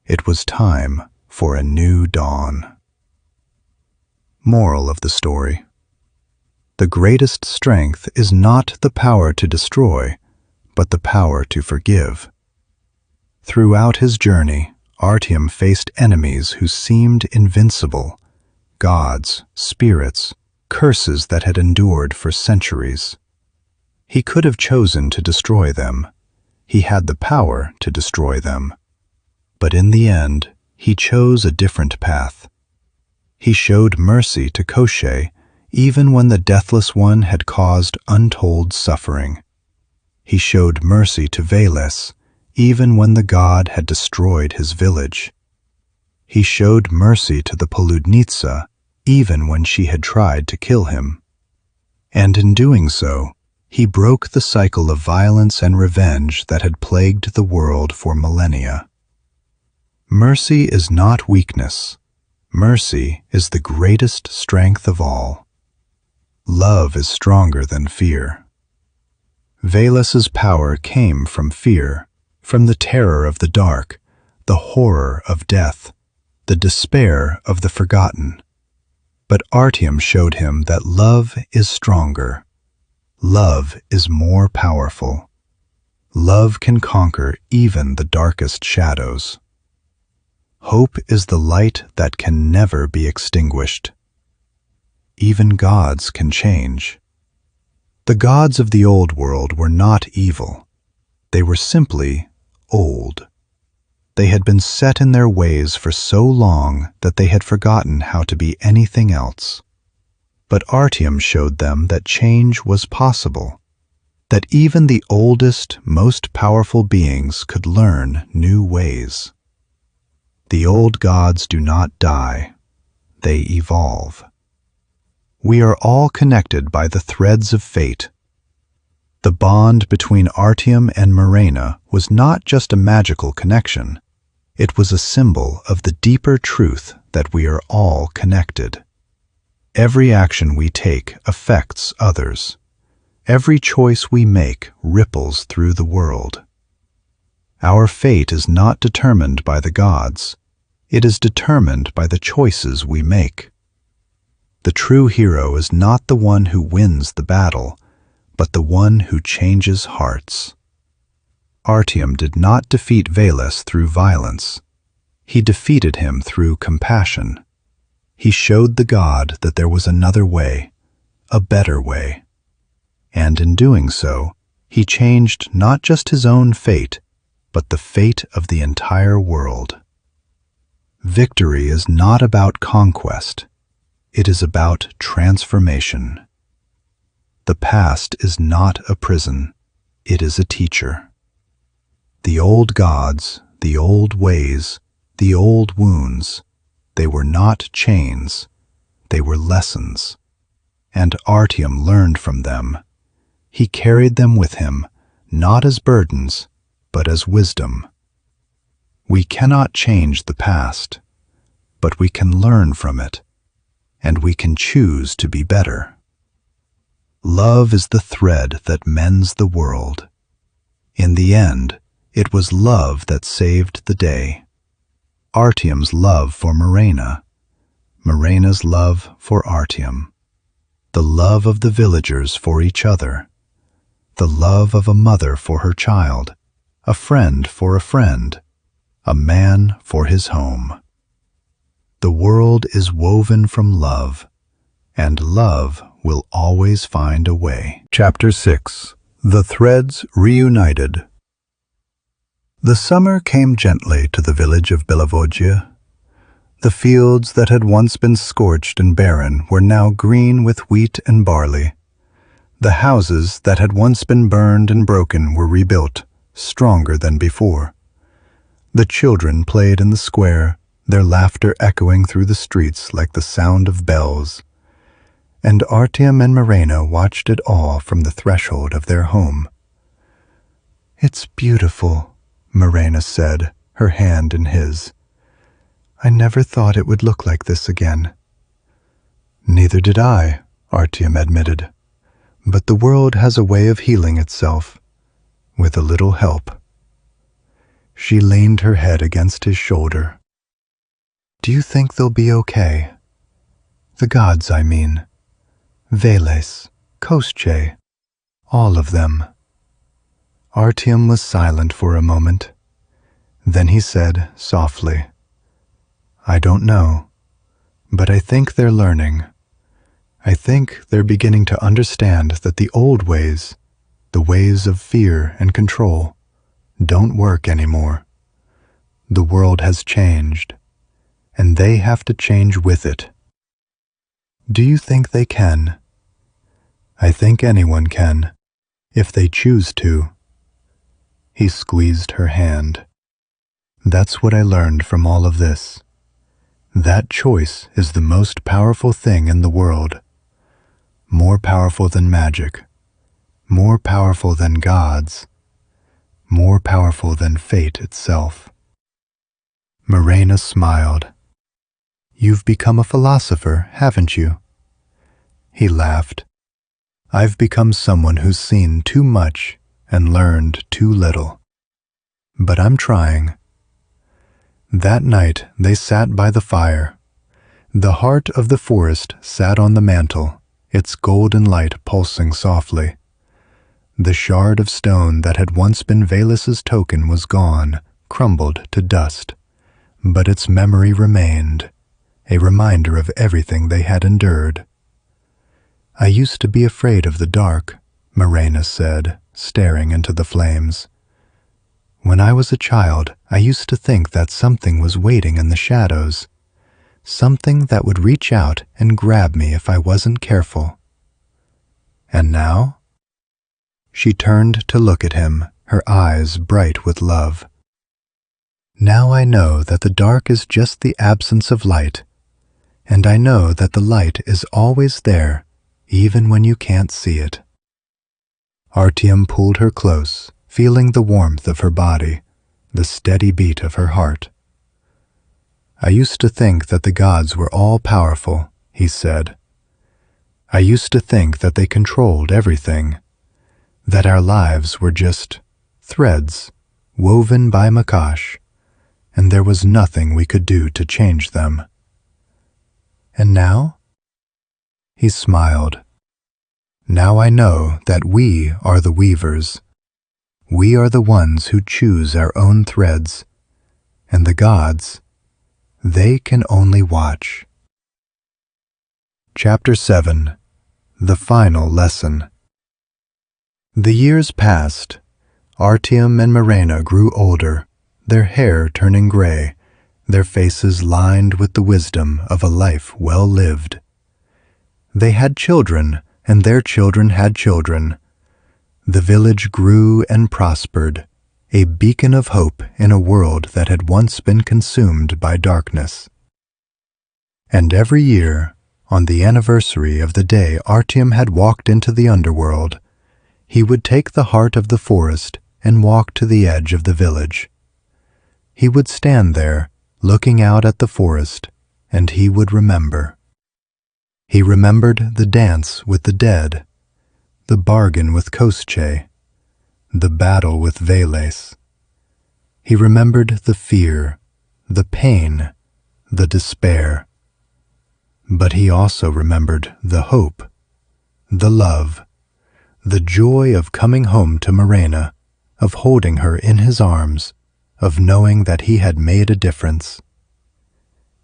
It was time for a new dawn. Moral of the story: the greatest strength is not the power to destroy, but the power to forgive. Throughout his journey, Artyom faced enemies who seemed invincible, gods, spirits, curses that had endured for centuries. He could have chosen to destroy them. He had the power to destroy them. But in the end, he chose a different path. He showed mercy to Koschei even when the Deathless One had caused untold suffering. He showed mercy to Veles even when the god had destroyed his village. He showed mercy to the Poludnitsa even when she had tried to kill him. And in doing so, he broke the cycle of violence and revenge that had plagued the world for millennia. Mercy is not weakness. Mercy is the greatest strength of all. Love is stronger than fear. Veles's power came from fear, from the terror of the dark, the horror of death, the despair of the forgotten. But Artyom showed him that love is stronger. Love is more powerful. Love can conquer even the darkest shadows. Hope is the light that can never be extinguished. Even gods can change. The gods of the old world were not evil. They were simply old. They had been set in their ways for so long that they had forgotten how to be anything else. But Artyom showed them that change was possible, that even the oldest, most powerful beings could learn new ways. The old gods do not die. They evolve. We are all connected by the threads of fate. The bond between Artyom and Marena was not just a magical connection. It was a symbol of the deeper truth that we are all connected. Every action we take affects others. Every choice we make ripples through the world. Our fate is not determined by the gods. It is determined by the choices we make. The true hero is not the one who wins the battle, but the one who changes hearts. Artyom did not defeat Veles through violence. He defeated him through compassion. He showed the god that there was another way, a better way. And in doing so, He changed not just his own fate, but the fate of the entire world. Victory is not about conquest. It is about transformation. The past is not a prison. It is a teacher. The old gods, the old ways, the old wounds, they were not chains. They were lessons. And Artyom learned from them. He carried them with him, not as burdens, but as wisdom. We cannot change the past, but we can learn from it, and we can choose to be better. Love is the thread that mends the world. In the end, it was love that saved the day. Artyom's love for Marena, Marena's love for Artyom, the love of the villagers for each other, the love of a mother for her child, a friend for a friend, a man for his home. The world is woven from love, and love will always find a way. Chapter 6. The Threads Reunited. The summer came gently to the village of Domovoi. The fields that had once been scorched and barren were now green with wheat and barley. The houses that had once been burned and broken were rebuilt, stronger than before. The children played in the square, their laughter echoing through the streets like the sound of bells. And Artyom and Marena watched it all from the threshold of their home. "It's beautiful," Marena said, her hand in his. "I never thought it would look like this again." "Neither did I," Artyom admitted. "But the world has a way of healing itself, with a little help." She leaned her head against his shoulder. "Do you think they'll be okay? The gods, I mean. Veles, Koschei, all of them." Artyom was silent for a moment. Then he said softly, "I don't know, but I think they're learning. I think they're beginning to understand that the old ways, the ways of fear and control, don't work anymore. The world has changed, and they have to change with it." "Do you think they can?" "I think anyone can, if they choose to." He squeezed her hand. "That's what I learned from all of this. That choice is the most powerful thing in the world. More powerful than magic, more powerful than gods, more powerful than fate itself." Marena smiled. "You've become a philosopher, haven't you?" He laughed. "I've become someone who's seen too much and learned too little. But I'm trying." That night they sat by the fire. The heart of the forest sat on the mantle, its golden light pulsing softly. The shard of stone that had once been Veles's token was gone, crumbled to dust, but its memory remained, a reminder of everything they had endured. "I used to be afraid of the dark," Marena said, staring into the flames. "When I was a child, I used to think that something was waiting in the shadows, something that would reach out and grab me if I wasn't careful. And now?" She turned to look at him, her eyes bright with love. "Now I know that the dark is just the absence of light, and I know that the light is always there, even when you can't see it." Artyom pulled her close, feeling the warmth of her body, the steady beat of her heart. "I used to think that the gods were all powerful," he said. "I used to think that they controlled everything, that our lives were just threads woven by Makosh, and there was nothing we could do to change them. And now?" He smiled. "Now I know that we are the weavers. We are the ones who choose our own threads, and the gods, they can only watch." Chapter 7. The Final Lesson. The years passed. Artyom and Marena grew older, their hair turning gray, their faces lined with the wisdom of a life well lived. They had children, and their children had children. The village grew and prospered, a beacon of hope in a world that had once been consumed by darkness. And every year, on the anniversary of the day Artyom had walked into the underworld, he would take the heart of the forest and walk to the edge of the village. He would stand there, looking out at the forest, and he would remember. He remembered the dance with the dead, the bargain with Koschei, the battle with Veles. He remembered the fear, the pain, the despair. But he also remembered the hope, the love, the joy of coming home to Marena, of holding her in his arms, of knowing that he had made a difference.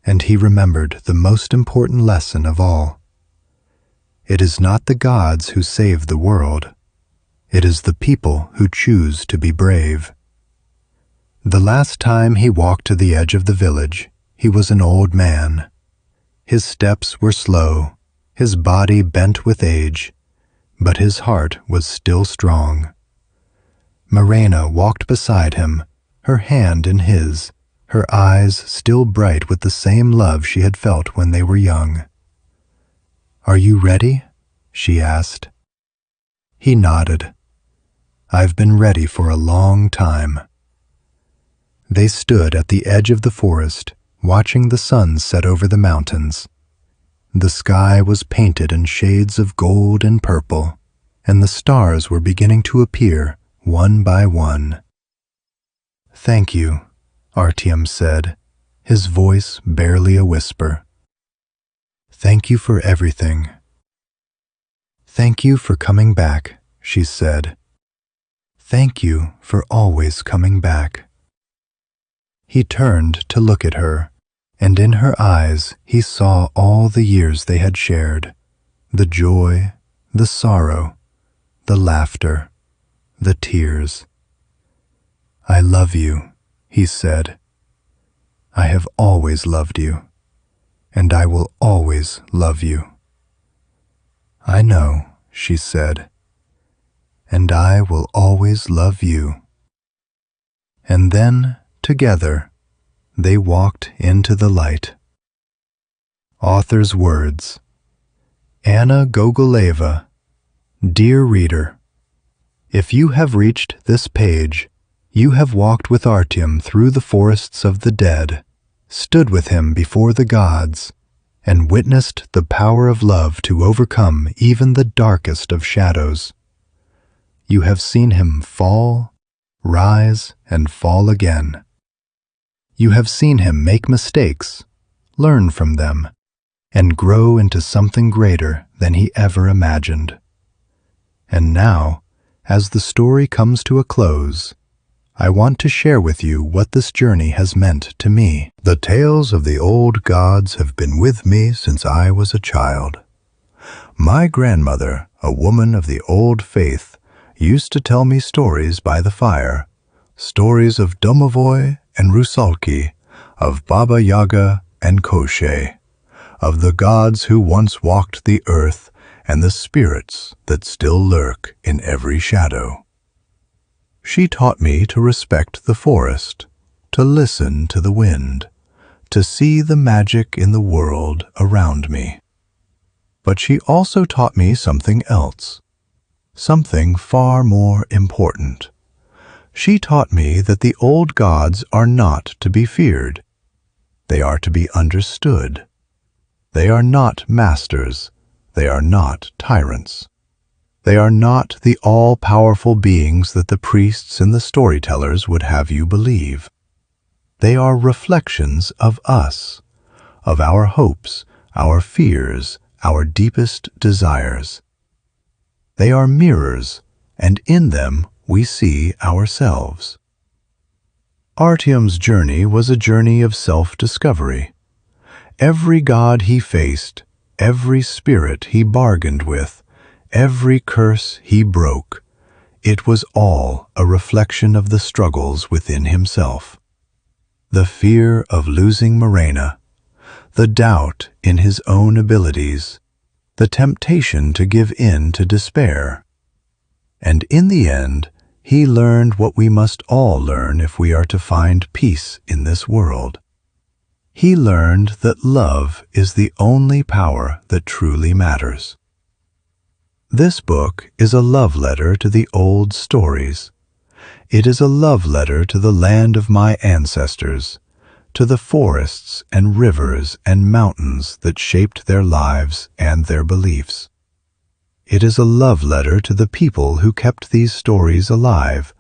And he remembered the most important lesson of all. It is not the gods who save the world. It is the people who choose to be brave. The last time he walked to the edge of the village, he was an old man. His steps were slow, his body bent with age, but his heart was still strong. Marena walked beside him, her hand in his, her eyes still bright with the same love she had felt when they were young. "Are you ready?" she asked. He nodded. "I've been ready for a long time." They stood at the edge of the forest, watching the sun set over the mountains. The sky was painted in shades of gold and purple, and the stars were beginning to appear one by one. "Thank you," Artyom said, his voice barely a whisper. "Thank you for everything." "Thank you for coming back," she said. "Thank you for always coming back." He turned to look at her, and in her eyes he saw all the years they had shared, the joy, the sorrow, the laughter, the tears. "I love you," he said. "I have always loved you, and I will always love you." "I know," she said, "and I will always love you." And then, together, they walked into the light. Author's words. Anna Gogoleva. Dear reader, if you have reached this page, you have walked with Artyom through the forests of the dead, stood with him before the gods, and witnessed the power of love to overcome even the darkest of shadows. You have seen him fall, rise, and fall again. You have seen him make mistakes, learn from them, and grow into something greater than he ever imagined. And now, as the story comes to a close, I want to share with you what this journey has meant to me. The tales of the old gods have been with me since I was a child. My grandmother, a woman of the old faith, used to tell me stories by the fire, stories of Domovoi and Rusalki, of Baba Yaga and Koschei, of the gods who once walked the earth and the spirits that still lurk in every shadow. She taught me to respect the forest, to listen to the wind, to see the magic in the world around me. But she also taught me something else, something far more important. She taught me that the old gods are not to be feared. They are to be understood. They are not masters. They are not tyrants. They are not the all-powerful beings that the priests and the storytellers would have you believe. They are reflections of us, of our hopes, our fears, our deepest desires. They are mirrors, and in them we see ourselves. Artyom's journey was a journey of self-discovery. Every god he faced, every spirit he bargained with, every curse he broke, It was all a reflection of the struggles within himself. The fear of losing Marena, the doubt in his own abilities, the temptation to give in to despair. And in the end, he learned what we must all learn if we are to find peace in this world. He learned that love is the only power that truly matters. This book is a love letter to the old stories. It is a love letter to the land of my ancestors, to the forests and rivers and mountains that shaped their lives and their beliefs. It is a love letter to the people who kept these stories alive,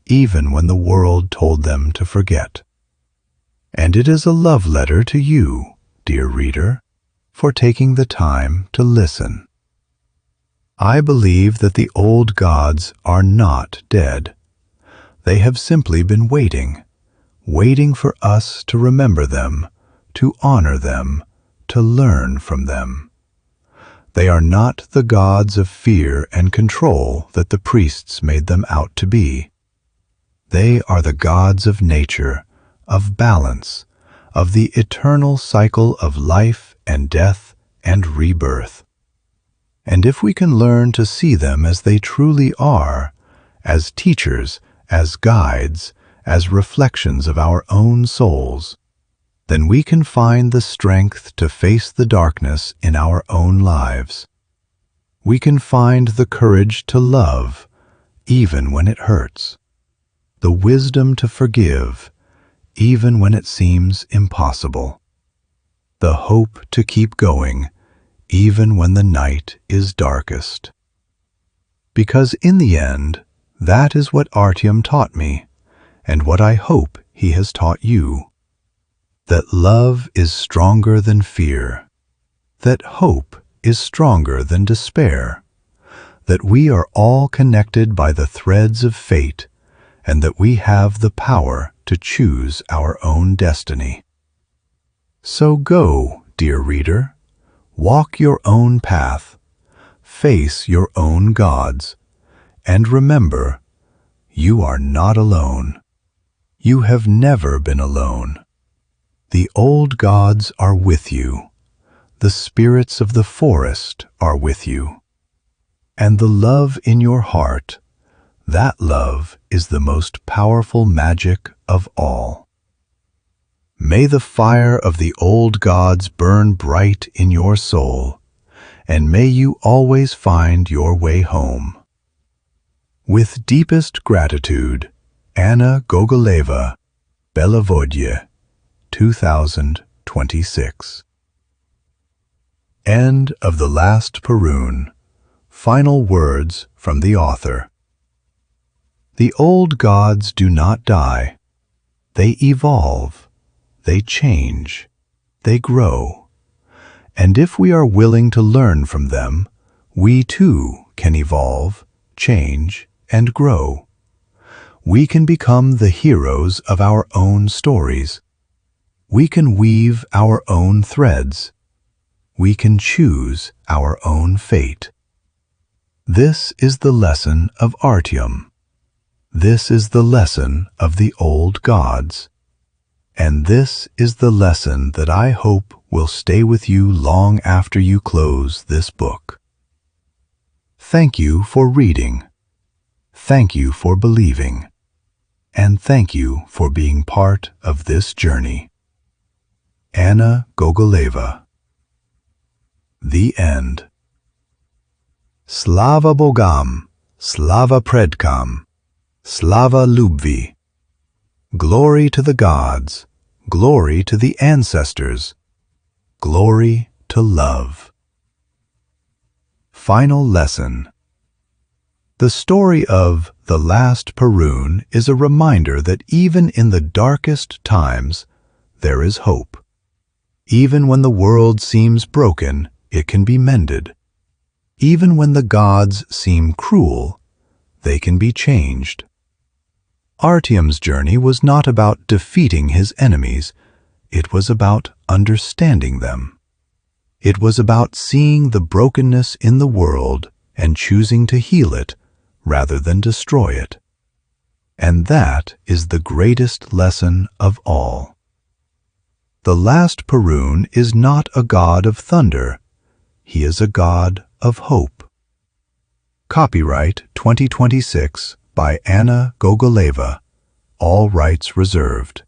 even when the world told them to forget. And it is a love letter to you, dear reader, for taking the time to listen. I believe that the old gods are not dead. They have simply been waiting for us to remember them, to honor them, to learn from them. They are not the gods of fear and control that the priests made them out to be. They are the gods of nature, of balance, of the eternal cycle of life and death and rebirth. And if we can learn to see them as they truly are, as teachers, as guides, as reflections of our own souls, then we can find the strength to face the darkness in our own lives. We can find the courage to love, even when it hurts, the wisdom to forgive, even when it seems impossible, the hope to keep going, even when the night is darkest. Because in the end, that is what Artyom taught me, and what I hope he has taught you. That love is stronger than fear, that hope is stronger than despair, that we are all connected by the threads of fate, and that we have the power to choose our own destiny. So go, dear reader, walk your own path, face your own gods, and remember, you are not alone. You have never been alone. The old gods are with you. The spirits of the forest are with you. And the love in your heart, that love is the most powerful magic of all. May the fire of the old gods burn bright in your soul, and may you always find your way home. With deepest gratitude, Anna Gogoleva, Belovodye, 2026. End of the last Perun. Final words from the author. The old gods do not die. They evolve. They change. They grow. And if we are willing to learn from them, we too can evolve, change, and grow. We can become the heroes of our own stories. We can weave our own threads. We can choose our own fate. This is the lesson of Artyom. This is the lesson of the old gods. And this is the lesson that I hope will stay with you long after you close this book. Thank you for reading. Thank you for believing. And thank you for being part of this journey. Anna Gogoleva. The end. Slava Bogam, Slava Predkam, Slava Lubvi. Glory to the gods, glory to the ancestors, glory to love. Final lesson. The story of The Last Perun is a reminder that even in the darkest times, there is hope. Even when the world seems broken, it can be mended. Even when the gods seem cruel, they can be changed. Artyom's journey was not about defeating his enemies, it was about understanding them. It was about seeing the brokenness in the world and choosing to heal it rather than destroy it. And that is the greatest lesson of all. The last Perun is not a god of thunder. He is a god of hope. Copyright 2026 by Anna Gogoleva. All rights reserved.